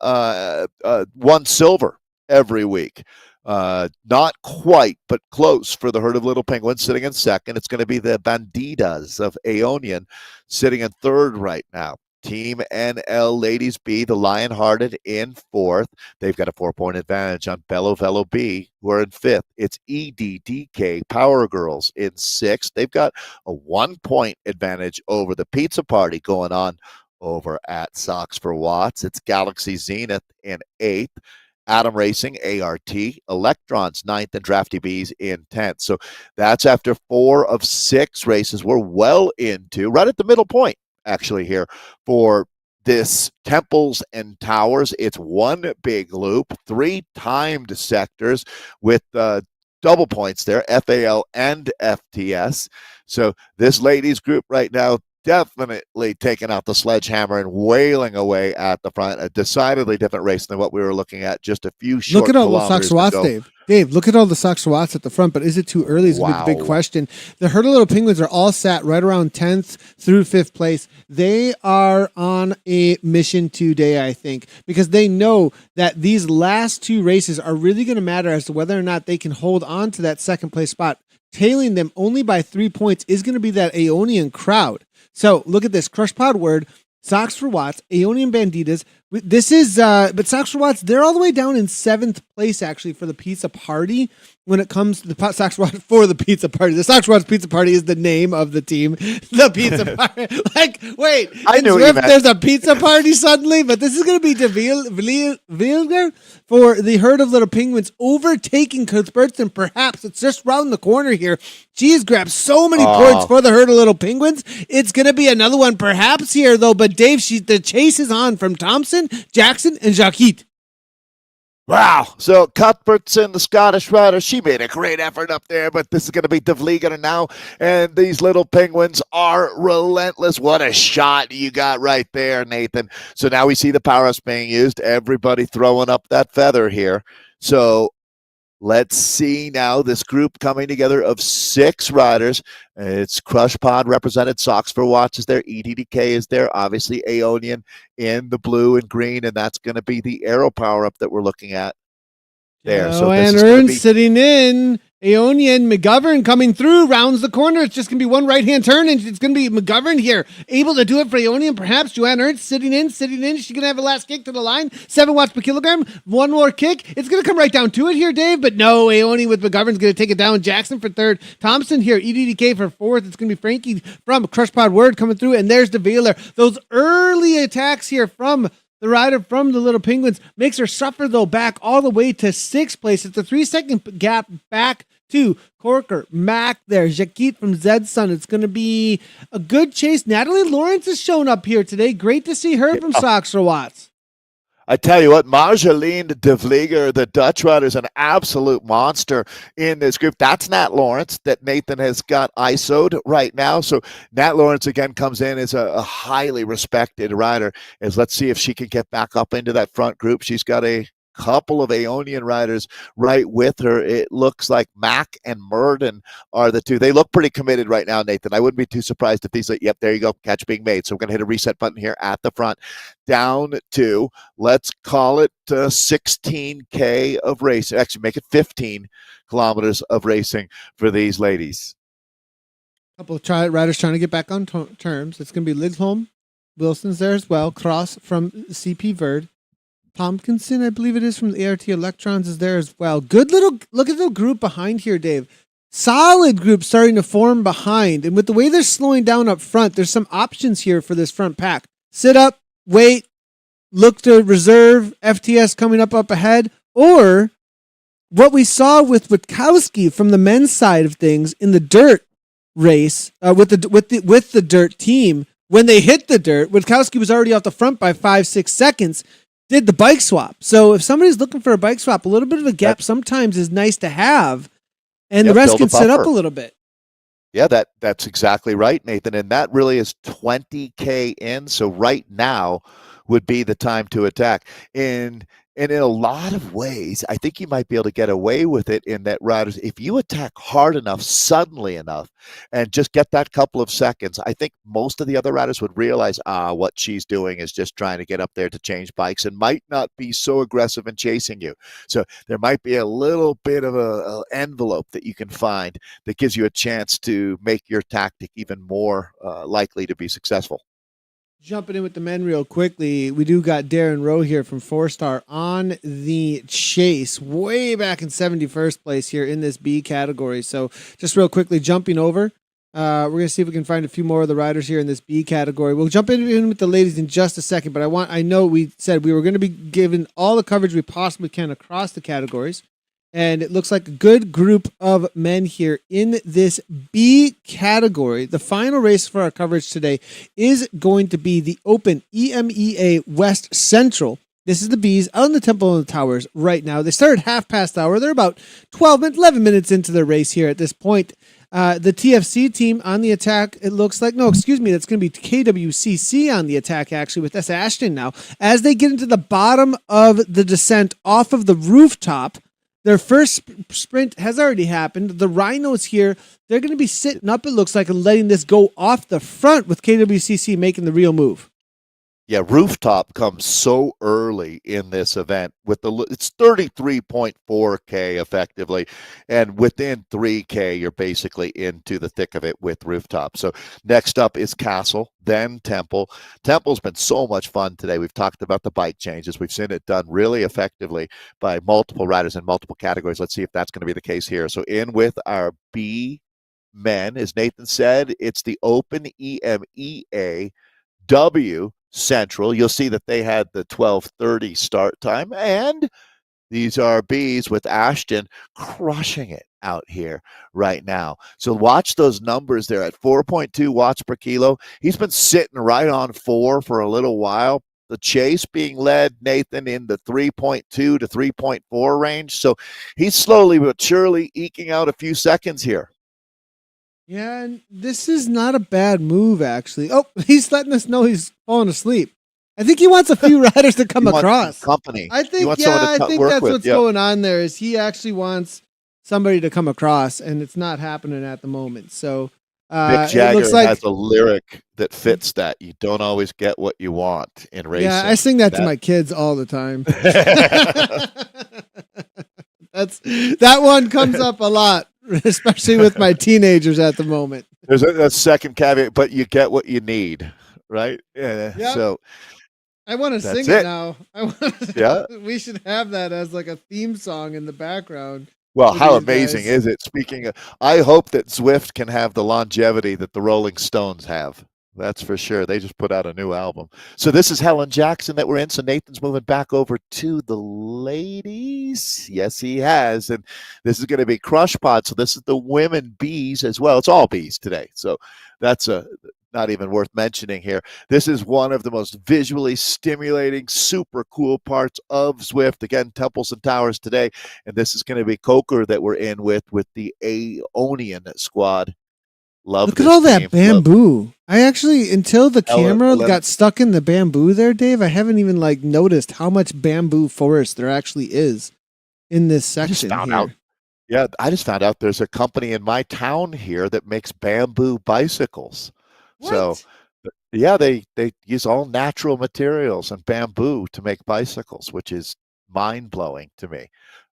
one silver every week. Not quite, but close for the Herd of Little Penguins sitting in second. It's going to be the Bandidas of Aeonian sitting in third right now. Team NL Ladies B, the Lionhearted, in fourth. They've got a 4-point advantage on Bello Velo B, who are in fifth. It's EDDK Power Girls in sixth. They've got a 1-point advantage over the Pizza Party going on over at Sox for Watts. It's Galaxy Zenith in eighth. Atom Racing, ART, Electrons, ninth, and Drafty Bees in 10th. So that's after 4 of 6 races. We're well into, right at the middle point, actually, here for this Temples and Towers. It's one big loop, 3 timed sectors with double points there, FAL and FTS. So this ladies group right now definitely taking out the sledgehammer and wailing away at the front. A decidedly different race than what we were looking at just a few short Look at all the kilometers Sox Watts, ago. Dave. Dave, look at all the Sox Watts at the front, but is it too early is the big question. The Herd of Little Penguins are all sat right around 10th through 5th place. They are on a mission today, I think, because they know that these last 2 races are really going to matter as to whether or not they can hold on to that second place spot. Tailing them only by 3 points is going to be that Aeonian crowd. So look at this. Crush Pod Word, Sox for Watts, Aeonian Banditas. This is, but Sox for Watts, they're all the way down in 7th place, actually, for the Pizza Party when it comes to the Sox for Watts for the Pizza Party. The Sox for Watts Pizza Party is the name of the team. The Pizza Party. Like, wait, in Zwift, there's a pizza party suddenly, but this is going to be De Vilger for the Herd of Little Penguins overtaking Cuthbertson. Perhaps it's just round the corner here. She's grabbed so many points for the Herd of Little Penguins. It's going to be another one perhaps here, though. But Dave, the chase is on from Thompson, Jackson, and Jacquet. Wow. So Cuthbertson, the Scottish rider, she made a great effort up there, but this is going to be De Vlieger now, and these little Penguins are relentless. What a shot you got right there, Nathan. So now we see the power-ups being used. Everybody throwing up that feather here. So let's see now this group coming together of 6 riders. It's Crush Pod represented. Sox for Watts is there. EDDK is there. Obviously, Aeonian in the blue and green, and that's going to be the Aero power-up that we're looking at there. So and Ern sitting in. Aeonian, McGovern coming through, rounds the corner. It's just going to be one right-hand turn, and it's going to be McGovern here, able to do it for Aeonian. Perhaps Joanne Ernst sitting in. She's going to have a last kick to the line. 7 watts per kilogram. One more kick. It's going to come right down to it here, Dave, but no, Aeonian with McGovern's going to take it down. Jackson for third. Thompson here, EDDK for fourth. It's going to be Frankie from Crush Pod Word coming through, and there's De Veiler. Those early attacks here from the rider from the Little Penguins makes her suffer, though, back all the way to 6th place. It's a 3-second gap back to Corker, Mac there, Jacquet from Zedson. It's going to be a good chase. Natalie Lawrence has shown up here today. Great to see her from Sox for Watts. I tell you what, Marjolein De Vlieger, the Dutch rider, is an absolute monster in this group. That's Nat Lawrence that Nathan has got ISO'd right now. So Nat Lawrence again comes in as a highly respected rider. As let's see if she can get back up into that front group. She's got a couple of Aeonian riders right with her. It looks like Mac and Murden are the two. They look pretty committed right now, Nathan. I wouldn't be too surprised if these, yep, there you go, catch being made. So we're going to hit a reset button here at the front. Down to, let's call it 16K of racing. Actually, make it 15 kilometers of racing for these ladies. A couple of riders trying to get back on terms. It's going to be Ligholm. Wilson's there as well. Cross from CP Verd. Tompkinson, I believe it is, from the ART Electrons is there as well. Good little, look at the group behind here, Dave. Solid group starting to form behind. And with the way they're slowing down up front, there's some options here for this front pack. Sit up, wait, look to reserve, FTS coming up ahead, or what we saw with Witkowski from the men's side of things in the dirt race with the dirt team, when they hit the dirt, Witkowski was already off the front by 5-6 seconds. Did the bike swap. So if somebody's looking for a bike swap, a little bit of a gap sometimes is nice to have, and the rest can set up a little bit. Yeah, that's exactly right, Nathan. And that really is 20K in. So right now would be the time to attack. And in a lot of ways, I think you might be able to get away with it in that riders, if you attack hard enough, suddenly enough, and just get that couple of seconds, I think most of the other riders would realize, what she's doing is just trying to get up there to change bikes and might not be so aggressive in chasing you. So there might be a little bit of a envelope that you can find that gives you a chance to make your tactic even more likely to be successful. Jumping in with the men real quickly, we do got Darren Rowe here from 4-Star on the chase, way back in 71st place here in this B category. So just real quickly, jumping over, we're going to see if we can find a few more of the riders here in this B category. We'll jump in with the ladies in just a second, but I know we said we were going to be giving all the coverage we possibly can across the categories. And it looks like a good group of men here in this B category. The final race for our coverage today is going to be the Open EMEA West Central. This is the Bs out in the Temple and the Towers right now. They started 1/2 hour. They're about 11 minutes into the race here at this point. The TFC team on the attack, it looks like, that's going to be KWCC on the attack, actually, with S. Ashton now. As they get into the bottom of the descent off of the rooftop, their first sprint has already happened. The Rhinos here, they're going to be sitting up, it looks like, and letting this go off the front with KWCC making the real move. Yeah, rooftop comes so early in this event with it's 33.4K effectively, and within 3K you're basically into the thick of it with rooftop. So next up is Castle, then Temple. Temple's been so much fun today. We've talked about the bike changes. We've seen it done really effectively by multiple riders in multiple categories. Let's see if that's going to be the case here. So in with our B men, as Nathan said, it's the Open EMEA W Central. You'll see that they had the 12:30 start time, and these are Bs with Ashton crushing it out here right now. So watch those numbers there at 4.2 watts per kilo. He's been sitting right on 4 for a little while. The chase being led, Nathan, in the 3.2 to 3.4 range. So he's slowly but surely eking out a few seconds here. Yeah, and this is not a bad move, actually. Oh, he's letting us know he's falling asleep. I think he wants a few riders to come across. Company. I think that's what's going on there. Is he actually wants somebody to come across, and it's not happening at the moment. So Mick Jagger has a lyric that fits that. You don't always get what you want in racing. Yeah, I sing that to my kids all the time. That one comes up a lot, especially with my teenagers at the moment. There's a second caveat, but you get what you need, right? Yeah. Yep. So I want to sing it now. We should have that as like a theme song in the background. Well, how amazing is it? Speaking of, I hope that Zwift can have the longevity that the Rolling Stones have. That's for sure. They just put out a new album. So this is Helen Jackson that we're in. So Nathan's moving back over to the ladies. Yes, he has. And this is going to be Crush Pod. So this is the women Bs as well. It's all Bs today. So that's not even worth mentioning here. This is one of the most visually stimulating, super cool parts of Zwift. Again, Temples and Towers today. And this is going to be Coker that we're in with the Aeonian squad. Look at all that bamboo. I actually, until the camera got stuck in the bamboo there, Dave, I haven't even noticed how much bamboo forest there actually is in this section here. Yeah, I just found out there's a company in my town here that makes bamboo bicycles. What? So, yeah, they use all natural materials and bamboo to make bicycles, which is mind-blowing to me.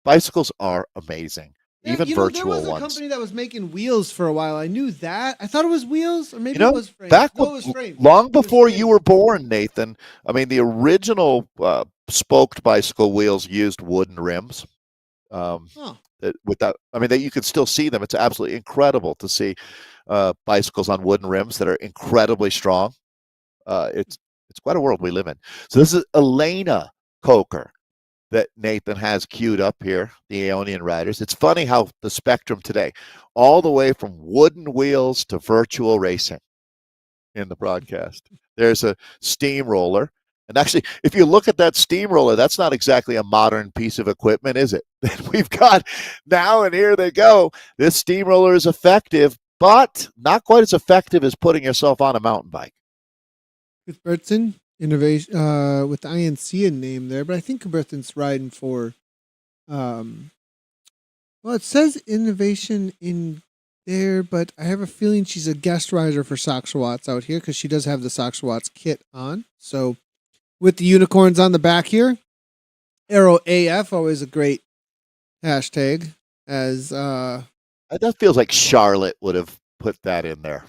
Bicycles are amazing. Yeah, even virtual ones. There was a company that was making wheels for a while. I knew that. I thought it was wheels, or maybe it was frames. It was frames. Long before you were born, Nathan. I mean, the original spoked bicycle wheels used wooden rims. That you could still see them. It's absolutely incredible to see bicycles on wooden rims that are incredibly strong. It's quite a world we live in. So this is Elena Coker. that Nathan has queued up here, the Aeonian Riders. It's funny how the spectrum today, all the way from wooden wheels to virtual racing in the broadcast. There's a steamroller. And actually, if you look at that steamroller, that's not exactly a modern piece of equipment, is it? We've got now, and here they go. This steamroller is effective, but not quite as effective as putting yourself on a mountain bike. Cuthbertson, innovation with the INC in name there, but I think Cuthbertson's riding for. Well, it says innovation in there, but I have a feeling she's a guest rider for Soxwatts out here because she does have the Soxwatts kit on. So, with the unicorns on the back here, Arrow AF, always a great hashtag. As That feels like Charlotte would have put that in there.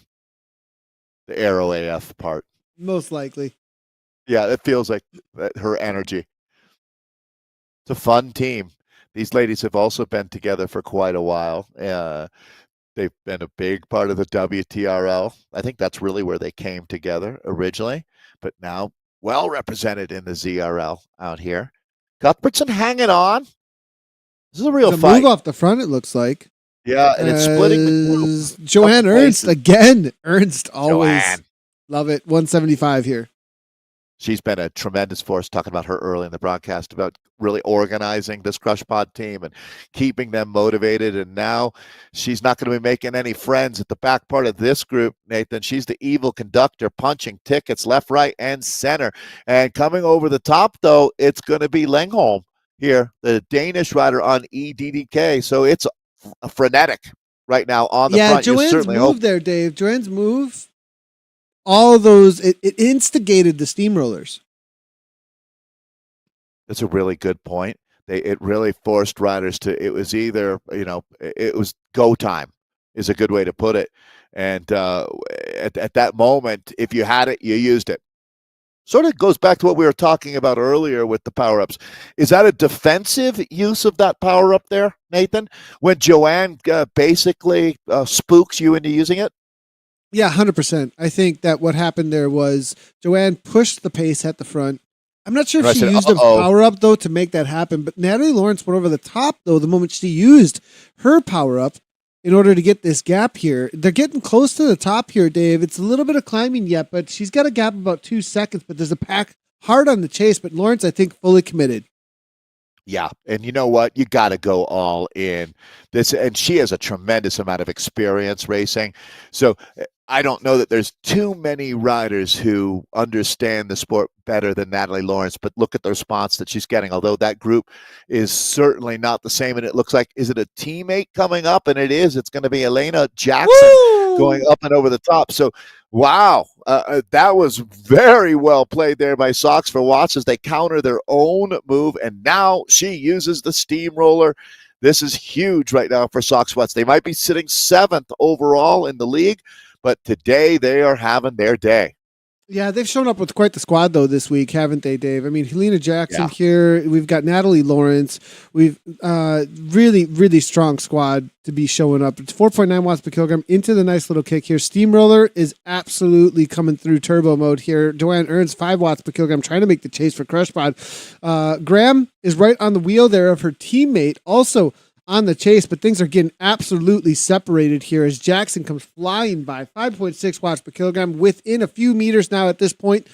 The Arrow AF part. Most likely. Yeah, it feels like her energy. It's a fun team. These ladies have also been together for quite a while. They've been a big part of the WTRL. I think that's really where they came together originally, but now well represented in the ZRL out here. Cuthbertson hanging on. This is a real fight. Move off the front, it looks like. Yeah, and it's splitting the group. Joanne Ernst again. Ernst always. Joanne. Love it. 175 here. She's been a tremendous force, talking about her early in the broadcast about really organizing this Crush Pod team and keeping them motivated. And now she's not going to be making any friends at the back part of this group, Nathan. She's the evil conductor, punching tickets left, right, and center. And coming over the top, though, it's going to be Lengholm here, the Danish rider on EDDK. So it's a frenetic right now on the front. Yeah, Joanne's move there, Dave. Joanne's move. All those, it instigated the steamrollers. That's a really good point. It really forced riders to, it was either, it was go time is a good way to put it. And at that moment, if you had it, you used it. Sort of goes back to what we were talking about earlier with the power-ups. Is that a defensive use of that power-up there, Nathan, when Joanne basically spooks you into using it? Yeah, 100%. I think that what happened there was Joanne pushed the pace at the front. I'm not sure if she used a power-up, though, to make that happen, but Natalie Lawrence went over the top, though, the moment she used her power-up in order to get this gap here. They're getting close to the top here, Dave. It's a little bit of climbing yet, but she's got a gap of about 2 seconds, but there's a pack hard on the chase, but Lawrence, I think, fully committed. Yeah, and you know what? You got to go all in. This, and she has a tremendous amount of experience racing. So I don't know that there's too many riders who understand the sport better than Natalie Lawrence, but look at the response that she's getting, although that group is certainly not the same. And it looks like, is it a teammate coming up? And it is. It's going to be Elena Jackson going up and over the top. So, wow, that was very well played there by Sox for Watts as they counter their own move. And now she uses the steamroller. This is huge right now for Sox Watts. They might be sitting 7th overall in the league, but today they are having their day. Yeah, they've shown up with quite the squad, though, this week, haven't they, Dave? I mean, Helena Jackson here. We've got Natalie Lawrence. We've really, really strong squad to be showing up. It's 4.9 watts per kilogram into the nice little kick here. Steamroller is absolutely coming through turbo mode here. Joanne Ernst, 5 watts per kilogram, trying to make the chase for Crush Pod. Graham is right on the wheel there of her teammate, also on the chase, but things are getting absolutely separated here as Jackson comes flying by 5.6 watts per kilogram within a few meters now at this point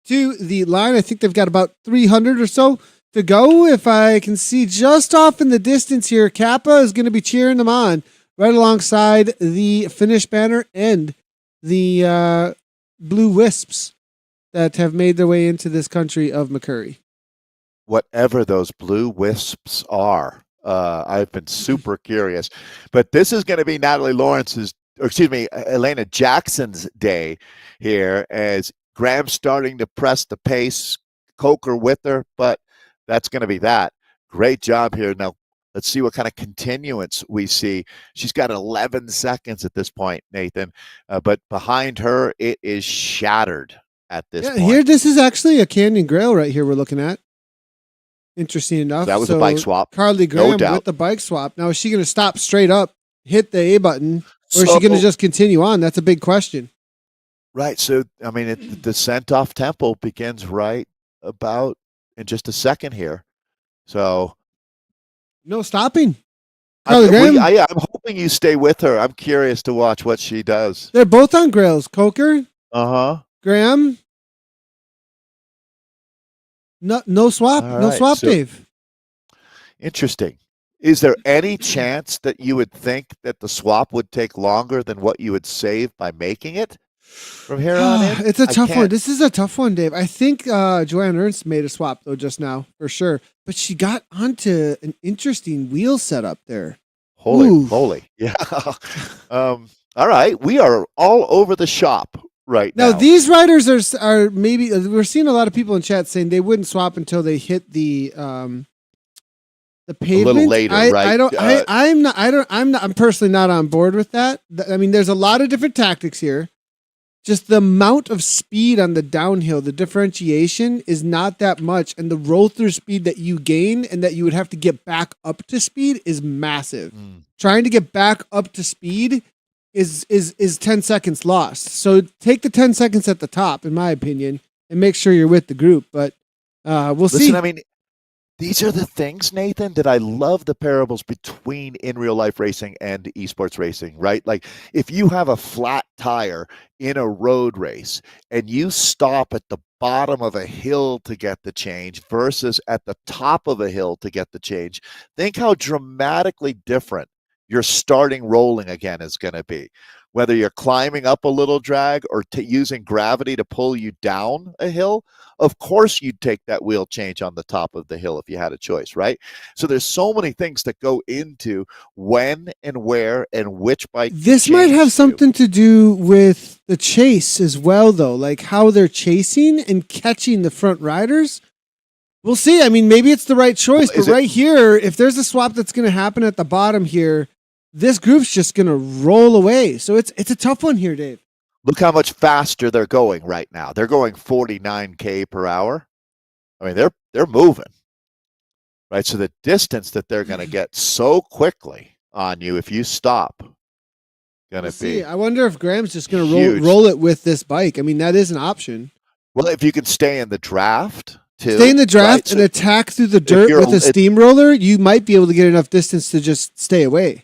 to the line. I think they've got about 300 or so to go. If I can see just off in the distance here, Kappa is going to be cheering them on right alongside the finish banner and the Blue Wisps that have made their way into this country of McCurry. Whatever those Blue Wisps are. I've been super curious, but this is going to be Natalie Lawrence's, or excuse me, Elena Jackson's day here as Graham's starting to press the pace, Coker with her, but that's going to be that. Great job here. Now, let's see what kind of continuance we see. She's got 11 seconds at this point, Nathan, but behind her, it is shattered at this point. Here, this is actually a Canyon Grail right here we're looking at. Interesting enough. That was a bike swap. Carly Graham with the bike swap. Now, is she going to stop straight up, hit the A button, or is she going to just continue on? That's a big question. Right. So, I mean, the descent off Temple begins right about in just a second here. So No stopping. I'm, Carly Graham. I'm hoping you stay with her. I'm curious to watch what she does. They're both on grails. Coker, Uh-huh. Graham. No swap. All No right. swap, So Dave. interesting. Is there any chance that you would think that the swap would take longer than what you would save by making it from here on in? It's a I tough one. can't. This is a tough one, Dave. I think Joanne Ernst made a swap though just now for sure, but she got onto an interesting wheel setup there. Holy Oof. moly. Yeah. All right. We are all over the shop right Now now. these riders are maybe we're seeing a lot of people in chat saying they wouldn't swap until they hit the pavement. A little later, right? I'm personally not on board with that. I mean, there's a lot of different tactics here. Just the amount of speed on the downhill, the differentiation is not that much, and the roll through speed that you gain and that you would have to get back up to speed is massive. Trying to get back up to speed is 10 seconds lost. So take the 10 seconds at the top, in my opinion, and make sure you're with the group. But we'll see. Listen, I mean, these are the things, Nathan, that I love the parables between in real life racing and esports racing, right? Like if you have a flat tire in a road race and you stop at the bottom of a hill to get the change versus at the top of a hill to get the change, think how dramatically different your starting rolling again is going to be. Whether you're climbing up a little drag or using gravity to pull you down a hill, of course you'd take that wheel change on the top of the hill if you had a choice, right? So there's so many things that go into when and where and which bike. This might have something to do with the chase as well, though, like how they're chasing and catching the front riders. We'll see. I mean, maybe it's the right choice, but right here, if there's a swap that's going to happen at the bottom here, this group's just going to roll away. So it's a tough one here, Dave. Look how much faster they're going right now. They're going 49K per hour. I mean, they're moving, right? So the distance that they're going to get so quickly on you if you stop, going to be. I wonder if Graham's just going to roll it with this bike. I mean, that is an option. Well, if you can stay in the draft. Stay in the draft and attack through the dirt with a steamroller, you might be able to get enough distance to just stay away.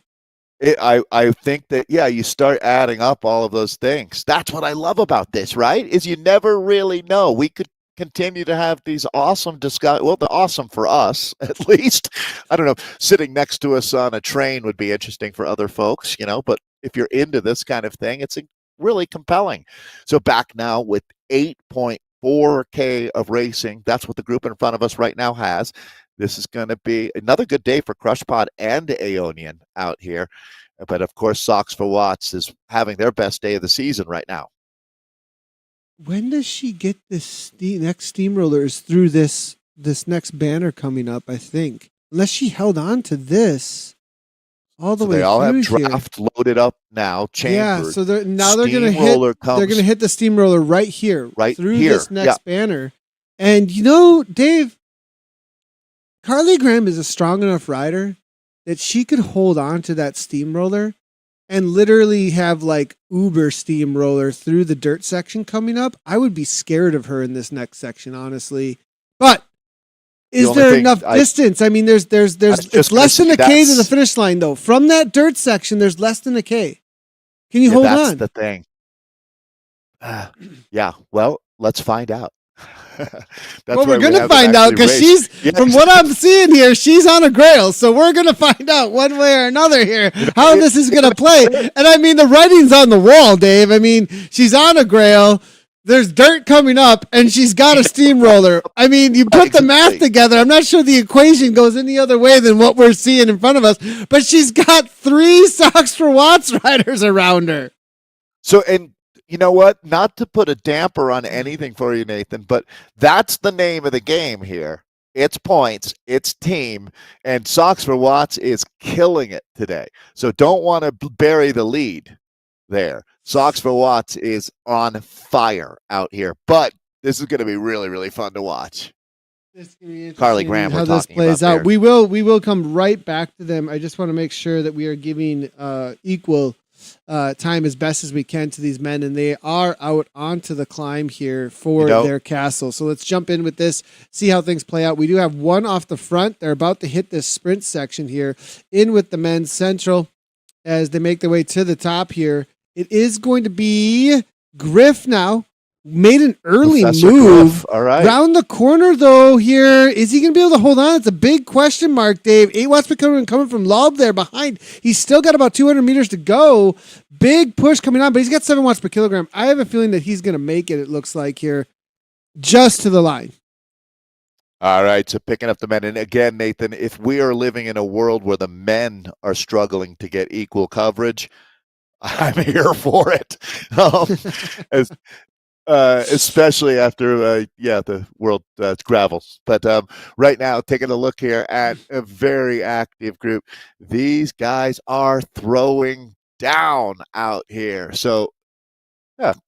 I think that, yeah, you start adding up all of those things. That's what I love about this, right? Is you never really know. We could continue to have these awesome discussions. Well, they're awesome for us, at least. I don't know. Sitting next to us on a train would be interesting for other folks, but if you're into this kind of thing, it's really compelling. So back now with 8.4K of racing. That's what the group in front of us right now has. This is going to be another good day for CrushPod and Aeonian out here. But of course, Socks for Watts is having their best day of the season right now. When does she get this next steamroller? Is through this next banner coming up, I think. Unless she held on to this all the way through. They all have draft loaded up now, chambered. Yeah, so they're going to hit the steamroller right here, through this next banner. And Dave, Carly Graham is a strong enough rider that she could hold on to that steamroller and literally have like Uber steamroller through the dirt section coming up. I would be scared of her in this next section, honestly. But is there enough distance? I mean, it's less than a K to the finish line, though. From that dirt section, there's less than a K. Can you hold on? That's the thing. Yeah, well, let's find out. We're going to find out because from what I'm seeing here, she's on a grail. So we're going to find out one way or another here how this is going to play. And I mean, the writing's on the wall, Dave. I mean, she's on a grail. There's dirt coming up and she's got a steamroller. I mean, you put the math together. I'm not sure the equation goes any other way than what we're seeing in front of us, but she's got 3 Socks for Watts riders around her. So, and you know what? Not to put a damper on anything for you, Nathan, but that's the name of the game here. It's points, it's team, and Socks for Watts is killing it today. So don't want to bury the lead there. Socks for Watts is on fire out here, but this is going to be really, really fun to watch. Carly Graham, how this plays out. We will come right back to them. I just want to make sure that we are giving equal time as best as we can to these men, and they are out onto the climb here for their castle. So let's jump in with this, see how things play out. We do have one off the front. They're about to hit this sprint section here in with the men's central as they make their way to the top here. It is going to be Griff now. Made an early Professor move. Griff. All right. Round the corner, though, here. Is he going to be able to hold on? It's a big question mark, Dave. 8 watts per kilogram coming from Lob there behind. He's still got about 200 meters to go. Big push coming on, but he's got 7 watts per kilogram. I have a feeling that he's going to make it looks like here, just to the line. All right, so picking up the men. And again, Nathan, if we are living in a world where the men are struggling to get equal coverage, I'm here for it. Especially after, the world gravels. But right now, taking a look here at a very active group. These guys are throwing down out here. So,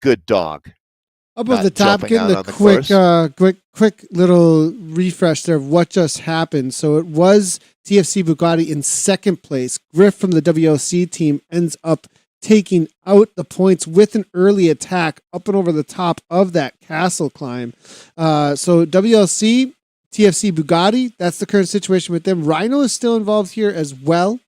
good dog. Up at the top, getting the quick little refresh there of what just happened. So it was TFC Bugatti in second place. Griff from the WLC team ends up taking out the points with an early attack up and over the top of that castle climb. So WLC, TFC Bugatti, that's the current situation with them. Rhino is still involved here as well.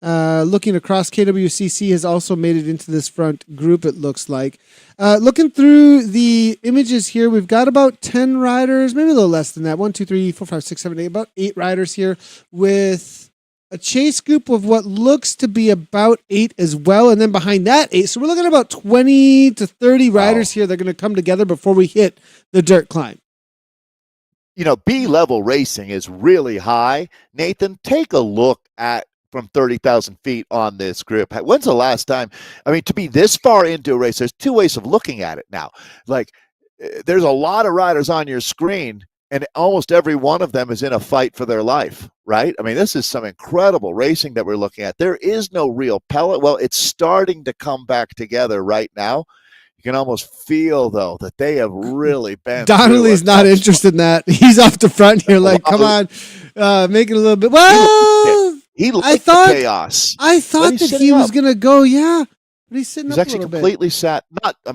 Looking across, KWCC has also made it into this front group, it looks like. Looking through the images here, we've got about 10 riders, maybe a little less than that. 1, 2, 3, 4, 5, 6, 7, 8, about 8 riders here with a chase group of what looks to be about 8 as well. And then behind that 8, so we're looking at about 20 to 30 riders here. They're going to come together before we hit the dirt climb. B-level racing is really high. Nathan, take a look at from 30,000 feet on this group. When's the last time? I mean, to be this far into a race, there's 2 ways of looking at it now. Like, there's a lot of riders on your screen, and almost every one of them is in a fight for their life, right? I mean, this is some incredible racing that we're looking at. There is no real pellet. Well, it's starting to come back together right now. You can almost feel, though, that they have really been. Donnelly's not interested in that. He's off the front here like, come on, make it a little bit. Well, he liked the chaos. I thought that he was going to go, but he's sitting up a little bit. He's actually completely sat.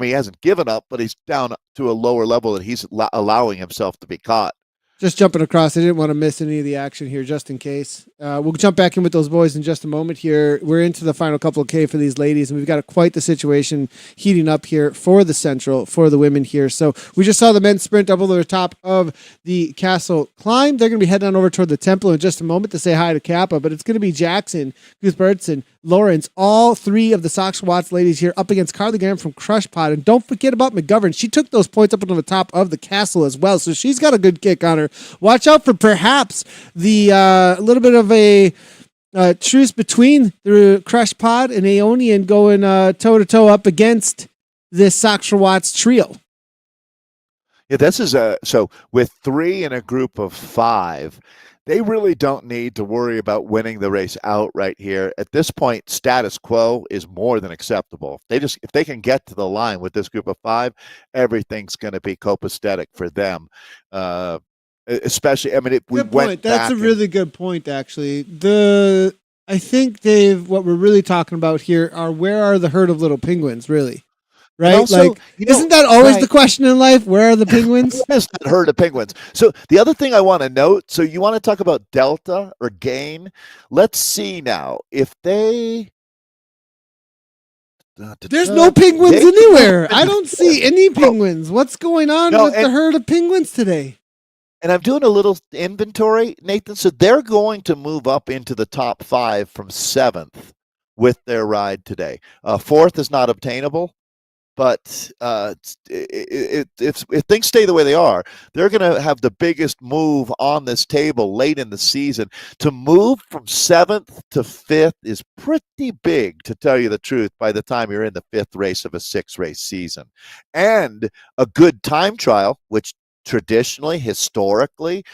He hasn't given up, but he's down to a lower level that he's allowing himself to be caught. Just jumping across. I didn't want to miss any of the action here just in case. We'll jump back in with those boys in just a moment here. We're into the final couple of K for these ladies, and we've got quite the situation heating up here for the Central, for the women here. So we just saw the men's sprint up over the top of the castle climb. They're going to be heading on over toward the temple in just a moment to say hi to Kappa, but it's going to be Jackson, Guthbertson, Lawrence, all 3 of the Sox Watts ladies here up against Carly Graham from Crush Pod. And don't forget about McGovern. She took those points up on the top of the castle as well, so she's got a good kick on her. Watch out for perhaps the little bit of a truce between the Crush Pod and Aeonian going toe-to-toe up against this Sox Watts trio. Yeah, this is so with 3 in a group of 5, they really don't need to worry about winning the race out right here. At this point, status quo is more than acceptable. If they can get to the line with this group of 5, everything's going to be copacetic for them. Especially, I mean, we went. That's a really good point, actually. I think, Dave, what we're really talking about here are where are the herd of little penguins, really? Right? Also, isn't that always the question in life? Where are the penguins? Where is that herd of penguins? So the other thing I want to note, so you want to talk about delta or gain? Let's see now. If they... There's no penguins anywhere. I don't see any penguins. What's going on with the herd of penguins today? And I'm doing a little inventory, Nathan. So they're going to move up into the top 5 from 7th with their ride today. 4th is not obtainable. But if things stay the way they are, they're going to have the biggest move on this table late in the season. To move from 7th to 5th is pretty big, to tell you the truth, by the time you're in the 5th race of a 6-race season. And a good time trial, which traditionally, historically,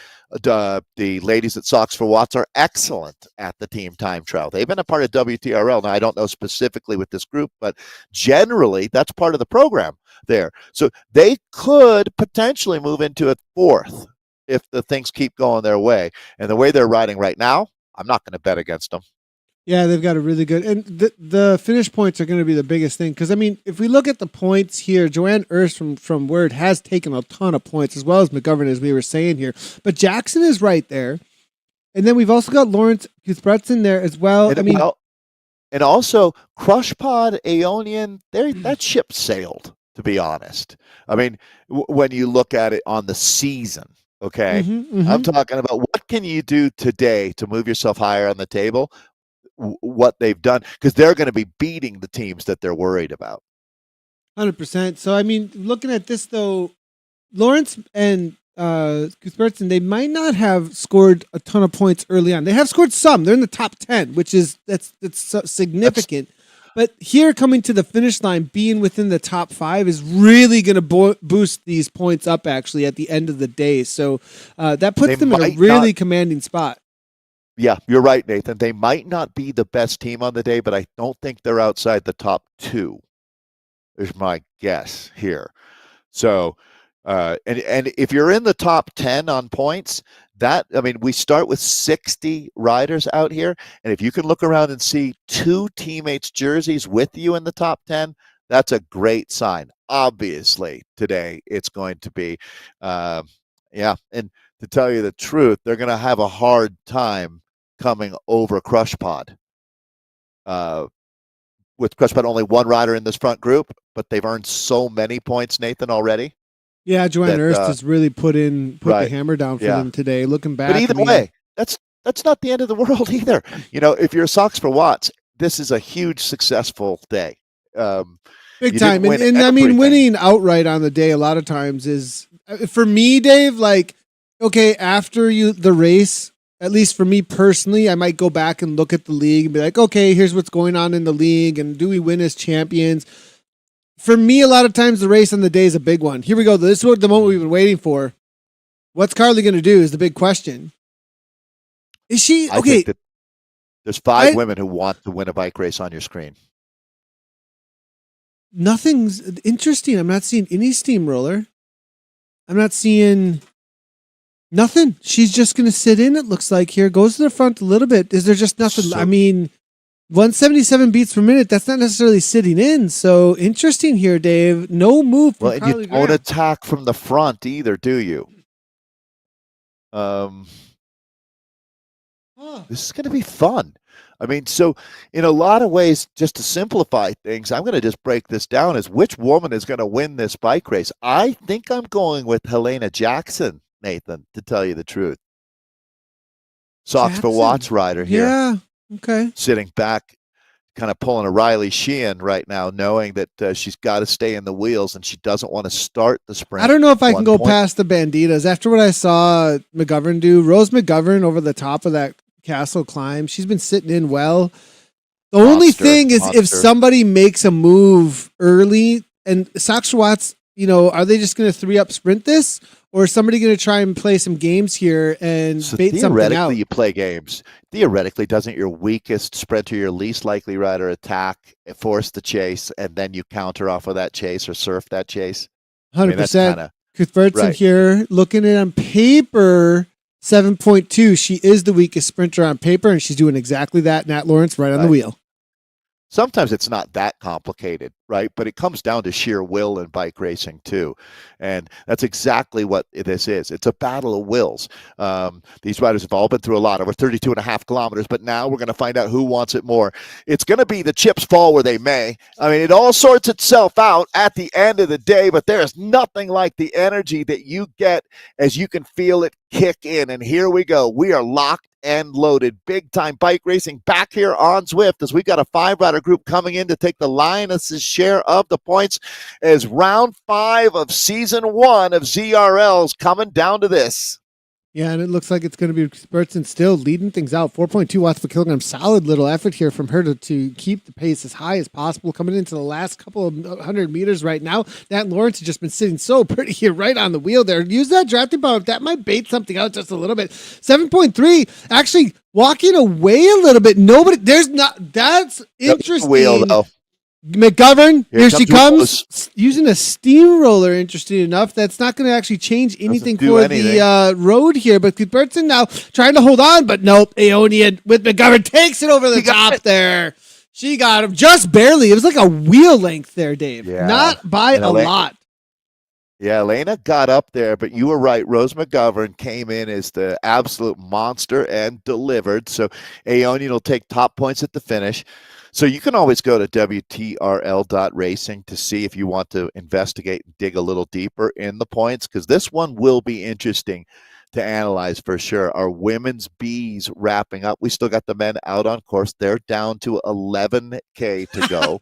the ladies at Sox for Watts are excellent at the team time trial. They've been a part of WTRL. Now, I don't know specifically with this group, but generally, that's part of the program there. So they could potentially move into a 4th if the things keep going their way. And the way they're riding right now, I'm not going to bet against them. Yeah, they've got a really good, and the finish points are going to be the biggest thing. Because I mean, if we look at the points here, Joanne Erst from Word has taken a ton of points, as well as McGovern, as we were saying here. But Jackson is right there, and then we've also got Lawrence Cuthbertson there as well. I mean, and also Crushpod, Aeonian, that ship sailed. To be honest, I mean, when you look at it on the season, okay, I'm talking about what can you do today to move yourself higher on the table. What they've done, because they're going to be beating the teams that they're worried about. 100%. So I mean, looking at this though, Lawrence and Cuthbertson, they might not have scored a ton of points early on. They have scored some. They're in the top 10, which is that's significant. But here, coming to the finish line, being within the top 5 is really going to boost these points up. Actually, at the end of the day, so that puts them in a really commanding spot. Yeah, you're right, Nathan. They might not be the best team on the day, but I don't think they're outside the top 2. Is my guess here. So, and if you're in the top 10 on points, we start with 60 riders out here, and if you can look around and see 2 teammates' jerseys with you in the top 10, that's a great sign. Obviously, today it's going to be, and to tell you the truth, they're going to have a hard time coming over Crushpod. With Crushpod only 1 rider in this front group, but they've earned so many points, Nathan, already. Yeah, Joanne Erst has really put the hammer down for them today. Looking back, but either way, that's not the end of the world either. You know, if you're Sox for Watts, this is a huge successful day. Big time, and I mean, winning outright on the day a lot of times is for me, Dave. Like, okay, after the race. At least for me personally, I might go back and look at the league and be like, okay, here's what's going on in the league, and do we win as champions? For me, a lot of times the race on the day is a big one. Here we go. This is the moment we've been waiting for. What's Carly going to do is the big question. Is she okay? I think that there's 5 women who want to win a bike race on your screen. Nothing's interesting. I'm not seeing any steamroller. I'm not seeing nothing. She's just going to sit in, it looks like here. Goes to the front a little bit. Is there just nothing? I mean, 177 beats per minute, that's not necessarily sitting in. So interesting here, Dave. No move from Carly Graham. You don't attack from the front either, do you? This is going to be fun. I mean, so in a lot of ways, just to simplify things, I'm going to just break this down as which woman is going to win this bike race. I think I'm going with Helena Jackson, Nathan, to tell you the truth. Sox for Watts rider here. Yeah, okay. Sitting back, kind of pulling a Riley Sheehan right now, knowing that she's got to stay in the wheels and she doesn't want to start the sprint. I don't know if I can go past the Banditas. After what I saw McGovern do, Rose McGovern over the top of that castle climb, she's been sitting in well. The only thing is if somebody makes a move early, and Sox for Watts, you know, are they just going to 3-up sprint this? Or is somebody going to try and play some games here and bait something out? Theoretically, you play games. Theoretically, doesn't your weakest sprinter, your least likely rider, attack, force the chase, and then you counter off of that chase or surf that chase? 100%. Cuthbertson here, looking at it on paper, 7.2. She is the weakest sprinter on paper, and she's doing exactly that. Nat Lawrence right on the wheel. Sometimes it's not that complicated, right? But it comes down to sheer will in bike racing too. And that's exactly what this is. It's a battle of wills. These riders have all been through a lot, over 32 and a half kilometers, but now we're going to find out who wants it more. It's going to be the chips fall where they may. I mean, it all sorts itself out at the end of the day, but there's nothing like the energy that you get as you can feel it kick in. And here we go. We are locked and loaded. Big time bike racing back here on Zwift as we got a 5-rider group coming in to take the lioness's share of the points as round 5 of season 1 of ZRL's coming down to this. Yeah, and it looks like it's going to be Cuthbertson still leading things out. 4.2 watts per kilogram. Solid little effort here from her to keep the pace as high as possible. Coming into the last couple of 100 meters right now. Nat Lawrence has just been sitting so pretty here right on the wheel there. Use that drafting bump. That might bait something out just a little bit. 7.3 actually walking away a little bit. That's interesting. Wheel, though. McGovern, here she comes comes, using a steamroller, interesting enough. That's not going to actually change anything for the road here, but Cuthbertson now trying to hold on, but nope, Aeonian with McGovern takes it over the top there. She got him just barely. It was like a wheel length there, Dave. Yeah. Not by a lot. Yeah, Elena got up there, but you were right. Rose McGovern came in as the absolute monster and delivered. So Aeonian will take top points at the finish. So you can always go to WTRL.racing to see if you want to investigate and dig a little deeper in the points, because this one will be interesting to analyze for sure. Our women's Bs wrapping up. We still got the men out on course. They're down to 11K to go.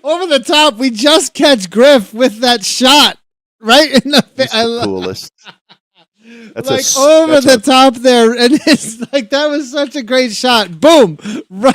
Over the top, we just catch Griff with that shot right in the coolest. That's like over the top there, and it's like that was such a great shot. Boom! Right.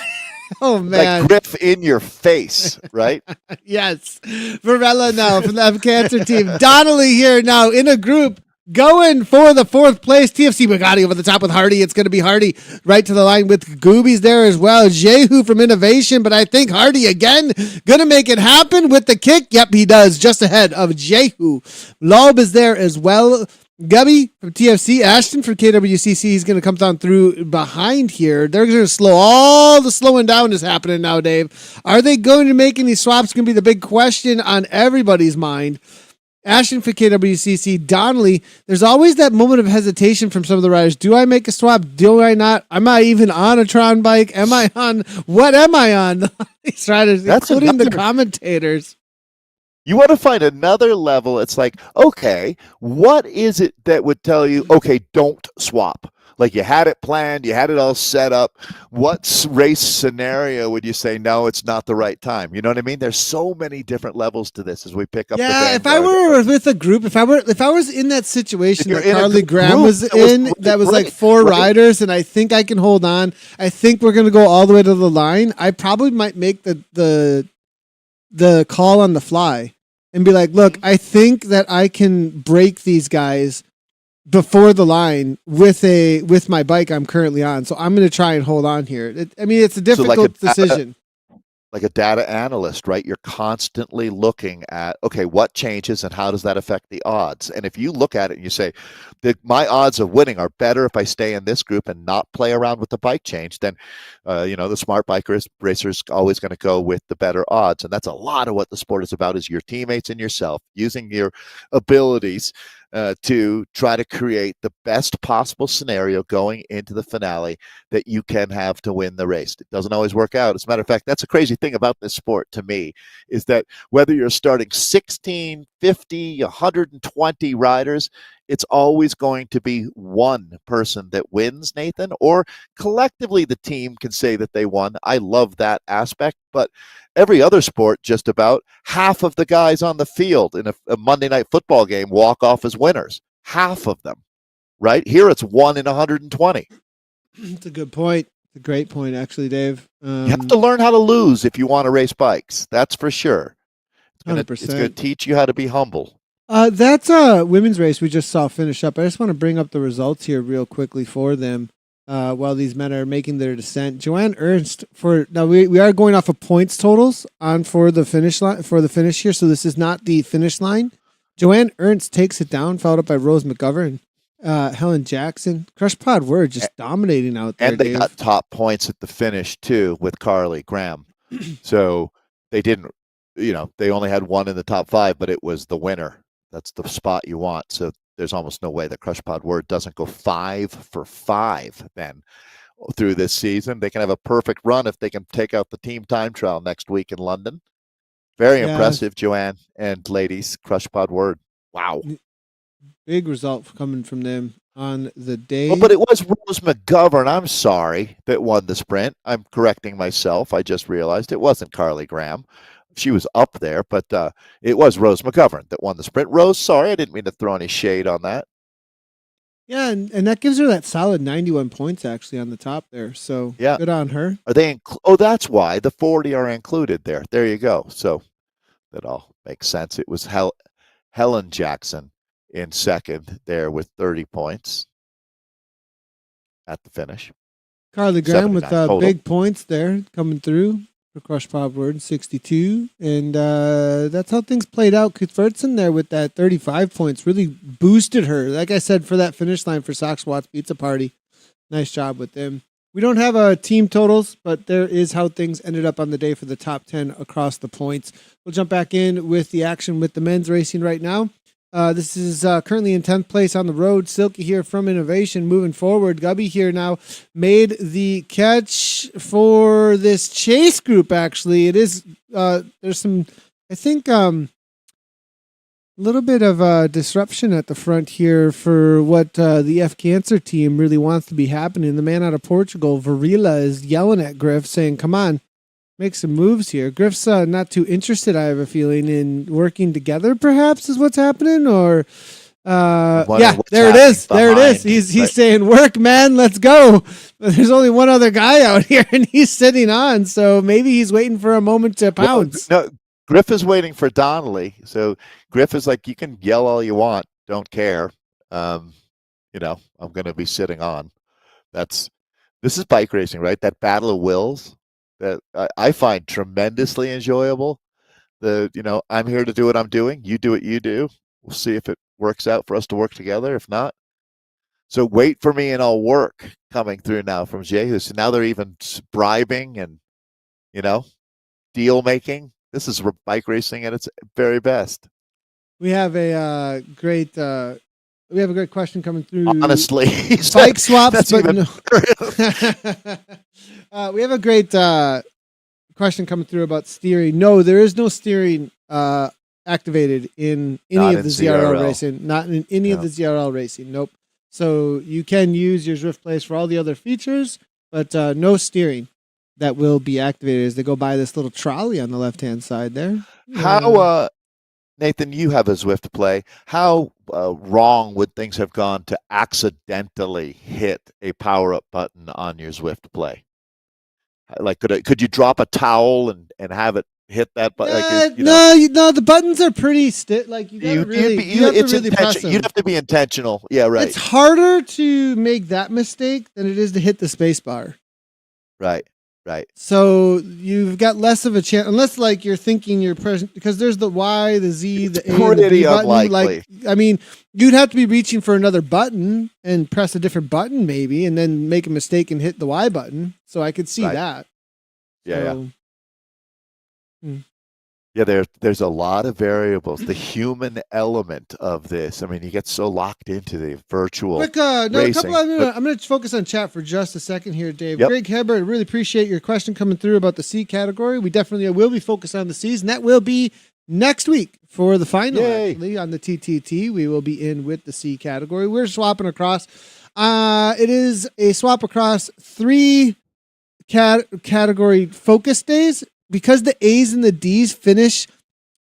Oh man! Like Griff in your face, right? Yes. Varela now from the cancer team. Donnelly here now in a group going for the 4th place. TFC Bugatti over the top with Hardy. It's going to be Hardy right to the line with Goobies there as well. Jehu from Innovation, but I think Hardy again going to make it happen with the kick. Yep, he does. Just ahead of Jehu. Loeb is there as well. Gubby from TFC, Ashton from KWCC, he's going to come down through behind here. They're going to slow. All the slowing down is happening now, Dave. Are they going to make any swaps? Going to be the big question on everybody's mind. Ashton for KWCC, Donnelly, there's always that moment of hesitation from some of the riders. Do I make a swap? Do I not? Am I even on a Tron bike? Am I on? What am I on? These riders, including the commentators. You want to find another level. It's like, okay, what is it that would tell you, okay, don't swap? Like you had it planned, you had it all set up. What race scenario would you say, no, it's not the right time? You know what I mean? There's so many different levels to this as we pick up the Vanguard. If I were with a group, if I was in that situation that Carly Graham was in, that was like 4 riders, and I think I can hold on. I think we're going to go all the way to the line. I probably might make the call on the fly and be like, look, I think that I can break these guys before the line with my bike I'm currently on. So I'm going to try and hold on here. It's a difficult decision. Like a data analyst, right? You're constantly looking at, okay, what changes and how does that affect the odds? And if you look at it and you say, my odds of winning are better if I stay in this group and not play around with the bike change, then, the smart bike racer's always going to go with the better odds. And that's a lot of what the sport is about, is your teammates and yourself, using your abilities to try to create the best possible scenario going into the finale that you can have to win the race. It doesn't always work out. As a matter of fact, that's a crazy thing about this sport to me, is that whether you're starting 16, 50, 120 riders, it's always going to be one person that wins, Nathan, or collectively the team can say that they won. I love that aspect, but every other sport, just about half of the guys on the field in a Monday Night Football game walk off as winners. Half of them, right? Here it's 1 in 120. That's a good point. It's a great point, actually, Dave. You have to learn how to lose if you want to race bikes. That's for sure. It's going to teach you how to be humble. That's a women's race we just saw finish up. I just want to bring up the results here real quickly for them while these men are making their descent. Joanne Ernst, we are going off of points totals for the finish line, for the finish here, so this is not the finish line. Joanne Ernst takes it down, followed up by Rose McGovern. Helen Jackson, Crush Pod Word just dominating out there. And they got top points at the finish too with Carly Graham. So they didn't, they only had one in the top 5, but it was the winner. That's the spot you want. So there's almost no way that Crush Pod Word doesn't go 5 for 5 then through this season. They can have a perfect run if they can take out the team time trial next week in London. Very impressive, Joanne and ladies. Crush Pod Word. Wow. Big result coming from them on the day. Well, but it was Rose McGovern, I'm sorry, that won the sprint. I'm correcting myself. I just realized it wasn't Carly Graham. She was up there, but it was Rose McGovern that won the sprint. Rose, sorry, I didn't mean to throw any shade on that. Yeah, and that gives her that solid 91 points actually on the top there. So good on her. Are they? That's why the 40 are included there. There you go. So that all makes sense. It was Helen Jackson in second there with 30 points at the finish. Carly Graham with big points there coming through. for Crush Pop Word 62. And that's how things played out. Kuthvertson there with that 35 points really boosted her. Like I said, for that finish line for Sox Watts Pizza Party. Nice job with them. We don't have team totals, but there is how things ended up on the day for the top 10 across the points. We'll jump back in with the action with the men's racing right now. This is currently in 10th place on the road. Silky here from Innovation moving forward. Gubby here now made the catch for this chase group, actually. It is, there's some, I think, little bit of disruption at the front here for what the F Cancer team really wants to be happening. The man out of Portugal, Varela, is yelling at Griff, saying, come on, make some moves here. Griff's not too interested, I have a feeling, in working together, perhaps, is what's happening. Or, yeah, there it is. There it is. He's saying, work, man, let's go. But there's only one other guy out here, and he's sitting on, so maybe he's waiting for a moment to pounce. No, Griff is waiting for Donnelly. So Griff is like, you can yell all you want. Don't care. I'm going to be sitting on. This is bike racing, right? That battle of wills that I find tremendously enjoyable. I'm here to do what I'm doing. You do what you do. We'll see if it works out for us to work together. If not, so wait for me and I'll work coming through now from Jehu. So now they're even bribing and, deal making. This is bike racing at its very best. We have a great question coming through. Honestly, bike swaps, but no. We have a great question coming through about steering. No, there is no steering activated in any of the ZRL racing. Not in any of the ZRL racing. Nope. So you can use your Zwift Place for all the other features, but no steering that will be activated as they go by this little trolley on the left-hand side there. How, Nathan, you have a Zwift Play. How wrong would things have gone to accidentally hit a power-up button on your Zwift Play? Like, could you drop a towel and have it hit that button? No, the buttons are pretty stiff. Like you have to really press them. You'd have to be intentional. Yeah, right. It's harder to make that mistake than it is to hit the space bar. Right. So you've got less of a chance, unless like you're thinking you're pressing, because there's the Y, the Z, the A, and the B button. Unlikely. Like, you'd have to be reaching for another button and press a different button maybe, and then make a mistake and hit the Y button. So I could see that. Yeah. Yeah, there's a lot of variables. The human element of this. I mean, you get so locked into the virtual racing. I'm going to focus on chat for just a second here, Dave. Yep. Greg Hebert, really appreciate your question coming through about the C category. We definitely will be focused on the C's, and that will be next week for the final. Yay. Actually, on the TTT. We will be in with the C category. We're swapping across. It is a swap across 3 category focus days. Because the A's and the D's finish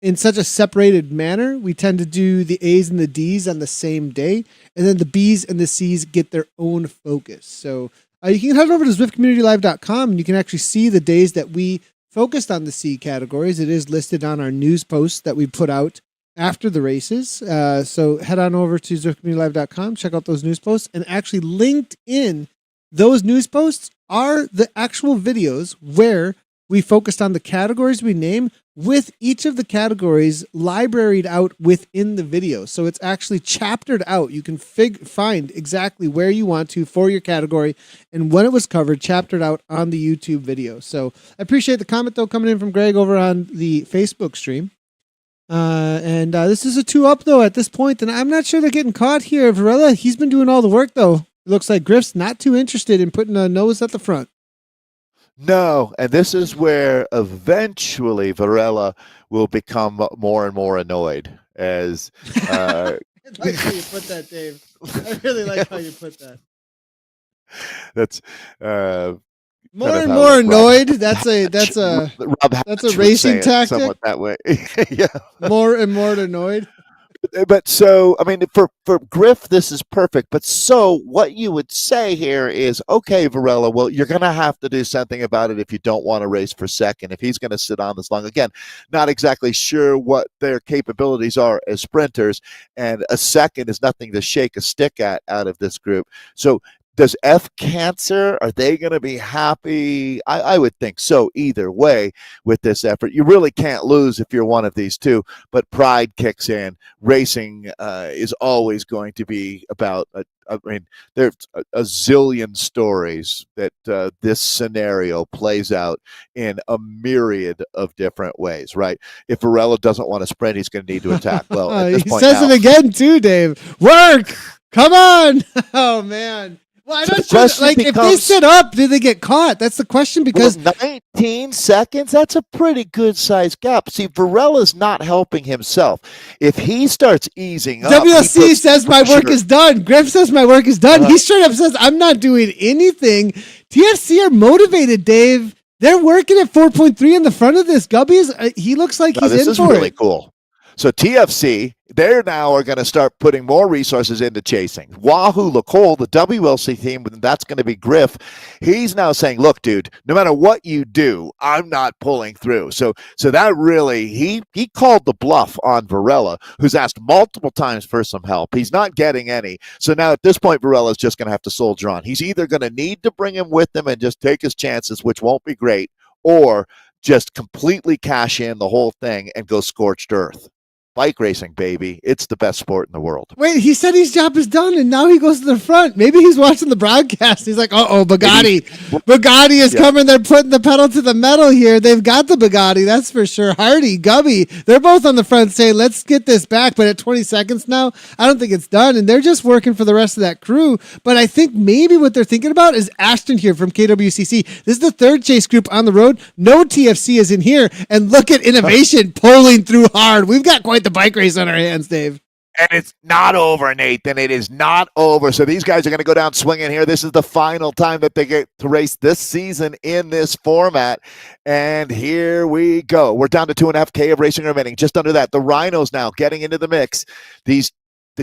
in such a separated manner, we tend to do the A's and the D's on the same day, and then the B's and the C's get their own focus. So you can head over to ZwiftCommunityLive.com and you can actually see the days that we focused on the C categories. It is listed on our news posts that we put out after the races. So head on over to ZwiftCommunityLive.com, check out those news posts, and actually linked in those news posts are the actual videos where we focused on the categories we name with each of the categories libraried out within the video. So it's actually chaptered out. You can find exactly where you want to for your category and when it was covered, chaptered out on the YouTube video. So I appreciate the comment, though, coming in from Greg over on the Facebook stream. And this is a 2-up, though, at this point, and I'm not sure they're getting caught here. Varela, he's been doing all the work, though. It looks like Griff's not too interested in putting a nose at the front. No, and this is where eventually Varela will become more and more annoyed as I like how you put that, Dave. I really like how you put that. That's more and more annoyed. That's a racing tactic. Somewhat that way. Yeah. More and more annoyed. But so, I mean, for Griff, this is perfect. But so what you would say here is, okay, Varela, well, you're going to have to do something about it if you don't want to race for second. If he's going to sit on this long, again, not exactly sure what their capabilities are as sprinters, and a second is nothing to shake a stick at out of this group. So Does F cancer? Are they going to be happy? I would think so either way with this effort. You really can't lose if you're one of these two, but pride kicks in. Racing is always going to be about, there's a zillion stories that this scenario plays out in a myriad of different ways, right? If Varela doesn't want to sprint, he's going to need to attack. Well, at this he point says now, it again too, Dave. Work! Come on! Oh, man. Well, I'm not sure. Like, if they sit up, do they get caught? That's the question, because 19 seconds, that's a pretty good sized gap. See, Varela's not helping himself. If he starts easing up, WLC says my work is done. Griff says my work is done. He straight up says I'm not doing anything. TFC are motivated, Dave. They're working at 4.3 in the front of this. Gubby's, he looks like he's in for it. This is really cool. So TFC, they now are going to start putting more resources into chasing. Wahoo Lacole, the WLC team, that's going to be Griff. He's now saying, look, dude, no matter what you do, I'm not pulling through. So that really, he called the bluff on Varela, who's asked multiple times for some help. He's not getting any. So now at this point, Varela's just going to have to soldier on. He's either going to need to bring him with him and just take his chances, which won't be great, or just completely cash in the whole thing and go scorched earth. Bike racing, baby. It's the best sport in the world. Wait, he said his job is done, and now he goes to the front. Maybe he's watching the broadcast. He's like, Bugatti. Bugatti is coming. They're putting the pedal to the metal here. They've got the Bugatti, that's for sure. Hardy, Gubby, they're both on the front saying, let's get this back. But at 20 seconds now, I don't think it's done, and they're just working for the rest of that crew. But I think maybe what they're thinking about is Ashton here from KWCC. This is the third chase group on the road. No TFC is in here, and look at Innovation pulling through hard. We've got quite the bike race on our hands, Dave. And it's not over, Nathan. It is not over. So these guys are going to go down swinging here. This is the final time that they get to race this season in this format. And here we go. We're down to 2.5K of racing remaining. Just under that, the Rhinos now getting into the mix. The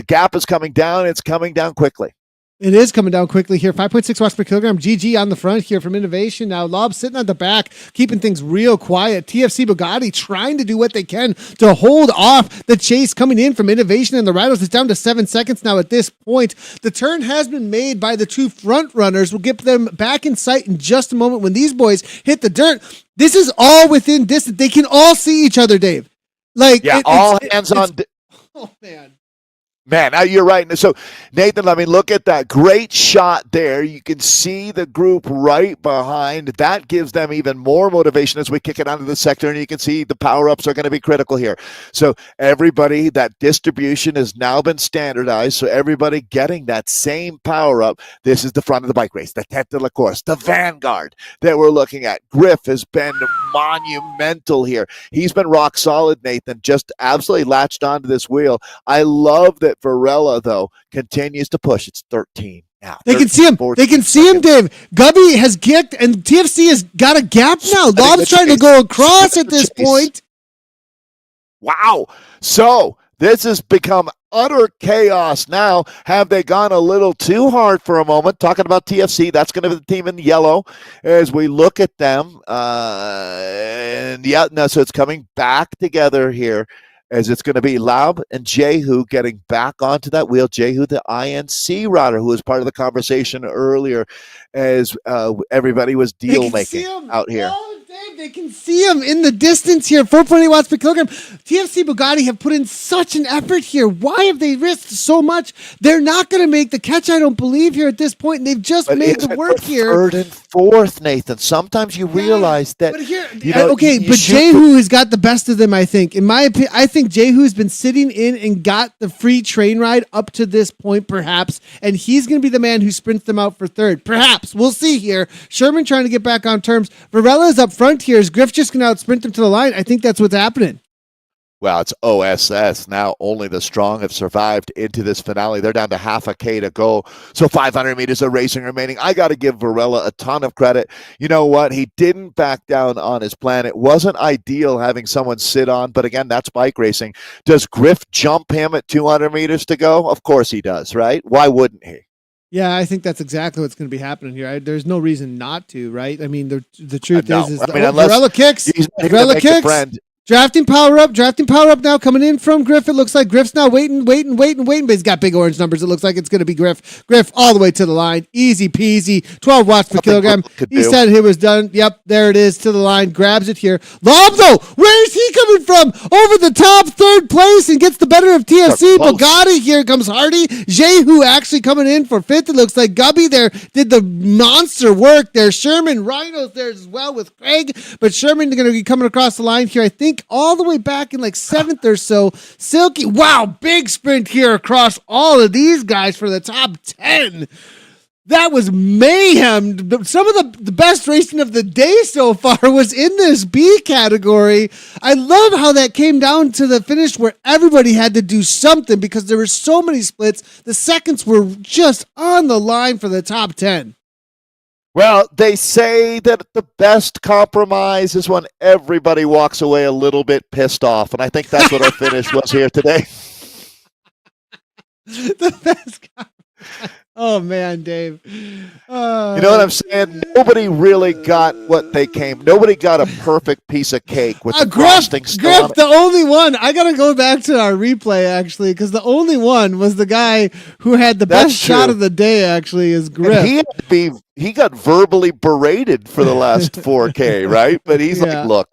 gap is coming down. It's coming down quickly. It is coming down quickly here. 5.6 watts per kilogram. GG on the front here from Innovation. Now Lob sitting on the back, keeping things real quiet. TFC Bugatti trying to do what they can to hold off the chase coming in from Innovation, and the Rhinos is down to 7 seconds now at this point. The turn has been made by the two front runners. We'll get them back in sight in just a moment when these boys hit the dirt. This is all within distance. They can all see each other, Dave. All hands on. Oh, man. Man, you're right. So, Nathan, look at that. Great shot there. You can see the group right behind. That gives them even more motivation as we kick it onto the sector, and you can see the power-ups are going to be critical here. So, everybody, that distribution has now been standardized, so everybody getting that same power-up. This is the front of the bike race, the tête de la course, the vanguard that we're looking at. Griff has been monumental here. He's been rock solid, Nathan, just absolutely latched onto this wheel. I love that Varela, though, continues to push. It's 13 now. They can see him. They can see him, Dave. Gubby has kicked, and TFC has got a gap now. Lob's trying to go across at this point. Wow. So this has become utter chaos now. Have they gone a little too hard for a moment? Talking about TFC, that's going to be the team in yellow as we look at them. So it's coming back together here, as it's going to be Laub and Jehu getting back onto that wheel. Jehu, the INC rider, who was part of the conversation earlier as everybody was deal-making out here. Oh, Dave, they can see him in the distance here. 4.8 watts per kilogram. TFC Bugatti have put in such an effort here. Why have they risked so much? They're not going to make the catch, I don't believe, here at this point, and they've just made the work here. Third and fourth, Nathan. Sometimes you realize that. But here, Jehu has got the best of them, I think. In my opinion, I think Jehu's been sitting in and got the free train ride up to this point, perhaps, and he's going to be the man who sprints them out for third. Perhaps. We'll see here. Sherman trying to get back on terms. Varela's up front here. Is Griff just going to outsprint them to the line? I think that's what's happening. Well, it's OSS. Now only the strong have survived into this finale. They're down to 0.5K to go. So 500 meters of racing remaining. I got to give Varela a ton of credit. You know what? He didn't back down on his plan. It wasn't ideal having someone sit on, but again, that's bike racing. Does Griff jump him at 200 meters to go? Of course he does, right? Why wouldn't he? Yeah, I think that's exactly what's going to be happening here. There's no reason not to, right? I mean, the truth is Varela kicks. Varela kicks. Drafting power up now coming in from Griff. It looks like Griff's now waiting, but he's got big orange numbers. It looks like it's going to be Griff. Griff all the way to the line. Easy peasy. 12 watts per kilogram. He said he was done. Yep, there it is to the line. Grabs it here. Lob though. Where is he coming from? Over the top, third place, and gets the better of TFC. Bugatti. Here comes Hardy. Jehu actually coming in for fifth. It looks like Gubby there did the monster work there. Sherman Rhinos there as well with Craig, but Sherman going to be coming across the line here, I think, all the way back in like seventh or so. Silky, wow, big sprint here across all of these guys for the top 10. That was mayhem. Some of the best racing of the day so far was in this B category. I love how that came down to the finish where everybody had to do something because there were so many splits. The seconds were just on the line for the top 10. Well, they say that the best compromise is when everybody walks away a little bit pissed off, and I think that's what our finish was here today. The best compromise. Oh, man, Dave. You know what I'm saying? Nobody really got what they came. Nobody got a perfect piece of cake with the frosting still on it. The only one. I got to go back to our replay, actually, because the only one was the guy who had the best shot of the day, actually, is Griff. He got verbally berated for the last 4K, right? But he's like, look,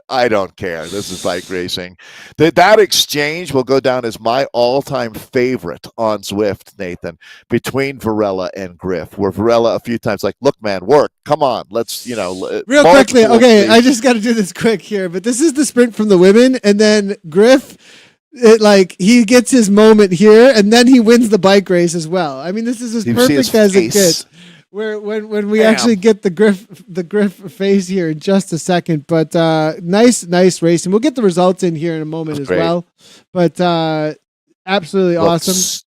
I don't care. This is bike racing. That exchange will go down as my all-time favorite on Zwift, Nathan, between Varela and Griff, where Varela a few times like, look, man, work. Come on. Let's, real quickly. Okay, I just got to do this quick here. But this is the sprint from the women. And then Griff, he gets his moment here, and then he wins the bike race as well. I mean, this is as perfect as it gets. When we actually get the Griff face here in just a second, but nice racing. We'll get the results in here in a moment as well. But absolutely awesome.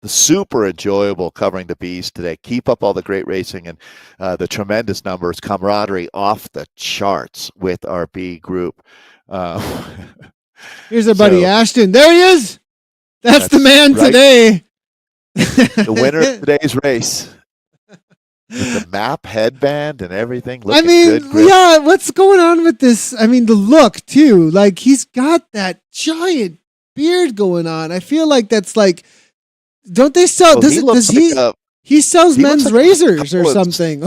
Super enjoyable covering the Bees today. Keep up all the great racing and the tremendous numbers, camaraderie off the charts with our B group. Here's our buddy Ashton. There he is. That's the man today. The winner of today's race. With the map headband and everything. I mean, what's going on with this? I mean, the look too. Like he's got that giant beard going on. I feel like that's like, don't they sell? He sells men's razors or something.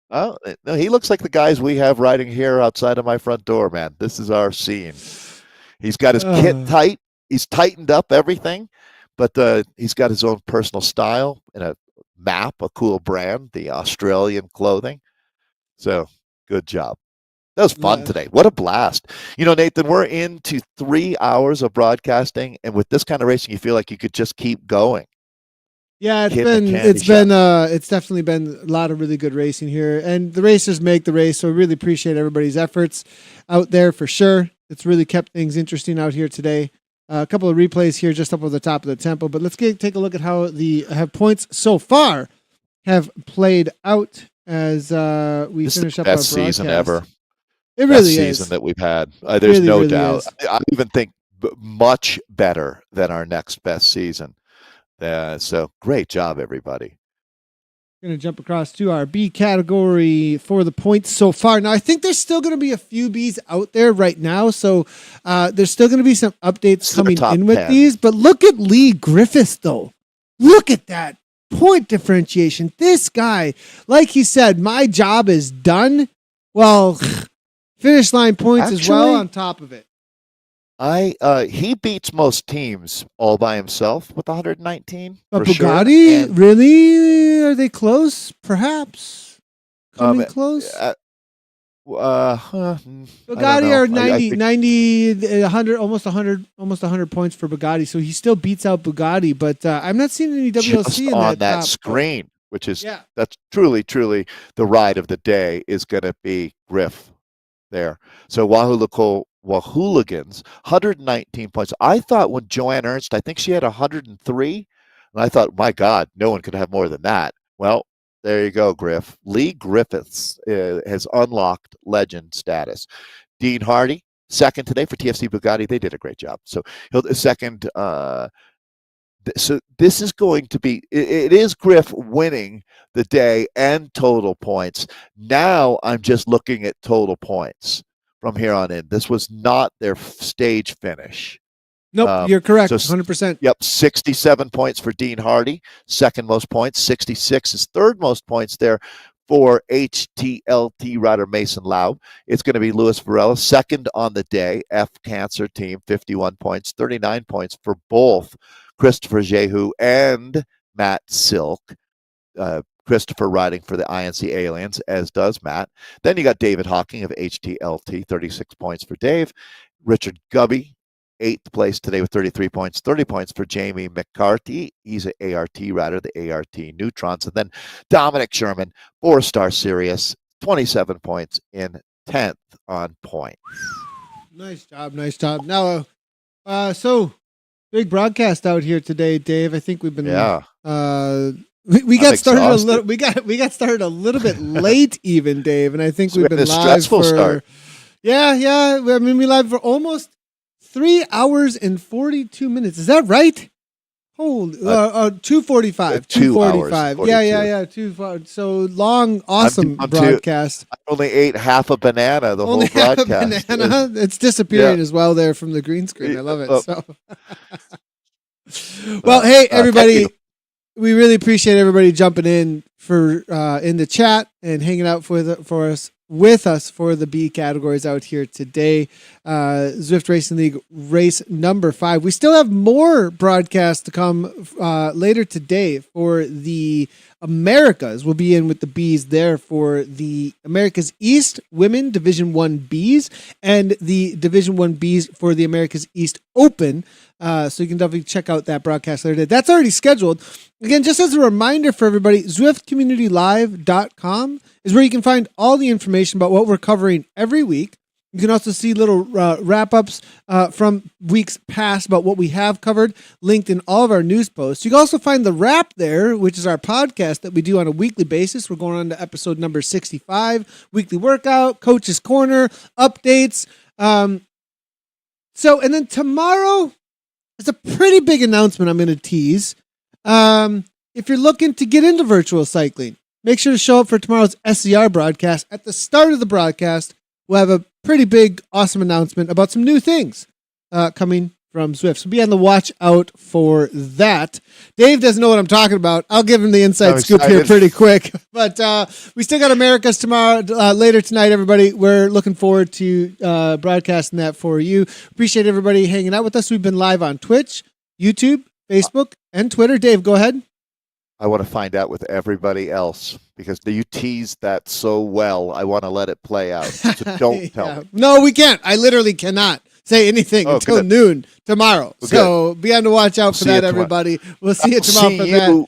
Oh no, he looks like the guys we have riding here outside of my front door, man. This is our scene. He's got his kit tight. He's tightened up everything, but he's got his own personal style and a map, a cool brand, the Australian clothing. So good job. That was fun today. What a blast. Nathan, we're into 3 hours of broadcasting, and with this kind of racing, you feel like you could just keep going. Yeah, it's definitely been a lot of really good racing here, and the racers make the race, so I really appreciate everybody's efforts out there for sure. It's really kept things interesting out here today. A couple of replays here just up on the top of the tempo, but let's take a look at how the points so far have played out as we finish up our broadcast. Best season ever. It really is. Best season that we've had. There's no doubt. I even think much better than our next best season. So great job, everybody. We're going to jump across to our B category for the points so far. Now, I think there's still going to be a few Bs out there right now, so there's still going to be some updates coming in with 10. these. But look at Lee Griffiths, though. Look at that point differentiation. This guy, like he said, my job is done. Well, finish line points as well on top of it. He beats most teams all by himself with 119. But Bugatti, really? Are they close? Perhaps coming close. Bugatti are 90, 100, almost 100 points for Bugatti. So he still beats out Bugatti, but I'm not seeing any WLC on that screen, which is that's truly the ride of the day is going to be Griff there. So Wahooligans, 119 points. I thought when Joanne Ernst, I think she had 103, and I thought, my God, no one could have more than that. Well, there you go, Griff. Lee Griffiths has unlocked legend status. Dean Hardy, second today for TFC Bugatti. They did a great job. So he'll second. So this is going to be. It is Griff winning the day and total points. Now I'm just looking at total points from here on in. This was not their stage finish. Nope, you're correct. So 100%. Yep, 67 points for Dean Hardy, second most points. 66 is third most points there for HTLT rider Mason Lau. It's going to be Luis Varela, second on the day. F Cancer team, 51 points, 39 points for both Christopher Jehu and Matt Silk. Christopher riding for the INC Aliens, as does Matt. Then you got David Hawking of HTLT, 36 points for Dave. Richard Gubby, 8th place today with 33 points, 30 points for Jamie McCarthy. He's an ART rider, the ART Neutrons. And then Dominic Sherman, 4-star Sirius, 27 points in 10th on point. Nice job. Nice job. Now, so big broadcast out here today, Dave. I think we've been, we got started a little, we got started a little bit late even, Dave. And I think we've been live for, start. Yeah. I mean, we live for almost 3 hours and 42 minutes. Is that right? Holy, 2:45. 2:45. Yeah. So long, awesome broadcast. I only ate half a banana the whole broadcast. It's disappearing as well there from the green screen. I love it. Well, hey everybody, we really appreciate everybody jumping in for in the chat and hanging out with us for the B categories out here today. Zwift Racing League race number 5. We still have more broadcasts to come later today for the Americas. We'll be in with the Bs there for the Americas East Women Division 1 Bs and the Division 1 Bs for the Americas East Open. So you can definitely check out that broadcast later today. That's already scheduled. Again, just as a reminder for everybody, ZwiftCommunityLive.com is where you can find all the information about what we're covering every week. You can also see little wrap-ups from weeks past about what we have covered, linked in all of our news posts. You can also find the wrap there, which is our podcast that we do on a weekly basis. We're going on to episode number 65, weekly workout, Coach's Corner, updates. And then tomorrow is a pretty big announcement I'm going to tease. If you're looking to get into virtual cycling, make sure to show up for tomorrow's SCR broadcast. At the start of the broadcast, we'll have a pretty big, awesome announcement about some new things coming from Zwift. So be on the watch out for that. Dave doesn't know what I'm talking about. I'll give him the inside scoop here pretty quick. But we still got Americas tomorrow, later tonight, everybody. We're looking forward to broadcasting that for you. Appreciate everybody hanging out with us. We've been live on Twitch, YouTube, Facebook, and Twitter. Dave, go ahead. I want to find out with everybody else because you teased that so well. I want to let it play out. So don't tell me. No, we can't. I literally cannot say anything until noon tomorrow. Well, so be on the watch out for that, everybody. We'll see you tomorrow for that.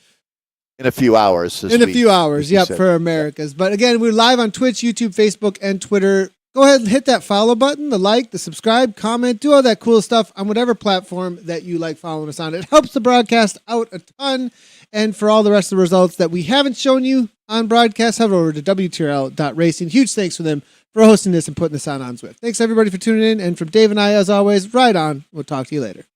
In a few hours. In a few hours, yep, for Americas. But again, we're live on Twitch, YouTube, Facebook, and Twitter. Go ahead and hit that follow button, the like, the subscribe, comment, do all that cool stuff on whatever platform that you like following us on. It helps the broadcast out a ton. And for all the rest of the results that we haven't shown you on broadcast, head over to WTRL.racing. Huge thanks for them for hosting this and putting this on Zwift. Thanks everybody for tuning in. And from Dave and I, as always, ride on. We'll talk to you later.